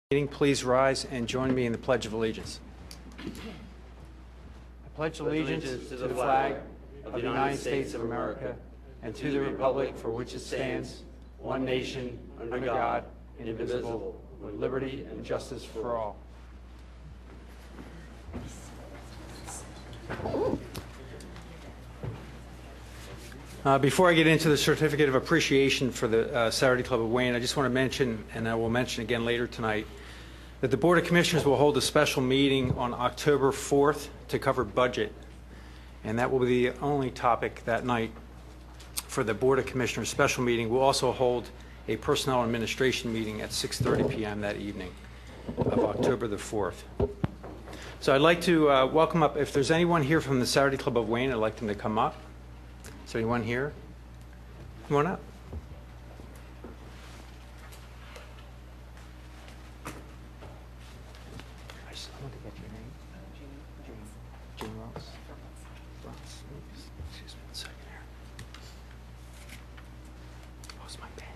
Meeting, please rise and join me in the Pledge of Allegiance. I pledge allegiance to the flag of the United States of America and to the republic for which it stands, one nation, under God, indivisible, with liberty and justice for all. Before I get into the certificate of appreciation for the Saturday Club of Wayne, I just want to mention, and I will mention again later tonight, that the Board of Commissioners will hold a special meeting on October 4th to cover budget. And that will be the only topic that night for the Board of Commissioners special meeting. We'll also hold a personnel and administration meeting at 6:30 p.m. that evening of October the 4th. So I'd like to welcome up, if there's anyone here from the Saturday Club of Wayne, I'd like them to come up. Is there anyone here? Come on up. I want to get your name. Jane Ross. Excuse me 1 second here. Where's my pen?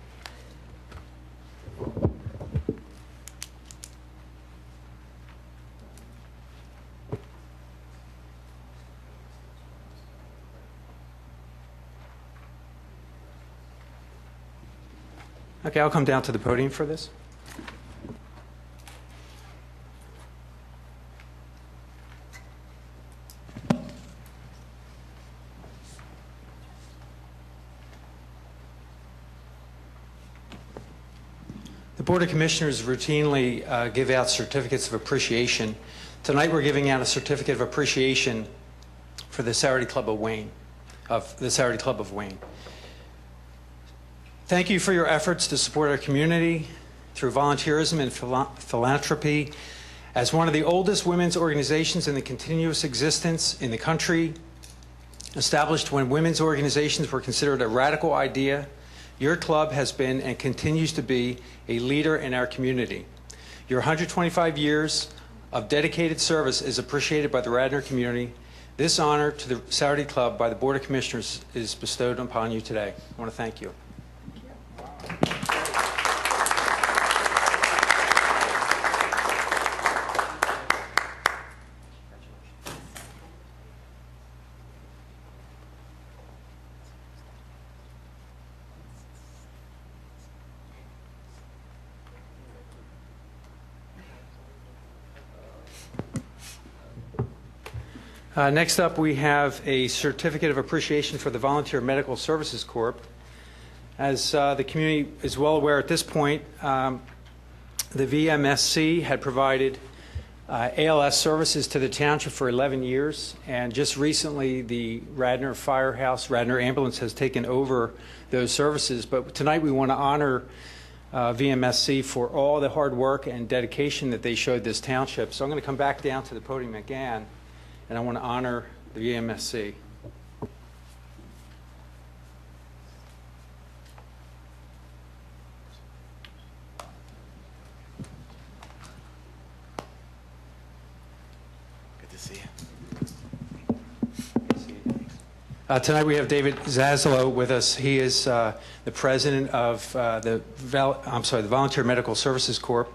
Okay, I'll come down to the podium for this. The Board of Commissioners routinely give out certificates of appreciation. Tonight we're giving out a certificate of appreciation for the Saturday Club of Wayne, Thank you for your efforts to support our community through volunteerism and philanthropy. As one of the oldest women's organizations in the continuous existence in the country, established when women's organizations were considered a radical idea, your club has been and continues to be a leader in our community. Your 125 years of dedicated service is appreciated by the Radnor community. This honor to the Saturday Club by the Board of Commissioners is bestowed upon you today. I want to thank you. Next up, we have a certificate of appreciation for the Volunteer Medical Services Corp. As the community is well aware at this point, the VMSC had provided ALS services to the Township for 11 years, and just recently the Radnor Firehouse, Radnor Ambulance has taken over those services. But tonight we want to honor VMSC for all the hard work and dedication that they showed this Township. So I'm going to come back down to the podium again, and I want to honor the VMSC. Tonight we have David Zaslow with us. He is the president of the Volunteer Medical Services Corp.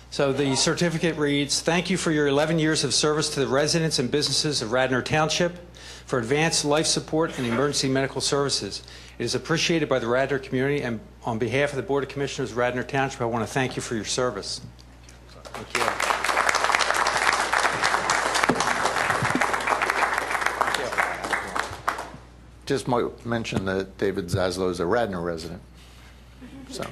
So the certificate reads, "Thank you for your 11 years of service to the residents and businesses of Radnor Township for advanced life support and emergency medical services. It is appreciated by the Radnor community, and on behalf of the Board of Commissioners of Radnor Township, I want to thank you for your service." Thank you. Just might mention that David Zaslow is a Radnor resident. So.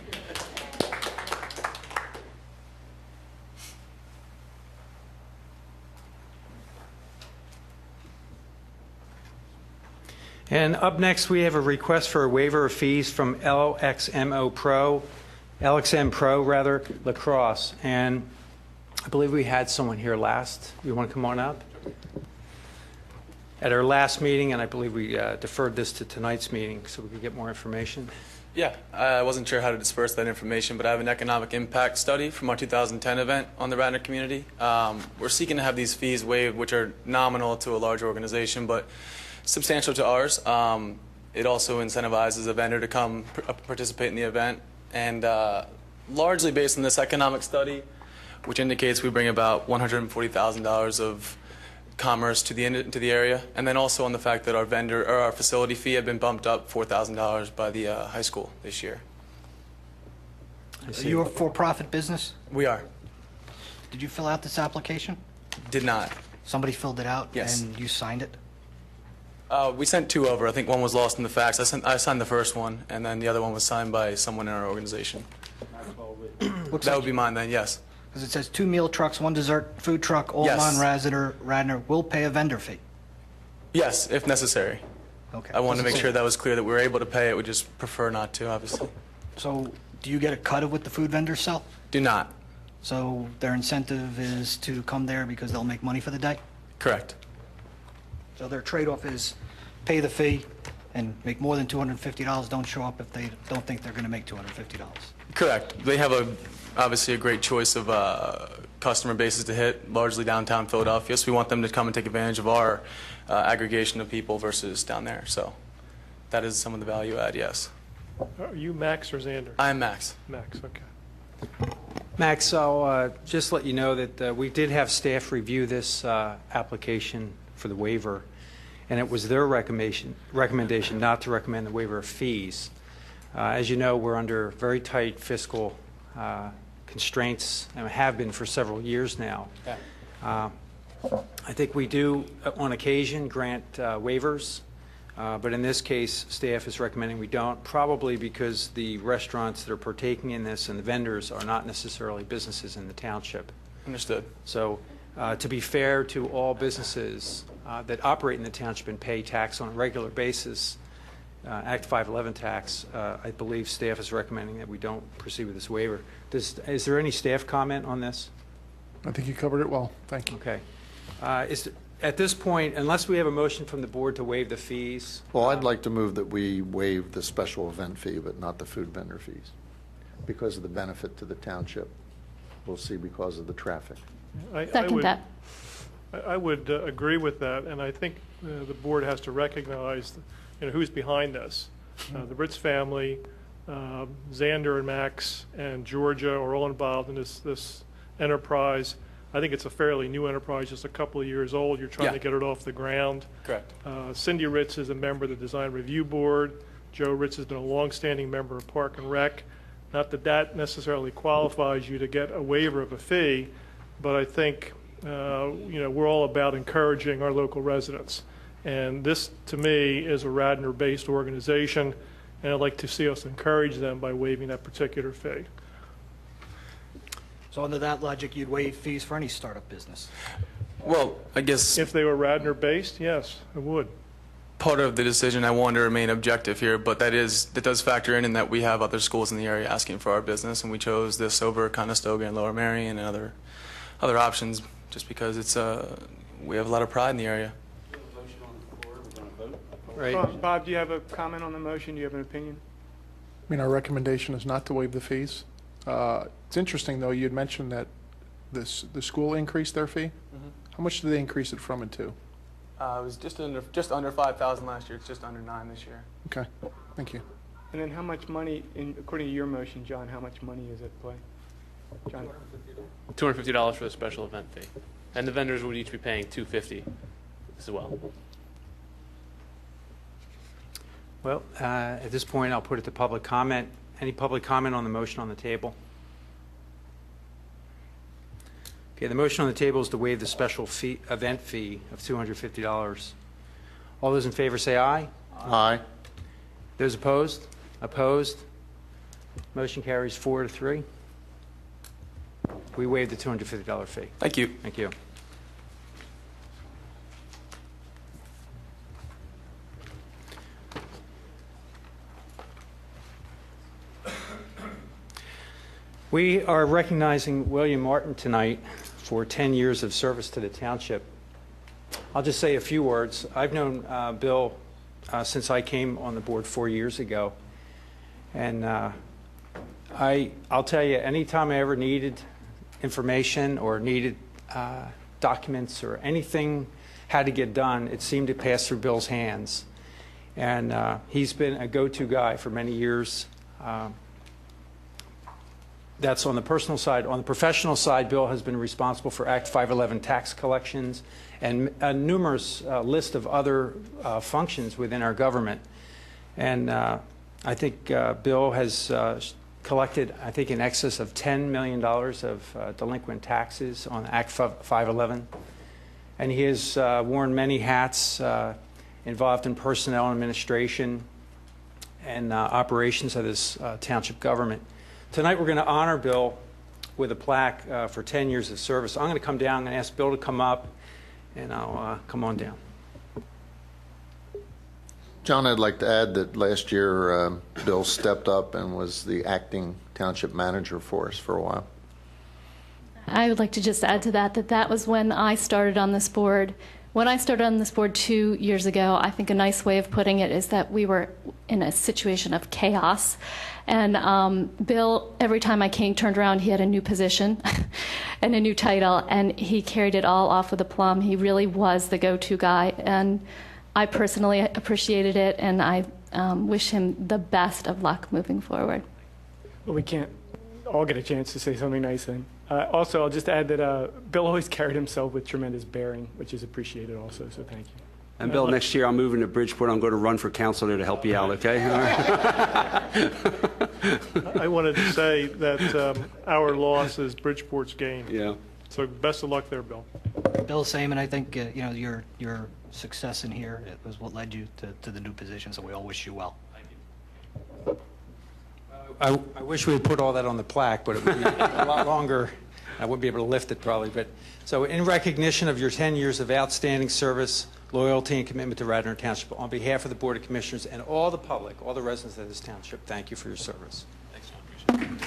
And up next, we have a request for a waiver of fees from LXM Pro Lacrosse. And I believe we had someone here last. You want to come on up? At our last meeting, and I believe we deferred this to tonight's meeting so we could get more information. Yeah, I wasn't sure how to disperse that information, but I have an economic impact study from our 2010 event on the Radnor community. We're seeking to have these fees waived, which are nominal to a large organization, but substantial to ours. It also incentivizes a vendor to come participate in the event, and largely based on this economic study, which indicates we bring about $140,000 of commerce to the area, and then also on the fact that our facility fee had been bumped up $4,000 by the high school this year. I Are see. you a for-profit business? We are. Did you fill out this application? Did not. Somebody filled it out? Yes. And you signed it? We sent two over. I think one was lost in the fax. I signed the first one, and then the other one was signed by someone in our organization. Looks That like would be mine then, yes. Because it says 2 meal trucks, 1 dessert food truck, all Yes. non-Radnor will pay a vendor fee. Yes, if necessary. Okay. I wanted to Does it make say- sure that was clear that we were able to pay it. We just prefer not to, obviously. So do you get a cut of what the food vendors sell? Do not. So their incentive is to come there because they'll make money for the day? Correct. So their trade-off is pay the fee and make more than $250, don't show up if they don't think they're going to make $250. Correct. They have obviously a great choice of customer bases to hit, largely downtown Philadelphia. So we want them to come and take advantage of our aggregation of people versus down there. So that is some of the value add, yes. Are you Max or Xander? I am Max. Max, okay. Max, I'll just let you know that we did have staff review this application for the waiver, and it was their recommendation not to recommend the waiver of fees. As you know, we're under very tight fiscal constraints and have been for several years now. Yeah. I think we do, on occasion, grant waivers, but in this case, staff is recommending we don't, probably because the restaurants that are partaking in this and the vendors are not necessarily businesses in the township. Understood. So to be fair to all businesses that operate in the township and pay tax on a regular basis, Act 511 tax, I believe staff is recommending that we don't proceed with this waiver. Is there any staff comment on this? I think you covered it well. Thank you. Okay. At this point, unless we have a motion from the board to waive the fees, Well, I'd like to move that we waive the special event fee, but not the food vendor fees, because of the benefit to the township. We'll see because of the traffic. Second that. I would agree with that, and I think the board has to recognize, who's behind this. The Ritz family, Xander and Max and Georgia are all involved in this enterprise. I think it's a fairly new enterprise, just a couple of years old. You're trying Yeah. to get it off the ground. Correct. Cindy Ritz is a member of the Design Review Board. Joe Ritz has been a longstanding member of Park and Rec. Not that that necessarily qualifies you to get a waiver of a fee, but I think we're all about encouraging our local residents. And this, to me, is a Radnor-based organization, and I'd like to see us encourage them by waiving that particular fee. So under that logic, you'd waive fees for any startup business? Well, I guess If they were Radnor-based, yes, I would. part of the decision, I wanted to remain objective here, but that does factor in that we have other schools in the area asking for our business, and we chose this over Conestoga and Lower Merion and other options just because we have a lot of pride in the area. right? Bob, do you have a comment on the motion? Do you have an opinion? I mean, our recommendation is not to waive the fees. It's interesting, though, you had mentioned that the school increased their fee. How much did they increase it from and to? It was just under 5,000 last year. It's just under 9 this year. Okay, thank you. And then how much money, according to your motion, John, how much money is at play? John? $250 for the special event fee. And the vendors would each be paying $250 as well. Well, at this point, I'll put it to public comment. Any public comment on the motion on the table? Okay, the motion on the table is to waive the special event fee of $250. All those in favor say aye. Aye. Those opposed? Opposed? Motion carries 4-3. We waive the $250 fee. Thank you. Thank you. We are recognizing William Martin tonight for 10 years of service to the township. I'll just say a few words. I've known Bill since I came on the board 4 years ago. And I'll tell you, anytime I ever needed information or needed documents or anything had to get done, it seemed to pass through Bill's hands. And he's been a go-to guy for many years. That's on the personal side. On the professional side, Bill has been responsible for Act 511 tax collections and a numerous list of other functions within our government. And I think Bill has collected, I think, in excess of $10 million of delinquent taxes on Act 511. And he has worn many hats involved in personnel and administration and operations of this township government. Tonight we're going to honor Bill with a plaque for 10 years of service. I'm going to come down and ask Bill to come up, and I'll come on down. John, I'd like to add that last year Bill stepped up and was the acting township manager for us for a while. I would like to just add to that was when I started on this board. When I started on this board 2 years ago, I think a nice way of putting it is that we were in a situation of chaos. And Bill, every time I came, turned around, he had a new position and a new title, and he carried it all off with aplomb. He really was the go-to guy, and I personally appreciated it, and I wish him the best of luck moving forward. Well, we can't all get a chance to say something nice then. Also, I'll just add that Bill always carried himself with tremendous bearing, which is appreciated also, so thank you. And Bill, next year I'm moving to Bridgeport. I'm going to run for council there to help you out, okay? All right. I wanted to say that our loss is Bridgeport's gain. Yeah. So best of luck there, Bill. Bill, same, and I think, your success in here was what led you to the new position, so we all wish you well. I wish we had put all that on the plaque, but it would be a lot longer. I wouldn't be able to lift it probably. But so in recognition of your 10 years of outstanding service, loyalty, and commitment to Radnor Township, on behalf of the Board of Commissioners and all the public, all the residents of this township, thank you for your service. Thanks, John. Appreciate it.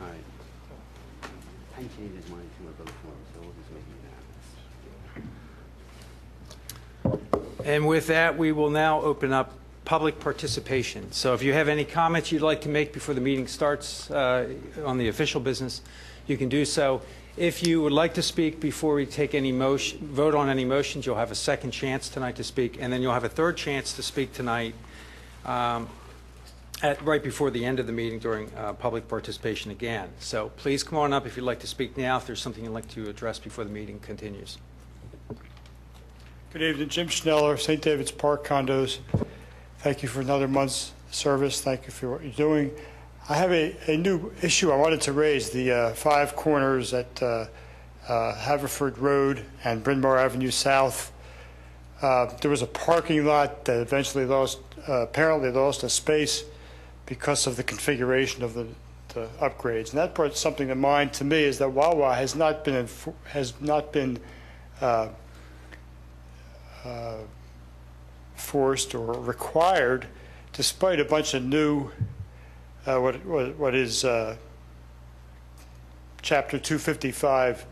All right. I changed his mind too, I voted for him, so we'll just make it happen. And with that, we will now open up public participation. So if you have any comments you'd like to make before the meeting starts on the official business, you can do so. If you would like to speak before we take any vote on any motions, you'll have a second chance tonight to speak, and then you'll have a third chance to speak tonight right before the end of the meeting during public participation again. So please come on up if you'd like to speak now, if there's something you'd like to address before the meeting continues. Good evening, Jim Schneller, St. David's Park Condos. Thank you for another month's service. Thank you for what you're doing. I have a new issue I wanted to raise, the 5 corners at Haverford Road and Bryn Mawr Avenue South. There was a parking lot that eventually apparently lost a space because of the configuration of the upgrades. And that brought something to mind to me, is that Wawa has not been forced or required, despite a bunch of new what is Chapter 255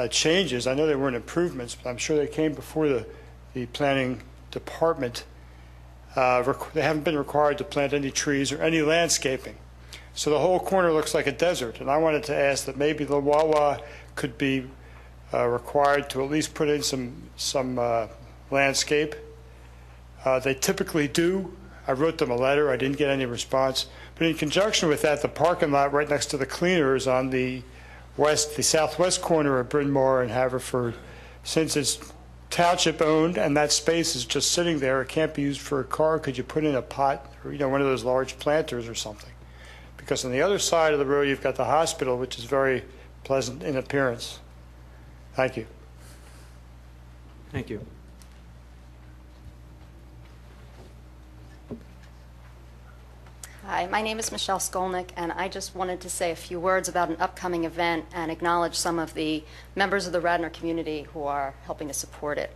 changes. I know they weren't improvements, but I'm sure they came before the planning department. They haven't been required to plant any trees or any landscaping. So the whole corner looks like a desert. And I wanted to ask that maybe the Wawa could be required to at least put in some landscape. They typically do. I wrote them a letter. I didn't get any response. But in conjunction with that, the parking lot right next to the cleaners on the southwest corner of Bryn Mawr and Haverford, since it's township owned and that space is just sitting there, it can't be used for a car. Could you put in a pot or one of those large planters or something? Because on the other side of the road, you've got the hospital, which is very pleasant in appearance. Thank you. Thank you. Hi, my name is Michelle Skolnick, and I just wanted to say a few words about an upcoming event and acknowledge some of the members of the Radnor community who are helping to support it.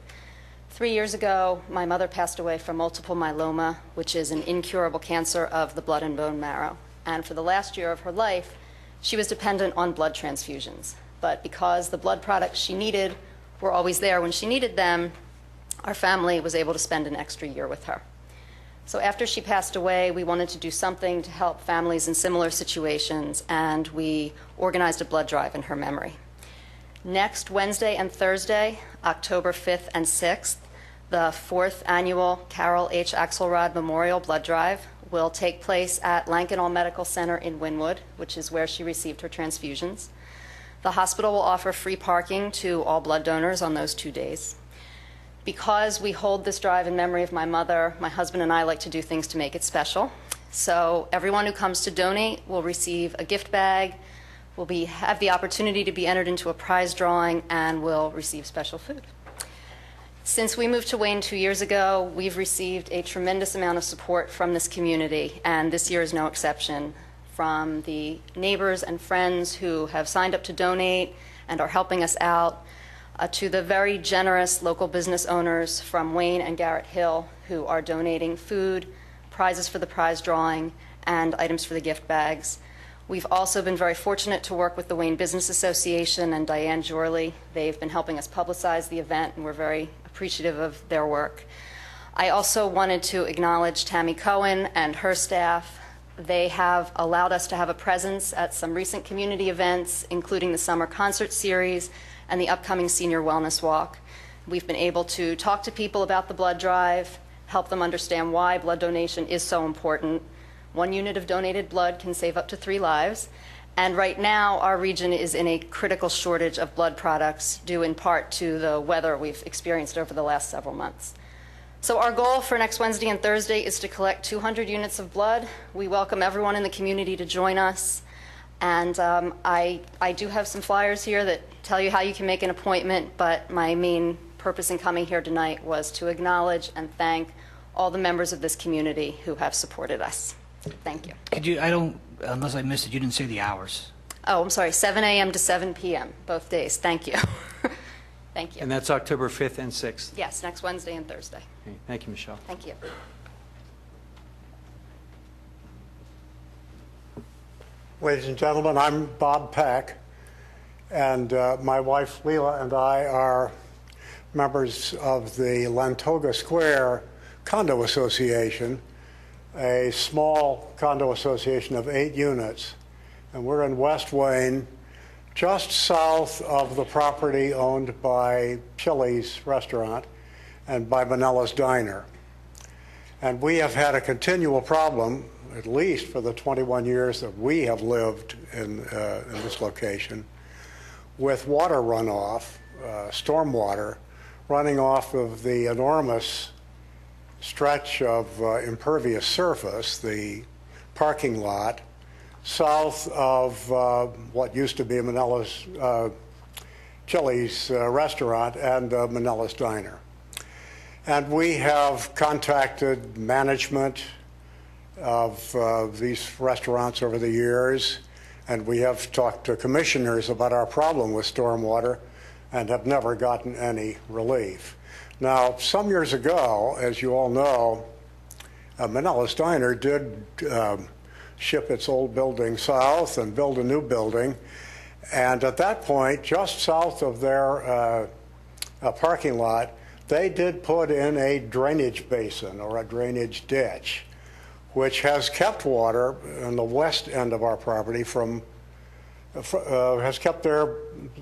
3 years ago, my mother passed away from multiple myeloma, which is an incurable cancer of the blood and bone marrow. And for the last year of her life, she was dependent on blood transfusions. But because the blood products she needed were always there when she needed them, our family was able to spend an extra year with her. So after she passed away, we wanted to do something to help families in similar situations, and we organized a blood drive in her memory. Next Wednesday and Thursday, October 5th and 6th, the 4th annual Carol H. Axelrod Memorial Blood Drive will take place at Lankenau Medical Center in Wynwood, which is where she received her transfusions. The hospital will offer free parking to all blood donors on those 2 days. Because we hold this drive in memory of my mother, my husband and I like to do things to make it special. So everyone who comes to donate will receive a gift bag, will have the opportunity to be entered into a prize drawing, and will receive special food. Since we moved to Wayne 2 years ago, we've received a tremendous amount of support from this community, and this year is no exception. From the neighbors and friends who have signed up to donate and are helping us out, to the very generous local business owners from Wayne and Garrett Hill who are donating food, prizes for the prize drawing, and items for the gift bags. We've also been very fortunate to work with the Wayne Business Association and Diane Jorley. They've been helping us publicize the event, and we're very appreciative of their work. I also wanted to acknowledge Tammy Cohen and her staff. They have allowed us to have a presence at some recent community events, including the summer concert series and the upcoming Senior Wellness Walk. We've been able to talk to people about the blood drive, help them understand why blood donation is so important. 1 unit of donated blood can save up to 3 lives. And right now, our region is in a critical shortage of blood products, due in part to the weather we've experienced over the last several months. So our goal for next Wednesday and Thursday is to collect 200 units of blood. We welcome everyone in the community to join us. And I do have some flyers here that tell you how you can make an appointment, but my main purpose in coming here tonight was to acknowledge and thank all the members of this community who have supported us. Thank you. Could you, unless I missed it, you didn't say the hours. Oh, I'm sorry, 7 a.m. to 7 p.m., both days. Thank you. Thank you. And that's October 5th and 6th. Yes, next Wednesday and Thursday. Okay, thank you, Michelle. Thank you. Ladies and gentlemen, I'm Bob Peck, and my wife Leela and I are members of the Lantoga Square Condo Association, a small condo association of 8 units. And we're in West Wayne, just south of the property owned by Chili's Restaurant and by Manella's Diner. And we have had a continual problem, at least for the 21 years that we have lived in this location, with water runoff, stormwater, running off of the enormous stretch of impervious surface, the parking lot, south of what used to be Manella's Chili's Restaurant and Manella's Diner. And we have contacted management of these restaurants over the years, and we have talked to commissioners about our problem with stormwater and have never gotten any relief. Now, some years ago, as you all know, Manella's Diner did ship its old building south and build a new building, and at that point, just south of their parking lot, they did put in a drainage basin or a drainage ditch, which has kept water on the west end of our property has kept their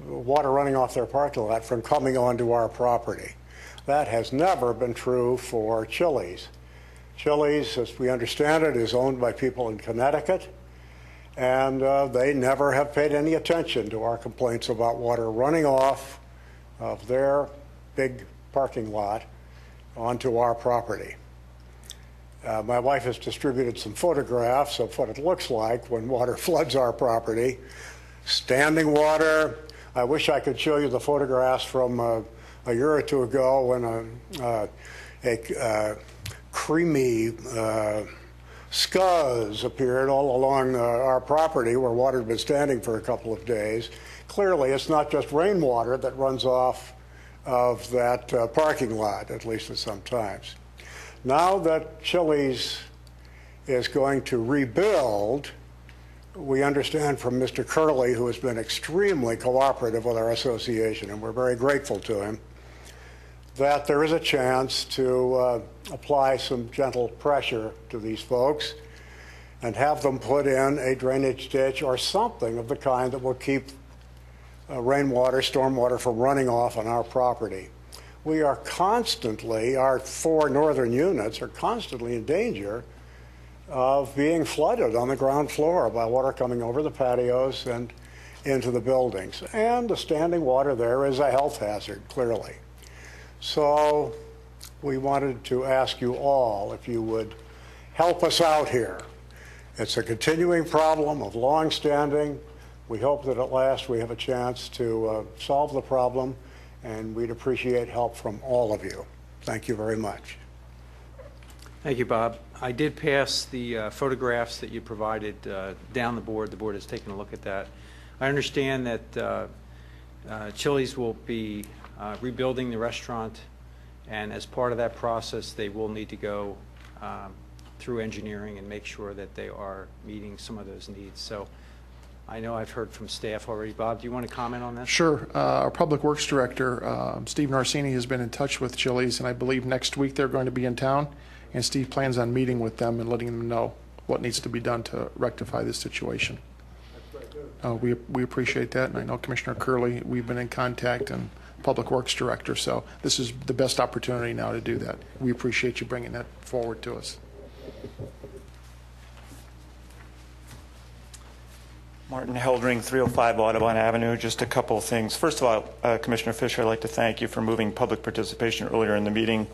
water running off their parking lot from coming onto our property. That has never been true for Chili's. Chili's, as we understand it, is owned by people in Connecticut, and they never have paid any attention to our complaints about water running off of their big parking lot onto our property. My wife has distributed some photographs of what it looks like when water floods our property. Standing water. I wish I could show you the photographs from a year or two ago when a creamy scuzz appeared all along our property where water had been standing for a couple of days. Clearly, it's not just rainwater that runs off of that parking lot, at least at some times. Now that Chili's is going to rebuild, we understand from Mr. Curley, who has been extremely cooperative with our association, and we're very grateful to him, that there is a chance to apply some gentle pressure to these folks and have them put in a drainage ditch or something of the kind that will keep rainwater, stormwater from running off on our property. We are constantly, our 4 northern units are constantly in danger of being flooded on the ground floor by water coming over the patios and into the buildings. And the standing water there is a health hazard, clearly. So we wanted to ask you all if you would help us out here. It's a continuing problem of long standing. We hope that at last we have a chance to solve the problem, and we'd appreciate help from all of you. Thank you very much. Thank you, Bob. I did pass the photographs that you provided down the board. The board has taken a look at that. I understand that Chili's will be rebuilding the restaurant, and as part of that process, they will need to go through engineering and make sure that they are meeting some of those needs. So I know I've heard from staff already. Bob, do you want to comment on that? Sure. Our Public Works Director, Steve Narsini, has been in touch with Chili's, and I believe next week they're going to be in town, and Steve plans on meeting with them and letting them know what needs to be done to rectify this situation. We appreciate that, and I know Commissioner Curley, we've been in contact, and Public Works Director, so this is the best opportunity now to do that. We appreciate you bringing that forward to us. Martin Heldring, 305 Audubon Avenue. Just a couple of things. First of all, Commissioner Fisher, I'd like to thank you for moving public participation earlier in the meeting.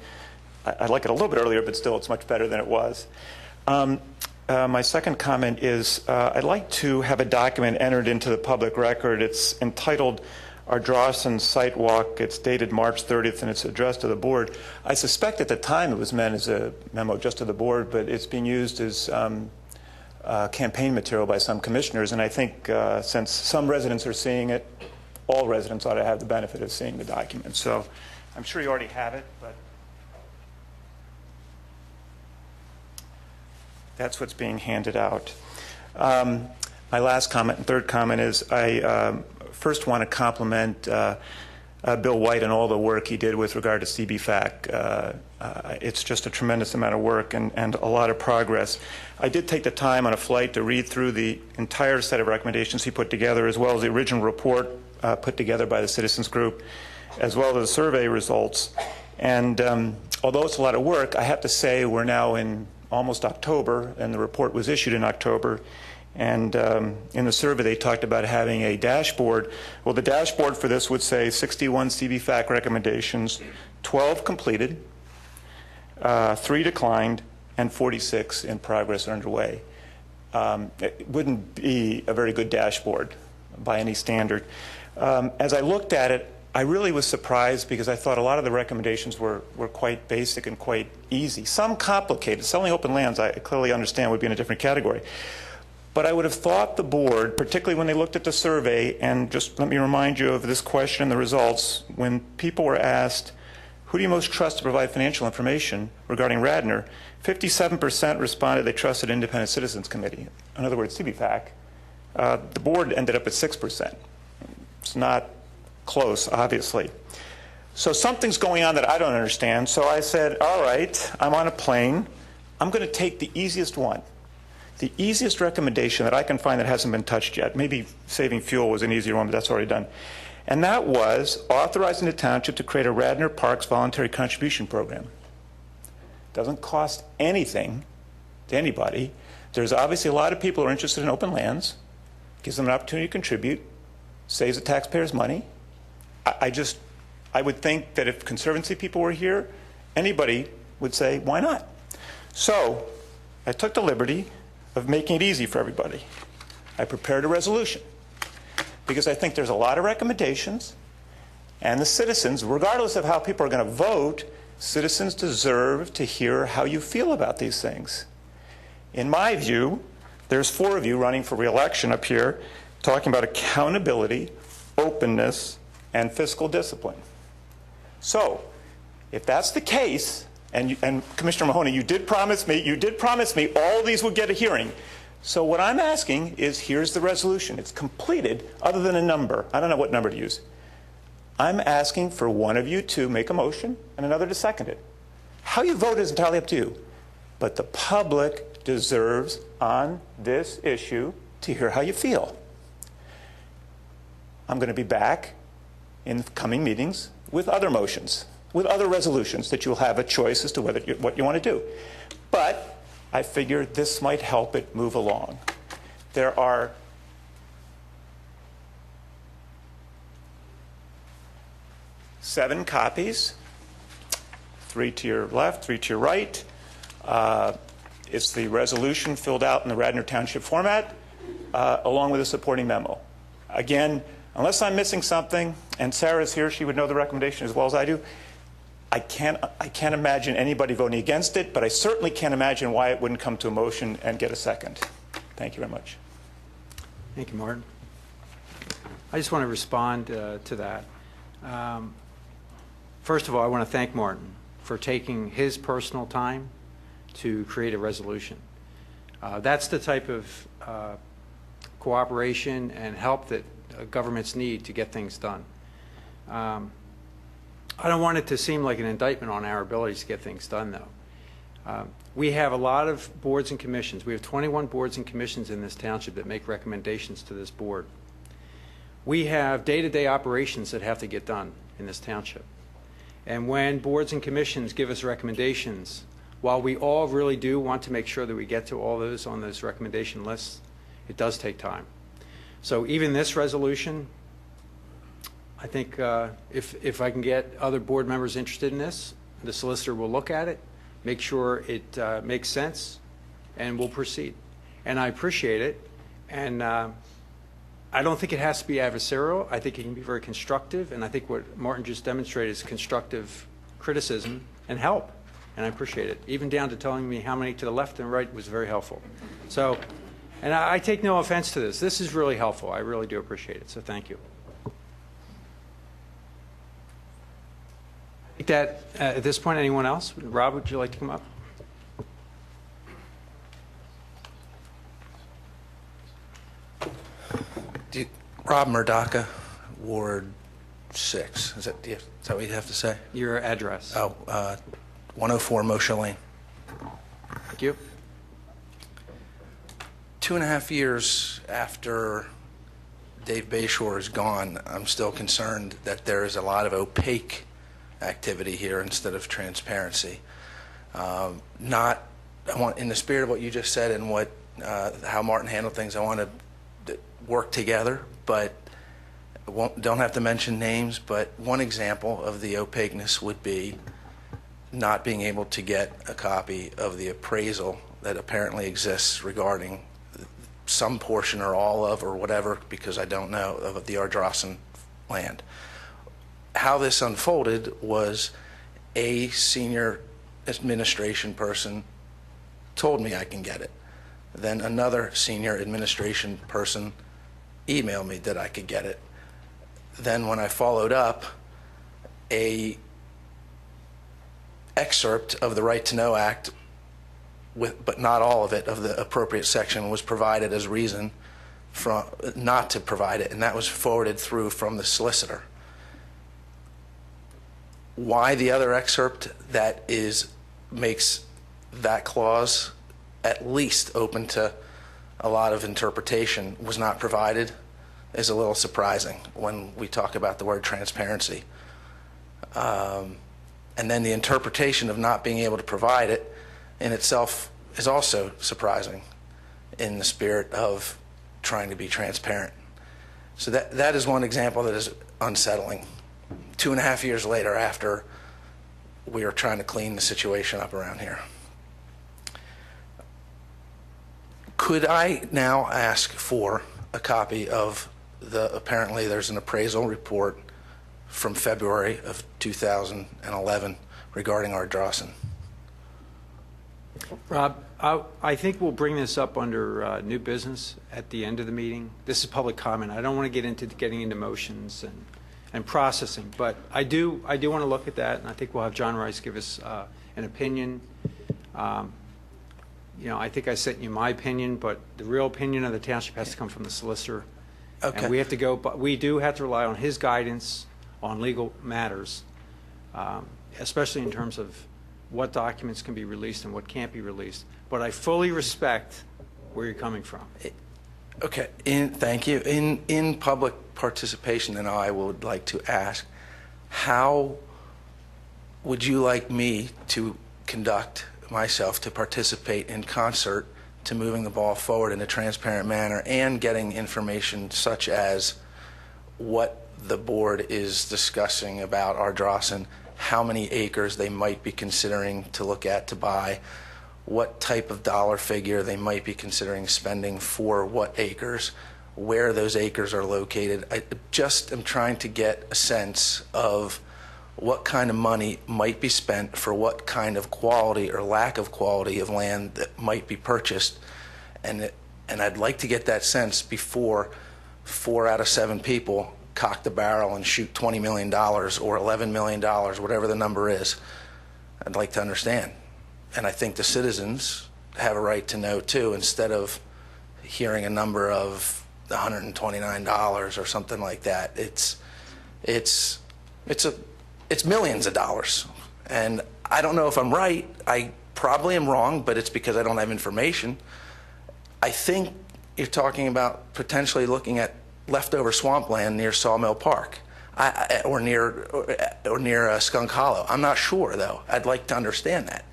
I'd like it a little bit earlier, but still it's much better than it was. My second comment is I'd like to have a document entered into the public record. It's entitled Our Drawson Site Walk. It's dated March 30th, and it's addressed to the board. I suspect at the time it was meant as a memo just to the board, but it's being used as campaign material by some commissioners, and I think since some residents are seeing it, all residents ought to have the benefit of seeing the document. So I'm sure you already have it, but that's what's being handed out. My last comment and third comment is I first want to compliment Bill White and all the work he did with regard to CBFAC. It's just a tremendous amount of work and a lot of progress. I did take the time on a flight to read through the entire set of recommendations he put together, as well as the original report put together by the Citizens Group, as well as the survey results. And although it's a lot of work, I have to say we're now in almost October, and the report was issued in October. And in the survey, they talked about having a dashboard. Well, the dashboard for this would say 61 CBFAC recommendations, 12 completed, 3 declined, and 46 in progress or underway. It wouldn't be a very good dashboard by any standard. As I looked at it, I really was surprised because I thought a lot of the recommendations were quite basic and quite easy. Some complicated. Selling open lands, I clearly understand, would be in a different category. But I would have thought the board, particularly when they looked at the survey, and just let me remind you of this question and the results, when people were asked, who do you most trust to provide financial information regarding Radnor, 57% responded they trusted Independent Citizens Committee. In other words, CBFAC. The board ended up at 6%. It's not close, obviously. So something's going on that I don't understand. So I said, all right, I'm on a plane. I'm going to take the easiest one. The easiest recommendation that I can find that hasn't been touched yet. Maybe saving fuel was an easier one, but that's already done. And that was authorizing the township to create a Radnor Parks voluntary contribution program. Doesn't cost anything to anybody. There's obviously a lot of people who are interested in open lands. Gives them an opportunity to contribute. Saves the taxpayers money. I would think that if Conservancy people were here, anybody would say, why not? So I took the liberty of making it easy for everybody. I prepared a resolution because I think there's a lot of recommendations, and the citizens, regardless of how people are going to vote, citizens deserve to hear how you feel about these things. In my view, there's 4 of you running for re-election up here talking about accountability, openness, and fiscal discipline. So, if that's the case, and Commissioner Mahoney, you did promise me all of these would get a hearing. So what I'm asking is, here's the resolution. It's completed, other than a number. I don't know what number to use. I'm asking for one of you to make a motion and another to second it. How you vote is entirely up to you. But the public deserves, on this issue, to hear how you feel. I'm going to be back in coming meetings with other motions, with other resolutions that you'll have a choice as to what you want to do. But I figured this might help it move along. There are seven copies, 3 to your left, 3 to your right. It's the resolution filled out in the Radnor Township format, along with a supporting memo. Again, unless I'm missing something, and Sarah's here, she would know the recommendation as well as I do. I can't imagine anybody voting against it, but I certainly can't imagine why it wouldn't come to a motion and get a second. Thank you very much. Thank you, Martin. I just want to respond to that. First of all, I want to thank Martin for taking his personal time to create a resolution. That's the type of cooperation and help that governments need to get things done. I don't want it to seem like an indictment on our abilities to get things done, though. We have a lot of boards and commissions. We have 21 boards and commissions in this township that make recommendations to this board. We have day-to-day operations that have to get done in this township. And when boards and commissions give us recommendations, while we all really do want to make sure that we get to all those on those recommendation lists, it does take time. So even this resolution, I think if I can get other board members interested in this, the solicitor will look at it, make sure it makes sense, and we'll proceed. And I appreciate it. And I don't think it has to be adversarial. I think it can be very constructive. And I think what Martin just demonstrated is constructive criticism and help. And I appreciate it. Even down to telling me how many to the left and right was very helpful. So, and I take no offense to this. This is really helpful. I really do appreciate it. So thank you. I think that at this point, anyone else? Rob, would you like to come up? Rob Murdoka, Ward 6. Is that what you have to say? Your address. Oh, 104 Moshe Lane. Thank you. 2.5 years after Dave Bayshore is gone, I'm still concerned that there is a lot of opaque activity here instead of transparency. In the spirit of what you just said and how Martin handled things, I want to work together, but don't have to mention names. But one example of the opaqueness would be not being able to get a copy of the appraisal that apparently exists regarding some portion or all of or whatever, because I don't know, of the Ardrossan land. How this unfolded was a senior administration person told me I can get it. Then another senior administration person emailed me that I could get it. Then when I followed up, a excerpt of the Right to Know Act, but not all of it, of the appropriate section was provided as reason not to provide it, and that was forwarded through from the solicitor. Why the other excerpt that makes that clause at least open to a lot of interpretation was not provided is a little surprising when we talk about the word transparency. And then the interpretation of not being able to provide it in itself is also surprising in the spirit of trying to be transparent. So that is one example that is unsettling. 2.5 years later, after we are trying to clean the situation up around here. Could I now ask for a copy of apparently there's an appraisal report from February of 2011 regarding Ardrossan? Rob, I think we'll bring this up under new business at the end of the meeting. This is public comment. I don't want to get into getting into motions and processing, but I do want to look at that, and I think we'll have John Rice give us an opinion. I think I sent you my opinion, but the real opinion of the township has to come from the solicitor. Okay. And we have to go, but we do have to rely on his guidance on legal matters, especially in terms of what documents can be released and what can't be released. But I fully respect where you're coming from. Okay, thank you. In public participation, then I would like to ask, how would you like me to conduct myself to participate in concert to moving the ball forward in a transparent manner and getting information such as what the board is discussing about Ardrossan, how many acres they might be considering to look at to buy, what type of dollar figure they might be considering spending for what acres, where those acres are located. I just am trying to get a sense of what kind of money might be spent for what kind of quality or lack of quality of land that might be purchased. And I'd like to get that sense before 4 out of 7 people cock the barrel and shoot $20 million or $11 million, whatever the number is. I'd like to understand. And I think the citizens have a right to know too, instead of hearing a number of $129 or something like that. It's millions of dollars. And I don't know if I'm right. I probably am wrong, but it's because I don't have information. I think you're talking about potentially looking at leftover swampland near Sawmill Park or near Skunk Hollow. I'm not sure, though. I'd like to understand that.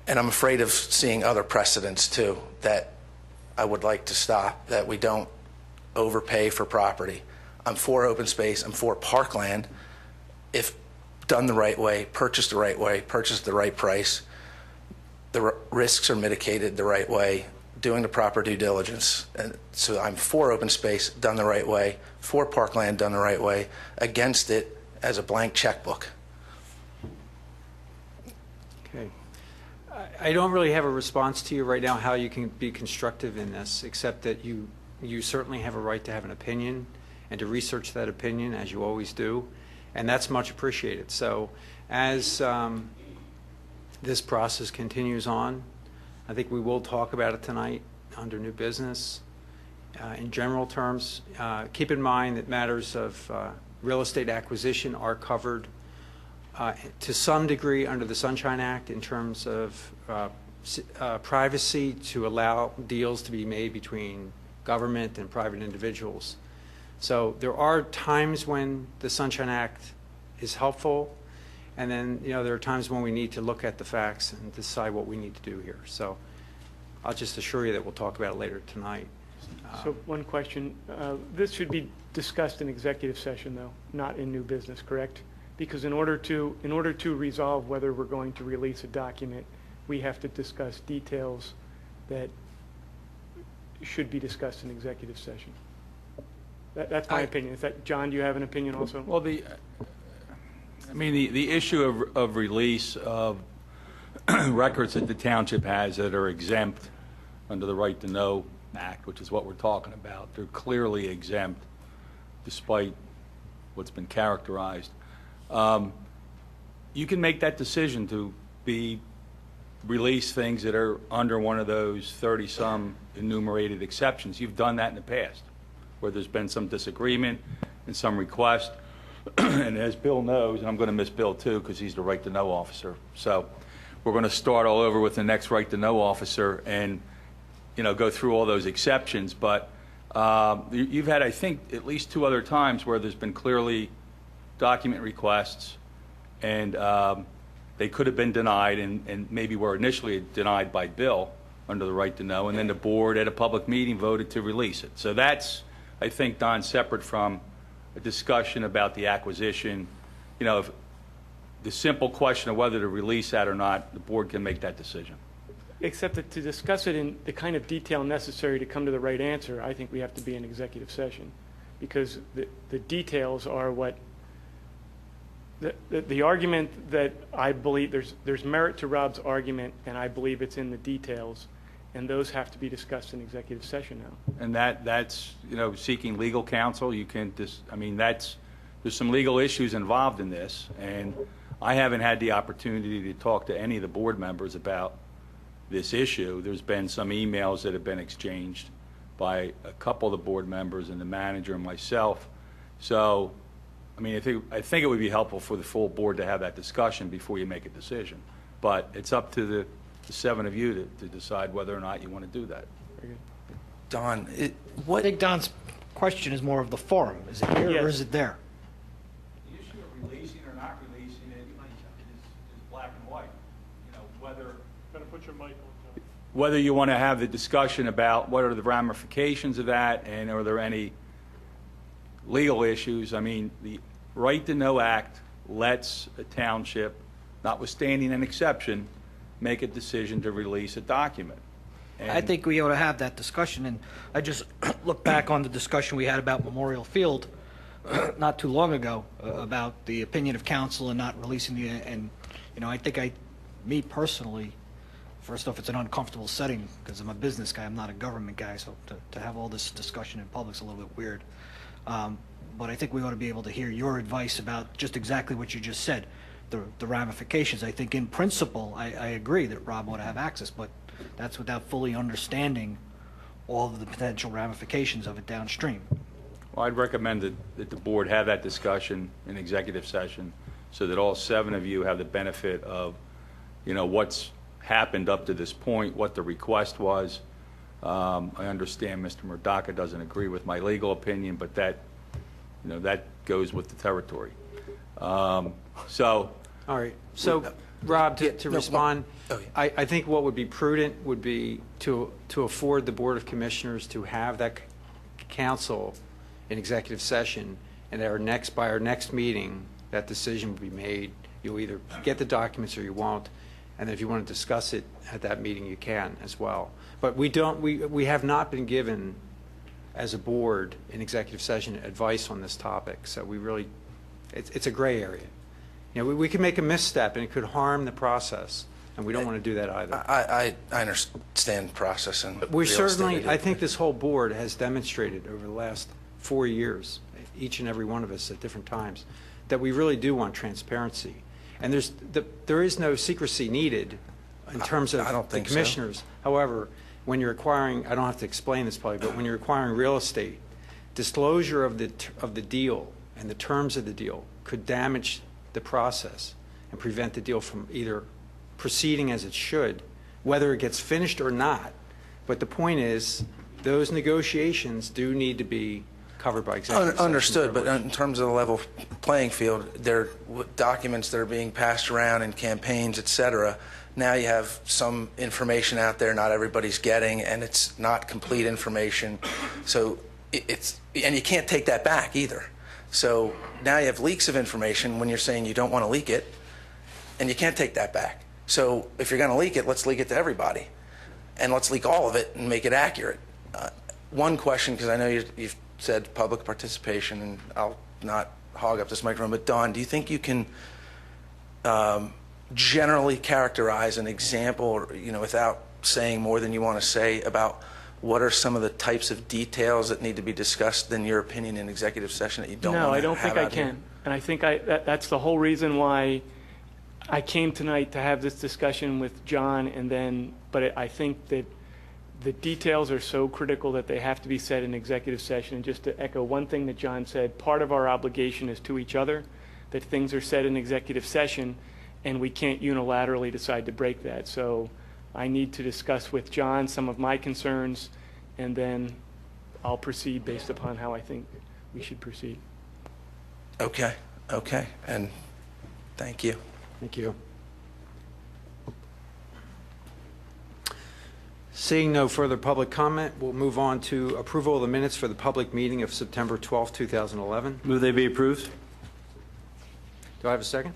And I'm afraid of seeing other precedents, too, that I would like to stop, that we don't overpay for property. I'm for open space. I'm for parkland. If done the right way, purchased the right way, purchased the right price, the risks are mitigated the right way, doing the proper due diligence. And so I'm for open space done the right way, for parkland done the right way, against it as a blank checkbook. Okay. I don't really have a response to you right now how you can be constructive in this, except that you certainly have a right to have an opinion and to research that opinion, as you always do, and that's much appreciated. So as this process continues on, I think we will talk about it tonight under new business. In general terms, keep in mind that matters of real estate acquisition are covered to some degree under the Sunshine Act in terms of privacy to allow deals to be made between government and private individuals. So there are times when the Sunshine Act is helpful, and then there are times when we need to look at the facts and decide what we need to do here. So I'll just assure you that we'll talk about it later tonight. So one question. This should be discussed in executive session, though, not in new business, correct? Because in order to resolve whether we're going to release a document, we have to discuss details that should be discussed in executive session. That's my opinion. Is that, John, do you have an opinion also? Well, the issue of release of records that the township has that are exempt under the Right to Know Act, which is what we're talking about, they're clearly exempt despite what's been characterized. You can make that decision to release things that are under one of those 30-some enumerated exceptions. You've done that in the past, where there's been some disagreement and some request. And as Bill knows, and I'm going to miss Bill too because he's the Right to Know officer. So we're going to start all over with the next Right to Know officer and go through all those exceptions. But you've had, I think, at least 2 other times where there's been clearly document requests and they could have been denied and maybe were initially denied by Bill under the Right to Know, and then the board at a public meeting voted to release it. So that's, I think, Don, separate from a discussion about the acquisition. If the simple question of whether to release that or not, the board can make that decision. Except that to discuss it in the kind of detail necessary to come to the right answer, I think we have to be in executive session, because the details are what the argument that I believe there's merit to Rob's argument, and I believe it's in the details, and those have to be discussed in executive session now. And that's seeking legal counsel. You can there's some legal issues involved in this, and I haven't had the opportunity to talk to any of the board members about this think there's been some emails that have been exchanged by a couple of the board members and the manager and myself. So, I mean, I think it would be helpful for the full board to have that discussion before you make a decision. But it's up to the 7 of you to decide whether or not you want to do that. Don, I think Don's question is more of the forum. Is it here or is it there? The issue of releasing or not releasing it is black and white. You know, Gotta put your mic on. whether you want to have the discussion about what are the ramifications of that and are there any legal issues. I mean, the Right to Know Act lets a township, notwithstanding an exception, make a decision to release a document. I think we ought to have that discussion, and I just look back on the discussion we had about Memorial Field not too long ago about the opinion of council and not releasing and you know, I think me personally, first off, it's an uncomfortable setting because I'm a business guy, I'm not a government guy, so to have all this discussion in public is a little bit weird. But I think we ought to be able to hear your advice about just exactly what you just said, the ramifications. I think in principle, I agree that Rob ought to have access, but that's without fully understanding all of the potential ramifications of it downstream. Well, I'd recommend that the board have that discussion in executive session so that all 7 of you have the benefit of, you know, what's happened up to this point, what the request was. I understand Mr. Murdaka doesn't agree with my legal opinion, but that, you know, that goes with the territory. So. All right. So, Rob, to respond, I think what would be prudent would be to afford the Board of Commissioners to have that council in executive session, and by our next meeting, that decision will be made. You'll either get the documents or you won't, and if you want to discuss it at that meeting, you can as well. But we have not been given, as a board, in executive session, advice on this topic. So we really, it's a gray area. You know, we can make a misstep and it could harm the process, and we don't want to do that either. I understand process and We real certainly, estate. I think this whole board has demonstrated over the last 4 years, each and every one of us at different times, that we really do want transparency. And there is no secrecy needed in terms of I don't the think so. commissioners. However, when you're acquiring, I don't have to explain this probably, but when you're acquiring real estate, disclosure of the deal and the terms of the deal could damage the process and prevent the deal from either proceeding as it should, whether it gets finished or not. But the point is, those negotiations do need to be covered by executive session Understood, but privilege. in terms of the level playing field, there are documents that are being passed around in campaigns, et cetera. Now you have some information out there not everybody's getting, and it's not complete information. So and you can't take that back either. So now you have leaks of information when you're saying you don't want to leak it, and you can't take that back. So if you're going to leak it, let's leak it to everybody, and let's leak all of it and make it accurate. One question, because I know you've said public participation, and I'll not hog up this microphone, but Don, do you think you can generally characterize an example, you know, without saying more than you want to say, about what are some of the types of details that need to be discussed, in your opinion, in executive session that you don't want to have? No, I don't think I can. And I think that's the whole reason why I came tonight, to have this discussion with John, but I think that the details are so critical that they have to be said in executive session. And just to echo one thing that John said, part of our obligation is to each other, that things are said in executive session, and we can't unilaterally decide to break that. So I need to discuss with John some of my concerns, and then I'll proceed based upon how I think we should proceed. Okay, and thank you. Thank you. Seeing no further public comment, we'll move on to approval of the minutes for the public meeting of September 12th, 2011. Move they be approved. Do I have a second?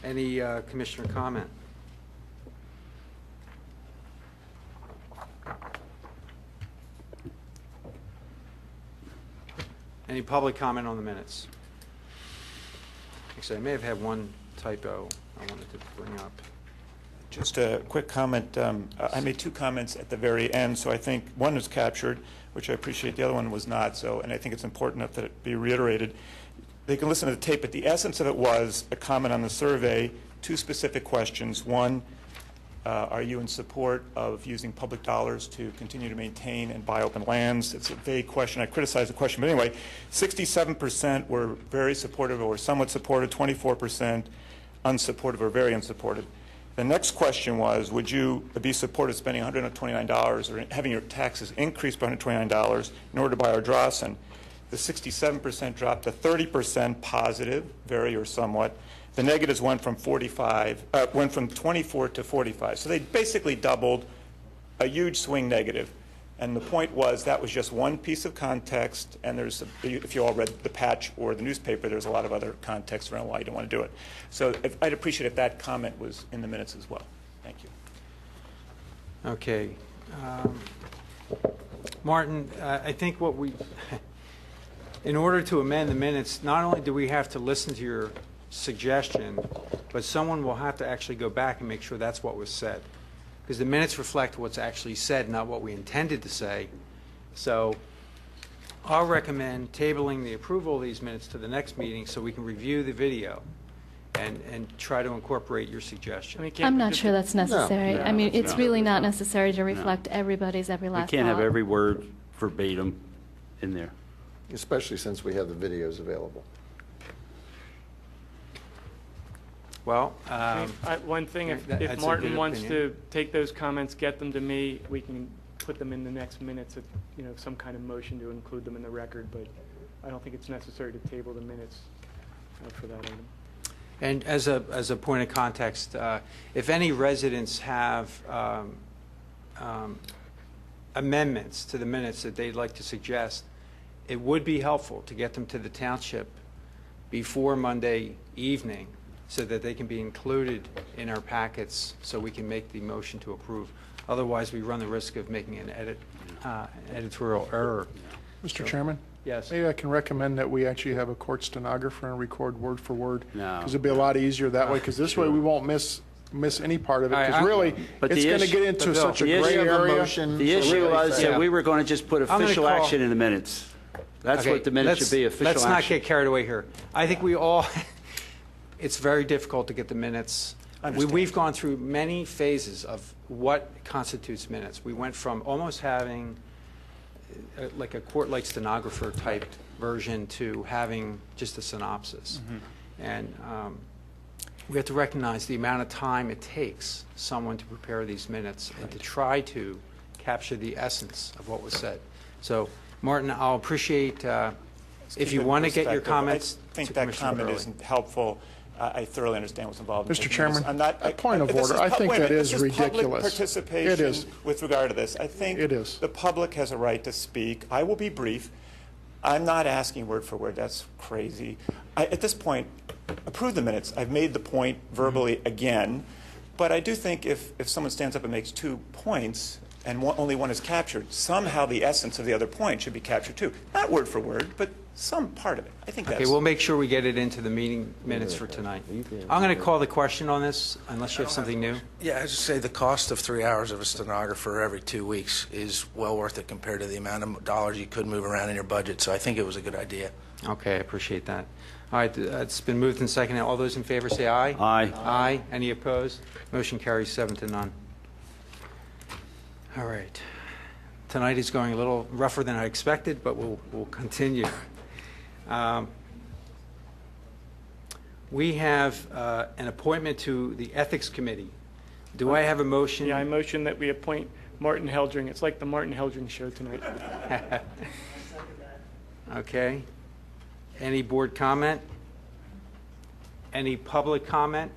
Any commissioner comment? Any public comment on the minutes? Actually, I may have had one typo I wanted to bring up. Just a quick comment. I made 2 comments at the very end, so I think one was captured, which I appreciate. The other one was not. So, and I think it's important that it be reiterated. they can listen to the tape, but the essence of it was a comment on the survey, 2 specific questions. One, are you in support of using public dollars to continue to maintain and buy open lands? It's a vague question. I criticized the question, but anyway, 67% were very supportive or somewhat supportive, 24% unsupportive or very unsupportive. The next question was, would you be supportive of spending $129 or having your taxes increased by $129 in order to buy our dross? And the 67% dropped to 30% positive, very or somewhat. The negatives went from 24 to 45. So they basically doubled, a huge swing negative. And the point was that was just one piece of context, and there's, if you all read the patch or the newspaper, there's a lot of other context around why you don't want to do it. So I'd appreciate if that comment was in the minutes as well. Thank you. Okay. Martin, I think what we, in order to amend the minutes, not only do we have to listen to your suggestion, but someone will have to actually go back and make sure that's what was said. Because the minutes reflect what's actually said, not what we intended to say. So I'll recommend tabling the approval of these minutes to the next meeting so we can review the video and try to incorporate your suggestion. I'm not sure that's necessary. I mean, it's really not necessary to reflect everybody's every last We can't have thought. every word verbatim in there. Especially since we have the videos available. Well, one thing, that's if a Martin good wants opinion. to take those comments, get them to me, we can put them in the next minutes, some kind of motion to include them in the record, but I don't think it's necessary to table the minutes for that item. And as a point of context, if any residents have amendments to the minutes that they'd like to suggest, it would be helpful to get them to the township before Monday evening so that they can be included in our packets so we can make the motion to approve. Otherwise, we run the risk of making an editorial error. Mr. Chairman? Yes. Maybe I can recommend that we actually have a court stenographer and record word for word. No. Because it'd be a lot easier that way, because this way we won't miss any part of it. All right, Because really, But it's the going to issue- get into but Bill, such a the gray issue of area. The issue was that we were going to just put gonna official call- action in the minutes. That's Okay, what the minutes should be, official Let's not action. get carried away here. I think we all, it's very difficult to get the minutes. We've gone through many phases of what constitutes minutes. We went from almost having like a court-like stenographer type version to having just a synopsis. And we have to recognize the amount of time it takes someone to prepare these minutes and to try to capture the essence of what was said. So, Martin, I'll appreciate if you want to get your comments. I think to that Commissioner comment Burley. isn't helpful. I thoroughly understand what's involved in Mr. taking Chairman, this. I'm not, a point of this order. I think wait a that minute, is this public ridiculous. participation It is. with regard to this. I think It is. the public has a right to speak. I will be brief. I'm not asking word for word. That's crazy. At this point, approve the minutes. I've made the point verbally again. But I do think if someone stands up and makes 2 points and only one is captured, somehow the essence of the other point should be captured too. Not word for word, but some part of it. I think that's... Okay, we'll make sure we get it into the meeting minutes for tonight. I'm going to call the question on this, unless you have something new. Yeah, I just say the cost of 3 hours of a stenographer every 2 weeks is well worth it compared to the amount of dollars you could move around in your budget. So I think it was a good idea. Okay, I appreciate that. All right, it's been moved and seconded. All those in favor say aye. Aye. Aye. Any opposed? Motion carries 7-0. All right. Tonight is going a little rougher than I expected, but we'll continue. We have an appointment to the Ethics Committee. Do I have a motion? Yeah, I motion that we appoint Martin Heldring. It's like the Martin Heldring show tonight. Okay. Any board comment? Any public comment?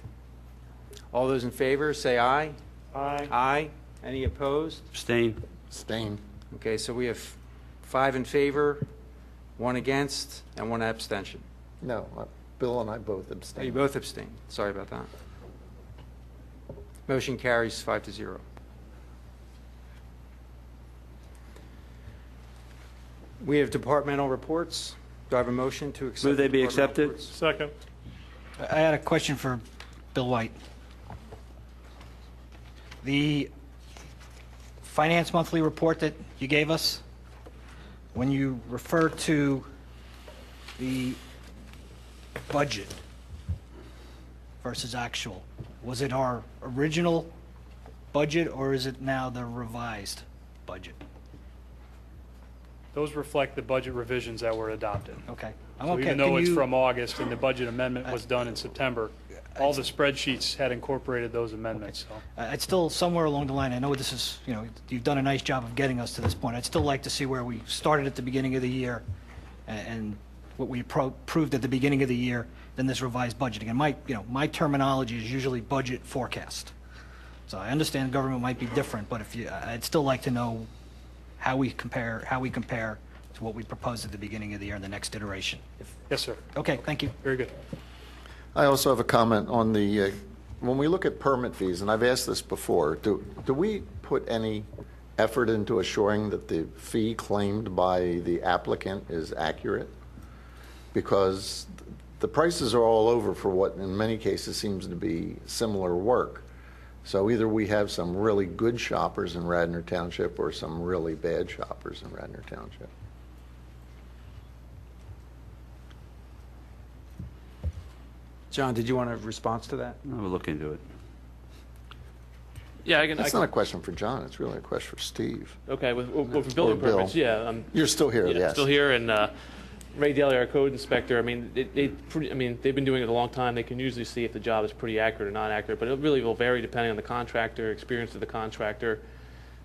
All those in favor, say aye. Aye. Aye. Any opposed? Abstain. Abstain. Okay, so we have 5 in favor, 1 against, and 1 abstention. No, Bill and I both Oh, abstain. you both abstain. Sorry about that. Motion carries 5-0. We have departmental reports. Do I have a motion to accept? Move they the be departmental accepted. reports? Second. I had a question for Bill White. The finance monthly report that you gave us, when you refer to the budget versus actual? Was it our original budget, or is it now the revised budget? Those reflect the budget revisions that were adopted. Okay. I'm So okay. even though Can it's you- from August and the budget amendment was done in September, all the spreadsheets had incorporated those amendments, so. It's still somewhere along the line, I know this is, you've done a nice job of getting us to this point. I'd still like to see where we started at the beginning of the year and what we approved at the beginning of the year, then this revised budget. Again, my terminology is usually budget forecast. So I understand government might be different, but I'd still like to know how we compare to what we proposed at the beginning of the year in the next iteration. Yes, sir. Okay, thank you. Very good. I also have a comment on the, when we look at permit fees, and I've asked this before, do we put any effort into assuring that the fee claimed by the applicant is accurate? Because the prices are all over for what in many cases seems to be similar work. So either we have some really good shoppers in Radnor Township or some really bad shoppers in Radnor Township. John, did you want a response to that? We'll look into it. Yeah, I can. That's not a question for John, it's really a question for Steve. Okay, with building Bill. permits, yeah. You're still here, Yeah, yes. still here, and Ray Daly, our code inspector, I mean, they've been doing it a long time. They can usually see if the job is pretty accurate or not accurate, but it really will vary depending on the contractor, experience of the contractor,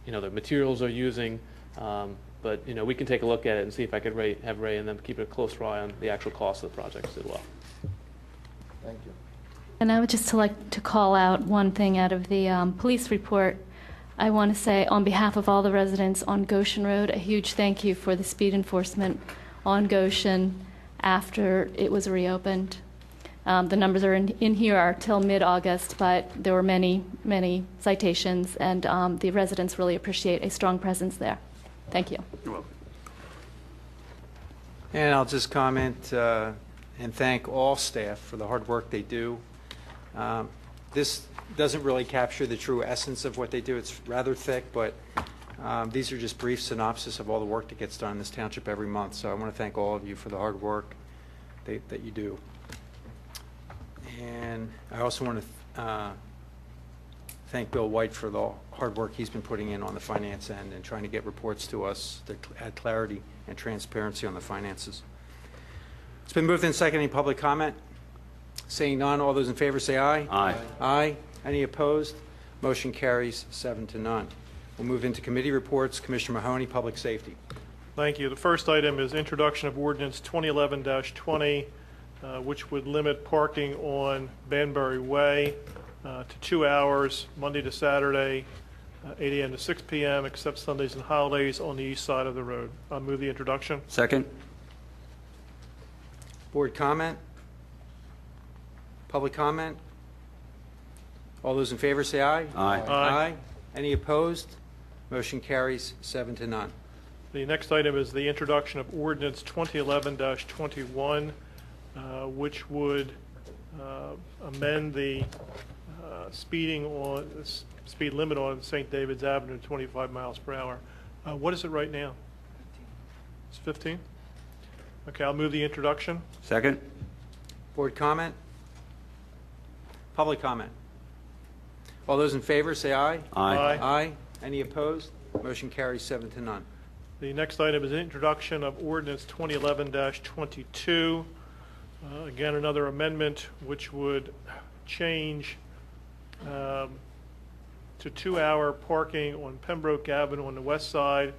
the materials they're using. But we can take a look at it and see if I could have Ray and them keep a closer eye on the actual cost of the projects as well. Thank you. And I would just like to call out one thing out of the police report. I want to say on behalf of all the residents on Goshen Road, a huge thank you for the speed enforcement on Goshen after it was reopened. The numbers are in here are till mid-August, but there were many, many citations, and the residents really appreciate a strong presence there. Thank you. You're welcome. And I'll just comment and thank all staff for the hard work they do. This doesn't really capture the true essence of what they do. It's rather thick, but these are just brief synopsis of all the work that gets done in this township every month. So I want to thank all of you for the hard work that you do. And I also want to thank Bill White for the hard work he's been putting in on the finance end and trying to get reports to us that add clarity and transparency on the finances. It's been moved and seconded. Any public comment? Seeing none, all those in favor say aye. Aye. Aye. Any opposed? Motion carries 7-0. We'll move into committee reports. Commissioner Mahoney, Public Safety. Thank you. The first item is introduction of ordinance 2011-20, which would limit parking on Banbury Way to 2 hours, Monday to Saturday, 8 a.m. to 6 p.m., except Sundays and holidays on the east side of the road. I'll move the introduction. Second? Board comment? Public comment? All those in favor say aye. Aye. Aye. Any opposed? Motion carries 7-0. The next item is the introduction of ordinance 2011-21, which would amend the speed limit on St. David's Avenue to 25 miles per hour. What is it right now? It's 15? Okay, I'll move the introduction. Second? Board comment? Public comment? All those in favor say aye. Aye. Aye. Any opposed? Motion carries 7-0. The next item is introduction of ordinance 2011-22. Again, another amendment which would change to 2-hour parking on Pembroke Avenue on the west side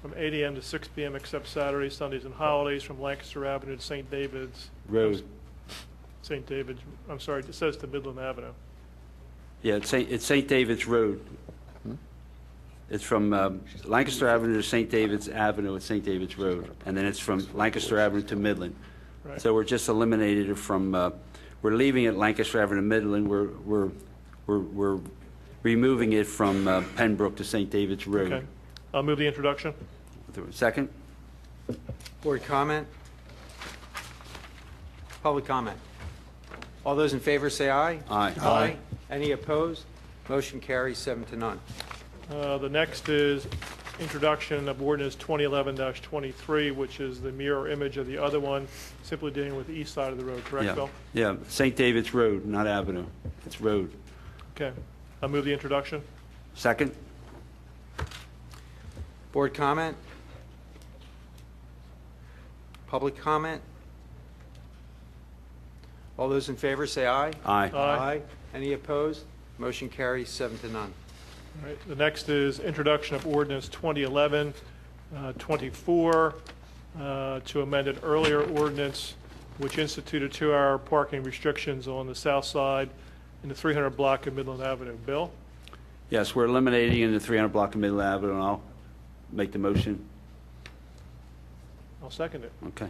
from 8 a.m. to 6 p.m. except Saturdays, Sundays, and holidays from Lancaster Avenue to St. David's. Road. St. David's, I'm sorry, it says to Midland Avenue. Yeah, it's St. David's Road. It's from Lancaster Avenue to St. David's Avenue at St. David's Road, and then it's from Lancaster Avenue to Midland. Right. So we're just eliminated it from, we're leaving it Lancaster Avenue to Midland. We're removing it from Pembroke to St. David's Road. Okay. I'll move the introduction. Second? Board comment? Public comment? All those in favor say aye. Aye. Aye. Any opposed? Motion carries 7-0. The next is introduction of ordinance 2011-23, which is the mirror image of the other one, simply dealing with the east side of the road, correct, Yeah. Bill? Yeah, St. David's Road, not Avenue. It's road. Okay. I'll move the introduction. Second? Board comment? Public comment? All those in favor say aye. Aye. Aye. Any opposed? Motion carries 7-0. All right, the next is introduction of ordinance 2011-24 to amend an earlier ordinance which instituted 2-hour parking restrictions on the south side in the 300 block of Midland Avenue. Bill? Yes, we're eliminating in the 300 block of Middle Avenue, and I'll make the motion. I'll second it. Okay.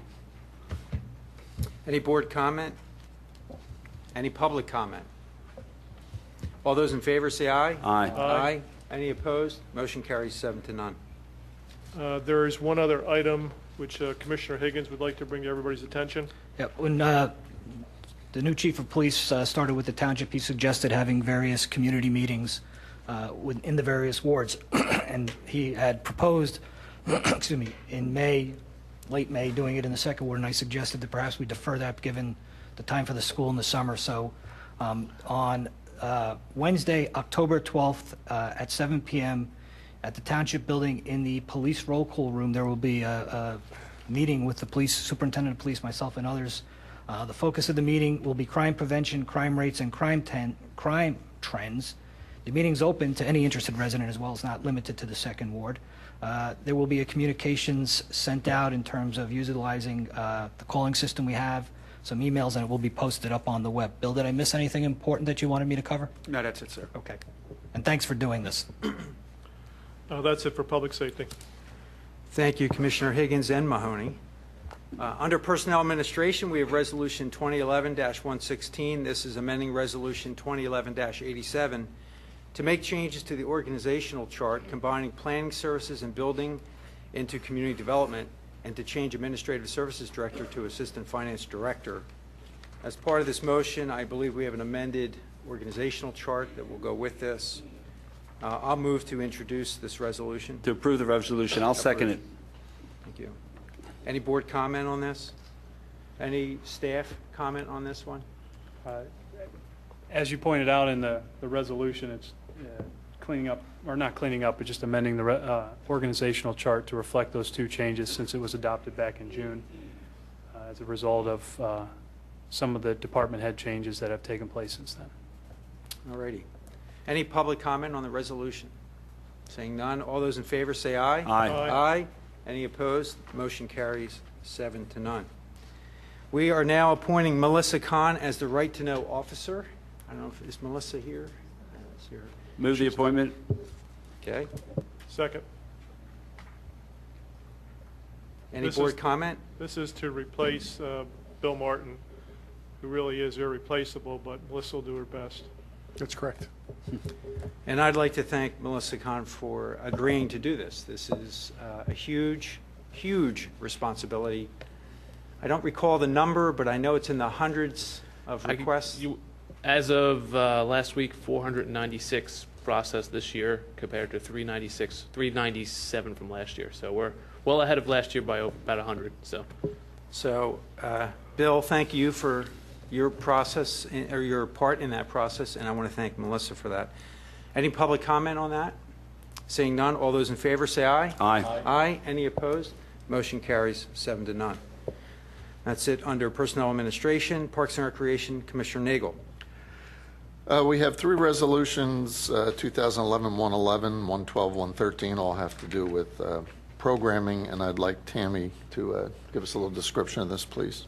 Any board comment? Any public comment? All those in favor say aye. Aye. Aye. Any opposed? Motion carries 7-0. There is one other item which Commissioner Higgins would like to bring to everybody's attention. Yeah, when the new chief of police started with the township, he suggested having various community meetings in the various wards. And he had proposed, excuse me, in May, late May, doing it in the second ward, and I suggested that perhaps we defer that given the time for the school in the summer. So on Wednesday, October 12th at 7 p.m. at the Township Building in the police roll call room, there will be a meeting with the police, superintendent of police, myself, and others. The focus of the meeting will be crime prevention, crime rates, and crime trends. The meeting's open to any interested resident as well. It's not limited to the second ward. There will be a communications sent out in terms of utilizing the calling system we have, some emails, and it will be posted up on the web. Bill, did I miss anything important that you wanted me to cover? No, that's it, sir. Okay. And thanks for doing this. That's it for public safety. Thank you, Commissioner Higgins and Mahoney. Under Personnel Administration, we have Resolution 2011-116. This is amending Resolution 2011-87 to make changes to the organizational chart, combining planning services and building into community development, and to change Administrative Services Director to Assistant Finance Director. As part of this motion, I believe we have an amended organizational chart that will go with this. I'll move to introduce this resolution. To approve the resolution, I'll second it. Thank you. Any board comment on this? Any staff comment on this one? As you pointed out in the resolution, it's cleaning up, or not cleaning up, but just amending the organizational chart to reflect those two changes since it was adopted back in June as a result of some of the department head changes that have taken place since then. All righty. Any public comment on the resolution? Saying none, all those in favor say aye. Aye. Aye. Any opposed? Motion carries 7-0. We are now appointing Melissa Kahn as the Right to Know Officer. I don't know if, is Melissa here? Let's see her. Move the appointment. Okay. Second. Any This board is- comment? This is to replace Bill Martin, who really is irreplaceable, but Melissa will do her best. That's correct. And I'd like to thank Melissa Kahn for agreeing to do this. This is a huge, huge responsibility. I don't recall the number, but I know it's in the hundreds of requests. As of last week, 496 processed this year compared to 397 from last year. So we're well ahead of last year by about 100. So, Bill, thank you for your process, or your part in that process, and I want to thank Melissa for that. Any public comment on that? Seeing none, all those in favor say aye. Aye. Aye. Any opposed? Motion carries 7-0. That's it under Personnel Administration. Parks and Recreation, Commissioner Nagel. We have three resolutions, 2011-111, 112-113, all have to do with programming, and I'd like Tammy to give us a little description of this, please.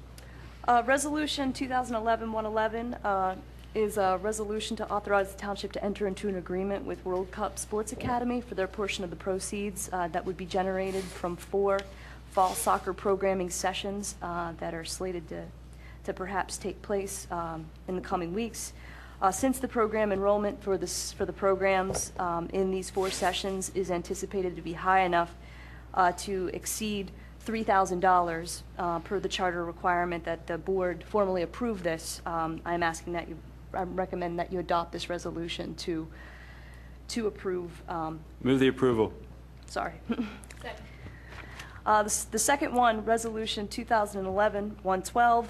Resolution 2011-111 is a resolution to authorize the township to enter into an agreement with World Cup Sports Academy for their portion of the proceeds that would be generated from 4 fall soccer programming sessions that are slated to perhaps take place in the coming weeks. Since the program enrollment for the programs in these 4 sessions is anticipated to be high enough to exceed $3,000 per the charter requirement that the board formally approve this, I recommend that you adopt this resolution to approve. Move the approval. Sorry. The second one, Resolution 2011-112.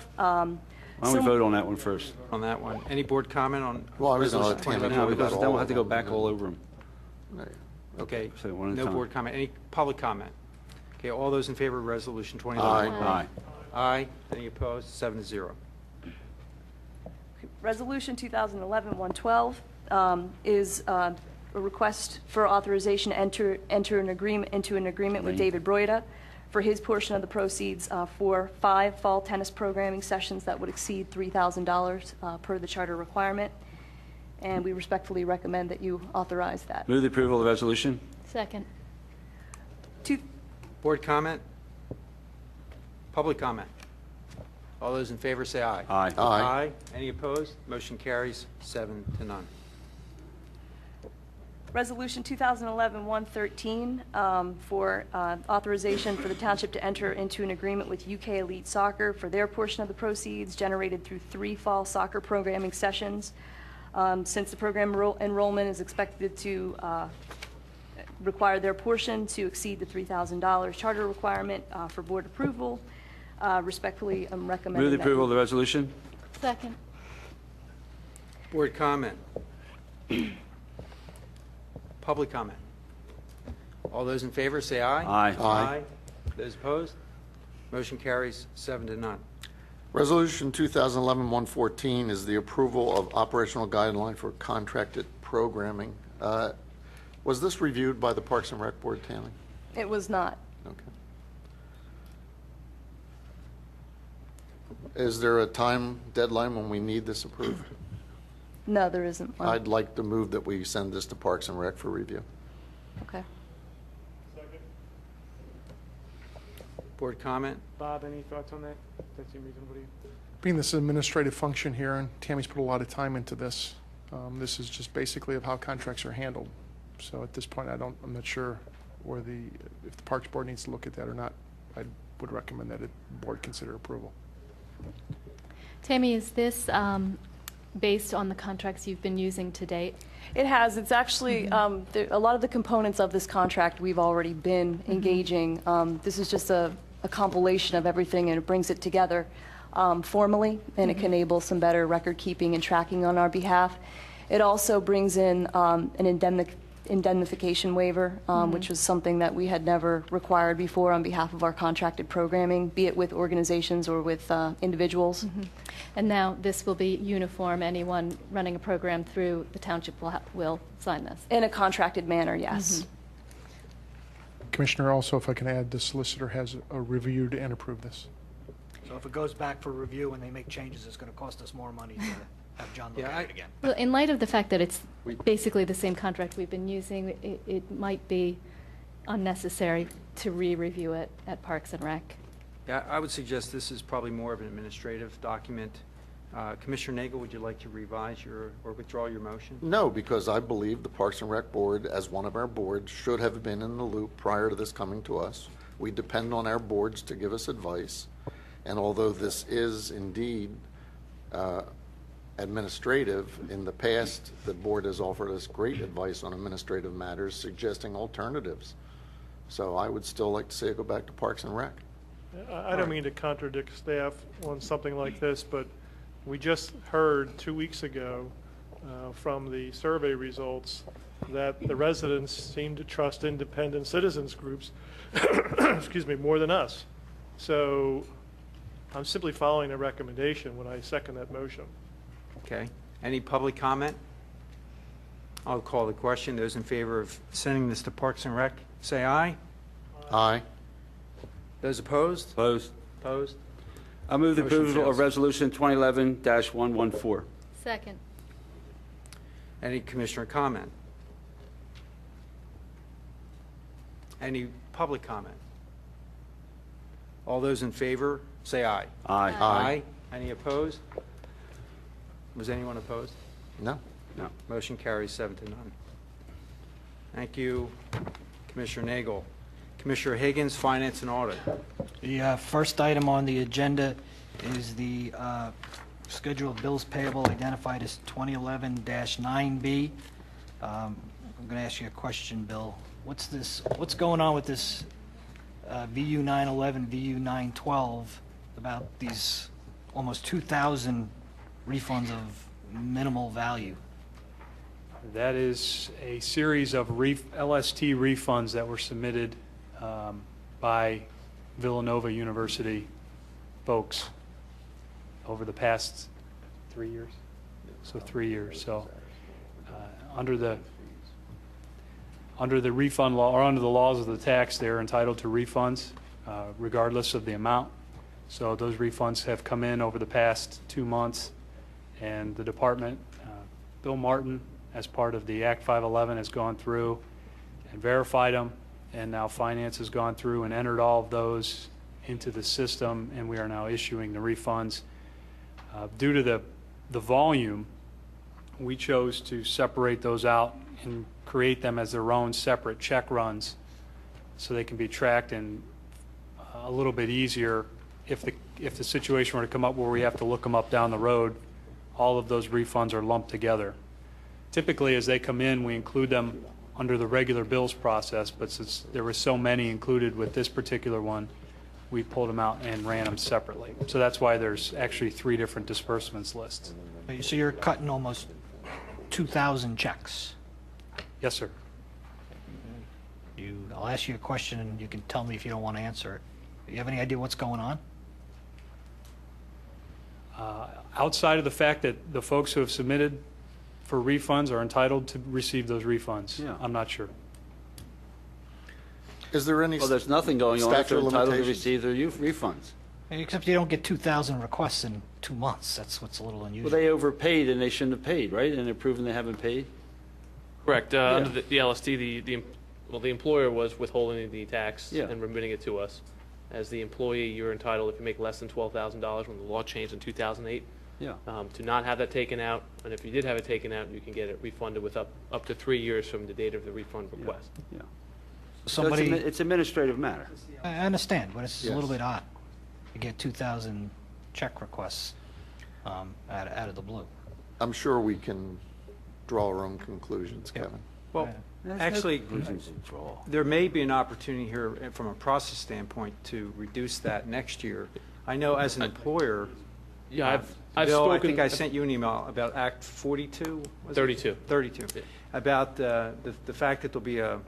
Why don't we vote on that one first? On that one. Any board comment on Well, I was gonna Resolution let Tammy 2011? No, talk because about then all we'll have of to go them. back all over them. Okay, So one at a no time. board comment. Any public comment? Okay, all those in favor of Resolution 2011? Aye. Aye. Any opposed? 7-0. Resolution 2011-112 is a request for authorization to enter an agreement with David Broida for his portion of the proceeds for 5 fall tennis programming sessions that would exceed $3,000 per the charter requirement. And we respectfully recommend that you authorize that. Move the approval of the resolution. Second. Board comment? Public comment? All those in favor say aye. Aye. Aye. Any opposed? Motion carries 7-0. Resolution 2011-113 for authorization for the township to enter into an agreement with UK Elite Soccer for their portion of the proceeds generated through 3 fall soccer programming sessions. Since the program enrollment is expected to require their portion to exceed the $3,000 charter requirement for board approval, respectfully, I'm recommending Move the that approval you- of the resolution. Second. Board comment? Public comment? All those in favor say aye. Aye. Aye. Those opposed? Motion carries 7-0. Resolution 2011-114 is the approval of operational guideline for contracted programming. Was this reviewed by the Parks and Rec Board, Tammy? It was not. Okay. Is there a time deadline when we need this approved? No, there isn't one. I'd like to move that we send this to Parks and Rec for review. Okay. Board comment? Bob, any thoughts on that? Does that seem reasonable to you? Being this administrative function here, and Tammy's put a lot of time into this, this is just basically of how contracts are handled. So at this point, I'm not sure if the Parks Board needs to look at that or not. I would recommend that the board consider approval. Tammy, is this based on the contracts you've been using to date? It has. It's actually, a lot of the components of this contract we've already been engaging. This is just a compilation of everything, and it brings it together formally, and it can enable some better record keeping and tracking on our behalf. It also brings in an indemnification waiver, which was something that we had never required before on behalf of our contracted programming, be it with organizations or with individuals. And now this will be uniform. Anyone running a program through the township will sign this. In a contracted manner, yes. Commissioner, also, if I can add, the solicitor has reviewed and approved this. So if it goes back for review and they make changes, it's going to cost us more money to have John look at it again. Well, in light of the fact that it's basically the same contract we've been using, it might be unnecessary to re-review it at Parks and Rec. Yeah, I would suggest this is probably more of an administrative document. Commissioner Nagel, would you like to revise or withdraw your motion? No, because I believe the Parks and Rec Board, as one of our boards, should have been in the loop prior to this coming to us. We depend on our boards to give us advice. And although this is indeed administrative, in the past, the board has offered us great advice on administrative matters, suggesting alternatives. So I would still like to say go back to Parks and Rec. I don't mean to contradict staff on something like this, but we just heard 2 weeks ago from the survey results that the residents seem to trust independent citizens groups, excuse me, more than us. So I'm simply following a recommendation when I second that motion. Okay. Any public comment? I'll call the question. Those in favor of sending this to Parks and Rec, say aye. Aye. Those opposed? Opposed. Opposed? I move the Motion approval fails. of Resolution 2011-114. Second. Any commissioner comment? Any public comment? All those in favor, say aye. Aye. Aye. Any opposed? Was anyone opposed? No. No. Motion carries 7-0. Thank you, Commissioner Nagel. Commissioner Higgins, Finance and Audit. The first item on the agenda is the schedule of bills payable identified as 2011-9B. I'm going to ask you a question, Bill. what's going on with this VU 911, VU 912 about these almost 2,000 refunds of minimal value? That is a series of LST refunds that were submitted by Villanova University folks over the past 3 years. So 3 years. So under the refund law, or under the laws of the tax, they're entitled to refunds regardless of the amount. So those refunds have come in over the past 2 months, and the department, Bill Martin, as part of the Act 511, has gone through and verified them, and now finance has gone through and entered all of those into the system, and we are now issuing the refunds. Due to the volume, we chose to separate those out and create them as their own separate check runs so they can be tracked, and a little bit easier if the situation were to come up where we have to look them up down the road. All of those refunds are lumped together. Typically, as they come in, we include them under the regular bills process, but since there were so many included with this particular one, we pulled them out and ran them separately. So that's why there's actually 3 different disbursements lists. So you're cutting almost 2,000 checks. Yes, sir. I'll ask you a question, and you can tell me if you don't want to answer it. Do you have any idea what's going on? Outside of the fact that the folks who have submitted for refunds are entitled to receive those refunds, Yeah. I'm not sure. Is there any Well, there's nothing going on if statute they're of entitled to limitations? receive their refunds. Except you don't get 2,000 requests in 2 months. That's what's a little Well, unusual. they overpaid and they shouldn't have paid, right? And they're proving they haven't paid? Correct. Under the LST, the employer was withholding the tax Yeah. and remitting it to us. As the employee, you're entitled, if you make less than $12,000, when the law changed in 2008, Yeah. to not have that taken out. And if you did have it taken out, you can get it refunded with up to 3 years from the date of the refund request. Yeah. Somebody, So it's administrative matter. I understand, but it's a little Yes. bit odd. You get 2,000 check requests out of the blue. I'm sure we can draw our own conclusions, Kevin. Well, actually, there may be an opportunity here from a process standpoint to reduce that next year. I know as an employer, Yeah, I've Bill, I spoken. think I sent you an email about Act 42? was it? 32. 32, about the fact that there'll be a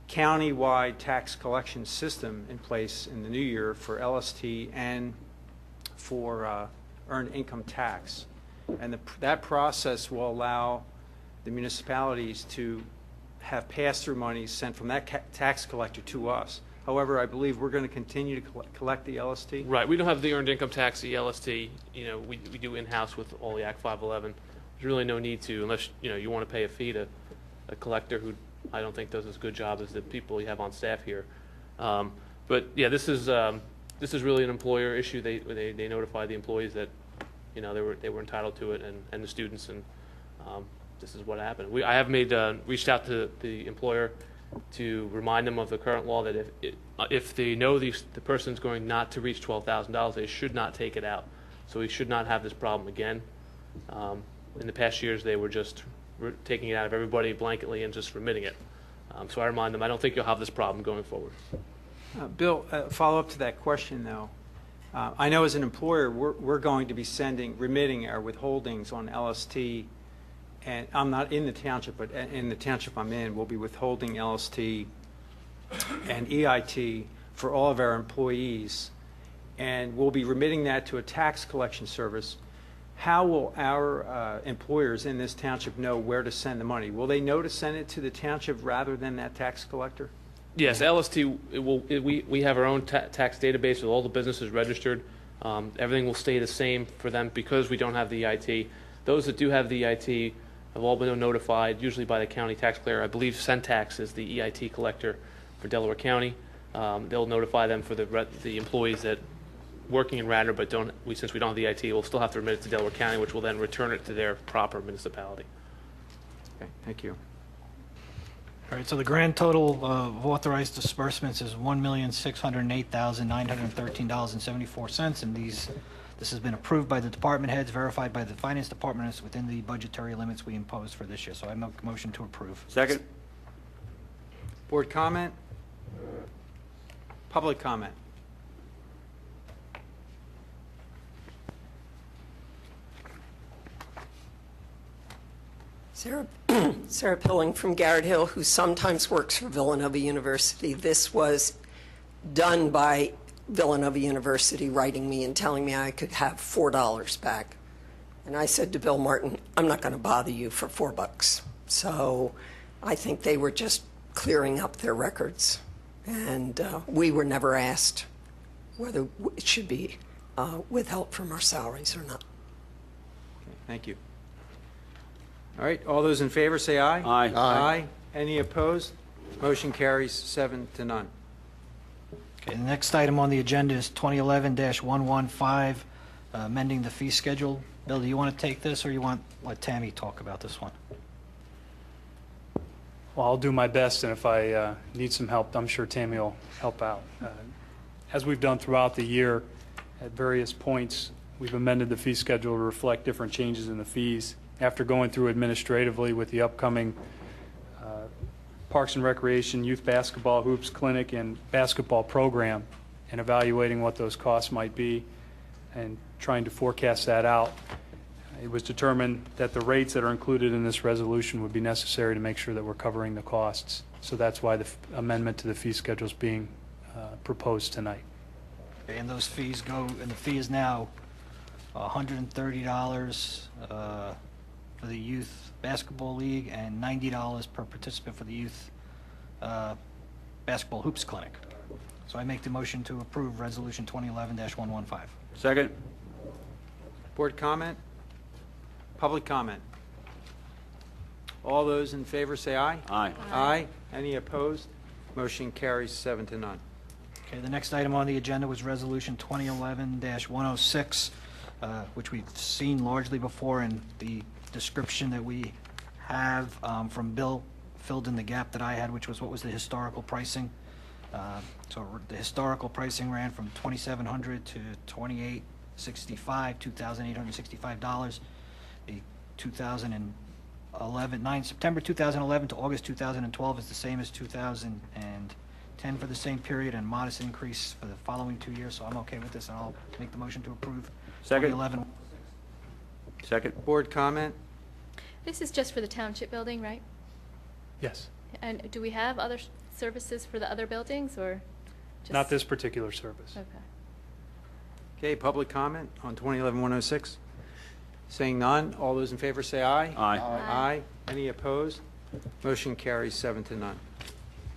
county-wide tax collection system in place in the new year for LST and for earned income tax. And that process will allow the municipalities to have pass-through money sent from that tax collector to us. However, I believe we're going to continue to collect the LST. Right, we don't have the earned income tax, the LST, we do in-house with all the Act 511. There's really no need to, unless, you want to pay a fee to a collector who I don't think does as good job as the people you have on staff here. But yeah, this is really an employer issue. They notify the employees that, they were entitled to it, and the students, and this is what happened. I have reached out to the employer to remind them of the current law that if they know the person's going not to reach $12,000, they should not take it out. So we should not have this problem again. In the past years, they were just taking it out of everybody blanketly and just remitting it. So I remind them, I don't think you'll have this problem going forward. Bill, follow up to that question, though. I know as an employer, we're going to be remitting our withholdings on LST, and I'm not in the township, but in the township I'm in, we'll be withholding LST and EIT for all of our employees, and we'll be remitting that to a tax collection service. How will our employers in this township know where to send the money? Will they know to send it to the township rather than that tax collector? Yes, LST, we have our own tax database with all the businesses registered. Everything will stay the same for them because we don't have the EIT. Those that do have the EIT have all been notified, usually by the county tax clerk. I believe Centax is the EIT collector for Delaware County. They'll notify them for the employees that working in Radnor, but since we don't have the EIT, we'll still have to remit it to Delaware County, which will then return it to their proper municipality. Okay, thank you. All right, so the grand total of authorized disbursements is $1,608,913.74, and this has been approved by the department heads, verified by the finance department, and it's within the budgetary limits we imposed for this year. So I make a motion to approve. Second? Board comment? Public comment? Sarah Pilling from Garrett Hill, who sometimes works for Villanova University. This was done by Villanova University writing me and telling me I could have $4 back. And I said to Bill Martin, I'm not going to bother you for $4. So I think they were just clearing up their records. And we were never asked whether it should be withheld from our salaries or not. Okay, thank you. All right, all those in favor say aye. Aye. Aye. Any opposed? Motion carries 7-0. Okay, the next item on the agenda is 2011-115, amending the fee schedule. Bill, do you want to take this, or you want to let Tammy talk about this one? Well, I'll do my best, and if I need some help, I'm sure Tammy will help out. As we've done throughout the year, at various points, we've amended the fee schedule to reflect different changes in the fees. After going through administratively with the upcoming Parks and Recreation, Youth Basketball, Hoops Clinic, and basketball program, and evaluating what those costs might be and trying to forecast that out, it was determined that the rates that are included in this resolution would be necessary to make sure that we're covering the costs. So that's why the amendment to the fee schedule is being proposed tonight. And those fees go, and the fee is now $130 for the Youth Basketball League and $90 per participant for the Youth Basketball Hoops Clinic. So I make the motion to approve Resolution 2011-115. Second. Board comment? Public comment? All those in favor say aye. Aye. Aye. Any opposed? Motion carries 7-0. Okay, the next item on the agenda was Resolution 2011-106, which we've seen largely before, and the description that we have from Bill filled in the gap that I had, which was what was the historical pricing. So the historical pricing ran from $2,700 to $2,865, $2,865. The 2011, September 2011 to August 2012 is the same as 2010 for the same period, and modest increase for the following 2 years. So I'm okay with this, and I'll make the motion to approve. Second. 2011. Second. Board comment? This is just for the township building, right? Yes. And do we have other services for the other buildings, or just? Not this particular service. Okay. Okay, public comment on 2011-106? Saying none, all those in favor say aye. Aye. Aye. Any opposed? Motion carries 7-0.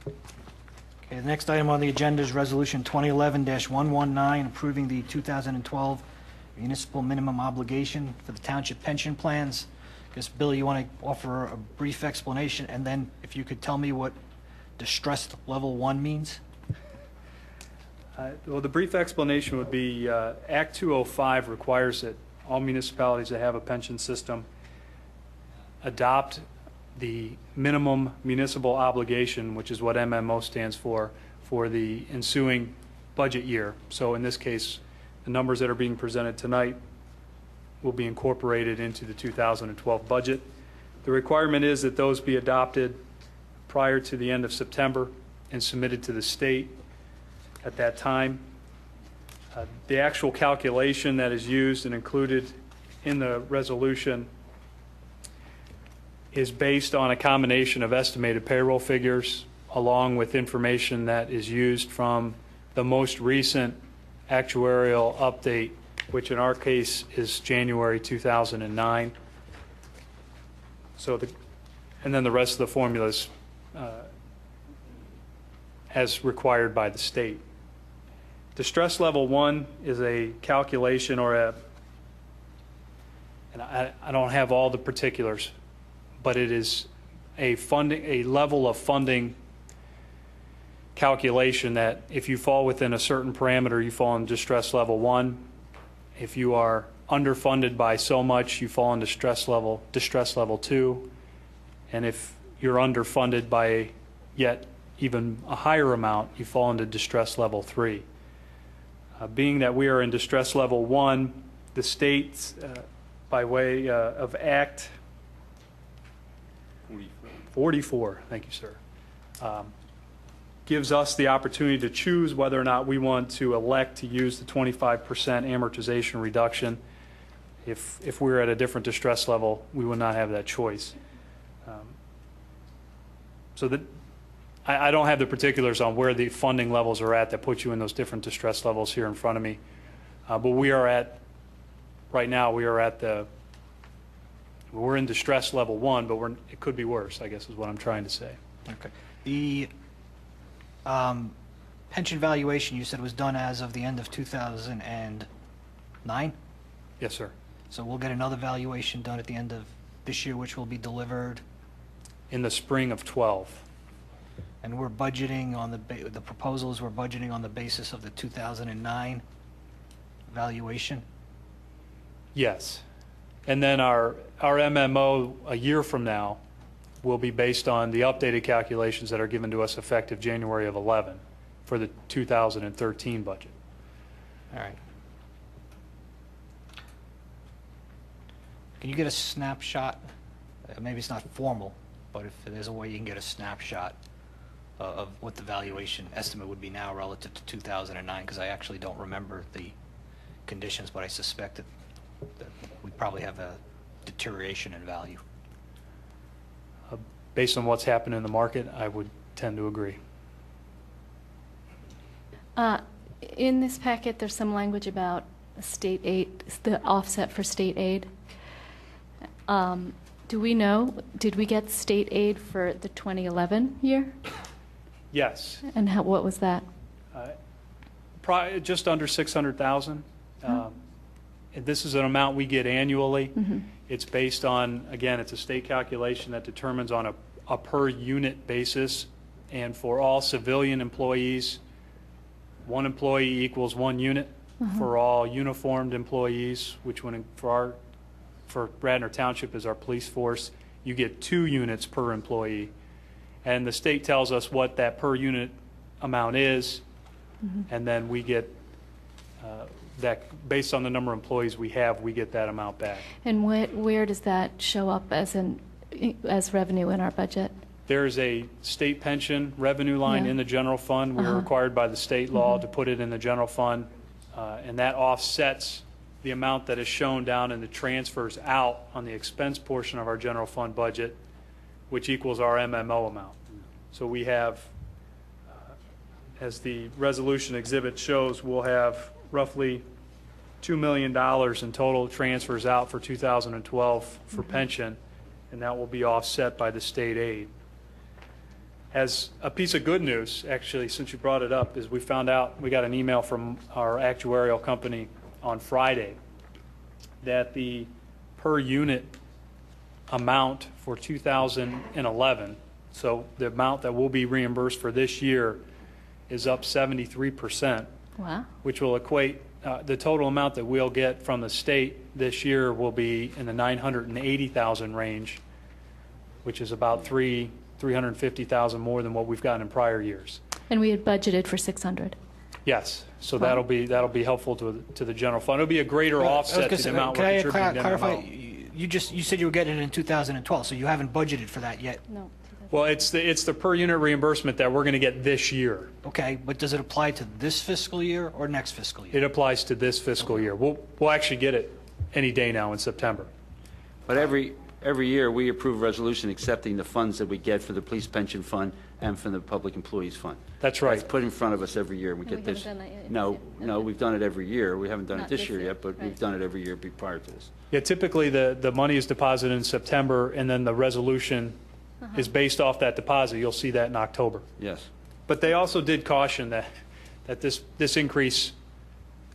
Okay, the next item on the agenda is Resolution 2011-119, approving the 2012 municipal minimum obligation for the township pension plans. I guess, Bill, you want to offer a brief explanation, and then if you could tell me what distressed level 1 means? Well, the brief explanation would be Act 205 requires that all municipalities that have a pension system adopt the minimum municipal obligation, which is what MMO stands for the ensuing budget year. So in this case, the numbers that are being presented tonight will be incorporated into the 2012 budget. The requirement is that those be adopted prior to the end of September and submitted to the state at that time. The actual calculation that is used and included in the resolution is based on a combination of estimated payroll figures along with information that is used from the most recent actuarial update, which in our case is January 2009. So and then the rest of the formulas as required by the state. Distress level 1 is a calculation and I don't have all the particulars, but it is a level of funding calculation that if you fall within a certain parameter, you fall in distress level 1. If you are underfunded by so much, you fall in distress level 2. And if you're underfunded by yet even a higher amount, you fall into distress level 3. Being that we are in distress level 1, the state, by way of Act 44, thank you, sir, gives us the opportunity to choose whether or not we want to elect to use the 25% amortization reduction. If we're at a different distress level, we would not have that choice. So that I don't have the particulars on where the funding levels are at that put you in those different distress levels here in front of me. But we are at, right now, we're in distress level 1, but it could be worse, I guess is what I'm trying to say. Okay. The pension valuation you said was done as of the end of 2009? Yes, sir. So we'll get another valuation done at the end of this year, which will be delivered? In the spring of 12. And we're budgeting on the proposals, we're budgeting on the basis of the 2009 valuation? Yes. And then our MMO a year from now will be based on the updated calculations that are given to us effective January of 11 for the 2013 budget. All right. Can you get a snapshot? Maybe it's not formal, but if there's a way you can get a snapshot of what the valuation estimate would be now relative to 2009, because I actually don't remember the conditions, but I suspect that we probably have a deterioration in value. Based on what's happened in the market, I would tend to agree. In this packet, there's some language about state aid, the offset for state aid. Do we know, did we get state aid for the 2011 year? Yes. And what was that? Just under 600,000. This is an amount we get annually. Mm-hmm. It's based on, again, it's a state calculation that determines on a per unit basis. And for all civilian employees, 1 employee equals 1 unit. Uh-huh. For all uniformed employees, which for Radnor Township is our police force, you get 2 units per employee. And the state tells us what that per unit amount is, and then we get that, based on the number of employees we have, we get that amount back. And where does that show up as revenue in our budget? There's a state pension revenue line in the general fund. We are required by the state law to put it in the general fund, and that offsets the amount that is shown down in the transfers out on the expense portion of our general fund budget, which equals our MMO amount. So we have, as the resolution exhibit shows, we'll have roughly $2 million in total transfers out for 2012 for pension, and that will be offset by the state aid. As a piece of good news, actually, since you brought it up, is we found out, we got an email from our actuarial company on Friday that the per unit amount for 2011, so the amount that will be reimbursed for this year, is up 73%. Wow. Which will equate, the total amount that we'll get from the state this year will be in the 980,000 range, which is about 350,000 more than what we've gotten in prior years. And we had budgeted for 600. Yes, so that'll be helpful to the general fund. It'll be a greater offset to the amount we're contributing to clarify? MMO. You said you were getting it in 2012, so you haven't budgeted for that yet. No. Well, it's the per unit reimbursement that we're going to get this year. Okay, but does it apply to this fiscal year or next fiscal year? It applies to this fiscal year. We'll actually get it any day now in September. But every year, we approve a resolution accepting the funds that we get for the police pension fund and from the public employees fund. That's right. That's put in front of us every year. We get this. haven't done that yet. No, we've done it every year. We haven't done Not it this this year year, yet, but we've right. done it every year prior to this. Yeah, typically the money is deposited in September, and then the resolution is based off that deposit. You'll see that in October. Yes. But they also did caution that this increase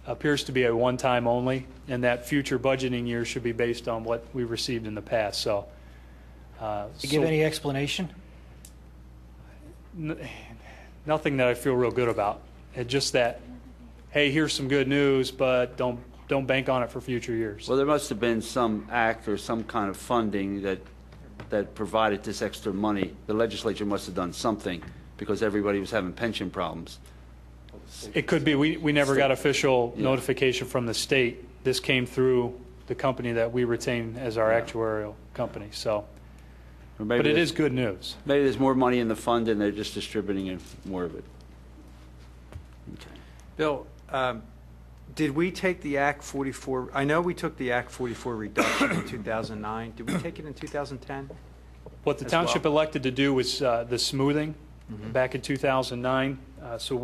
appears to be a one-time only, and that future budgeting years should be based on what we received in the past. So, To give any explanation? Nothing that I feel real good about. It's just that, hey, here's some good news, but don't bank on it for future years. Well, there must have been some act or some kind of funding that provided this extra money. The legislature must have done something because everybody was having pension problems. It could be. We never got official notification from the state. This came through the company that we retain as our actuarial company. So Or maybe But it there's- is good news. Maybe there's more money in the fund and they're just distributing it, more of it. Bill, did we take the Act 44, I know we took the Act 44 reduction in 2009. Did we take it in 2010? What the as township well? elected to do was the smoothing back in 2009. So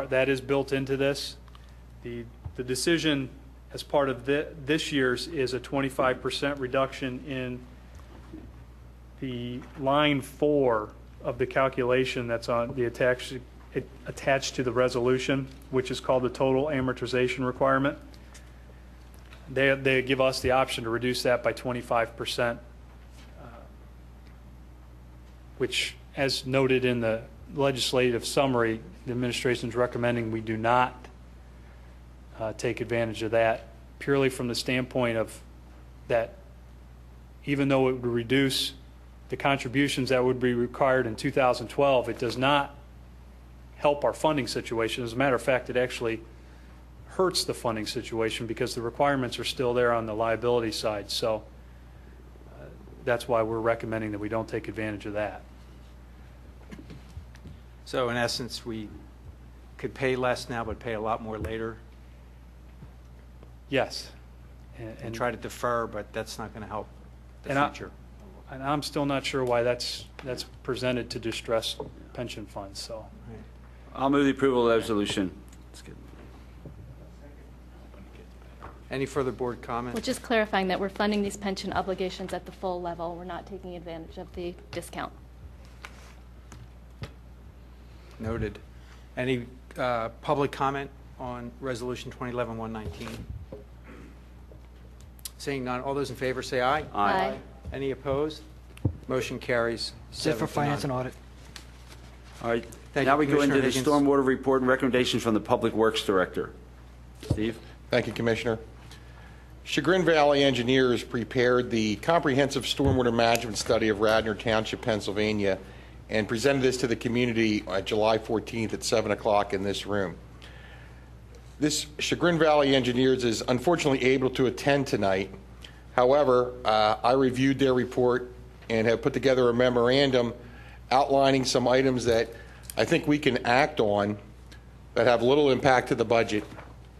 that is built into this. The decision as part of this year's is a 25% reduction in the line 4 of the calculation that's on the attached to the resolution, which is called the total amortization requirement. They give us the option to reduce that by 25%, which, as noted in the legislative summary, the administration is recommending we do not take advantage of that, purely from the standpoint of that even though it would reduce the contributions that would be required in 2012, it does not help our funding situation. As a matter of fact, it actually hurts the funding situation because the requirements are still there on the liability side. So that's why we're recommending that we don't take advantage of that. So in essence, we could pay less now but pay a lot more later Yes. and try to defer, but that's not going to help the And future. And I'm still not sure why that's presented to distressed pension funds. So I'll move the approval of the resolution. Any further board comment? Well, just clarifying that we're funding these pension obligations at the full level. We're not taking advantage of the discount. Noted. Any public comment on Resolution 2011-119? Seeing none, all those in favor say aye. Aye. Any opposed? Motion carries. Sit for 7-0. finance and audit. All right, Thank now you, we go into Commissioner the Higgins. stormwater report and recommendations from the Public Works Director. Steve? Thank you, Commissioner. Chagrin Valley Engineers prepared the comprehensive stormwater management study of Radnor Township, Pennsylvania, and presented this to the community on July 14th at 7 o'clock in this room. This Chagrin Valley Engineers is unfortunately able to attend tonight. However, I reviewed their report and have put together a memorandum outlining some items that I think we can act on that have little impact to the budget.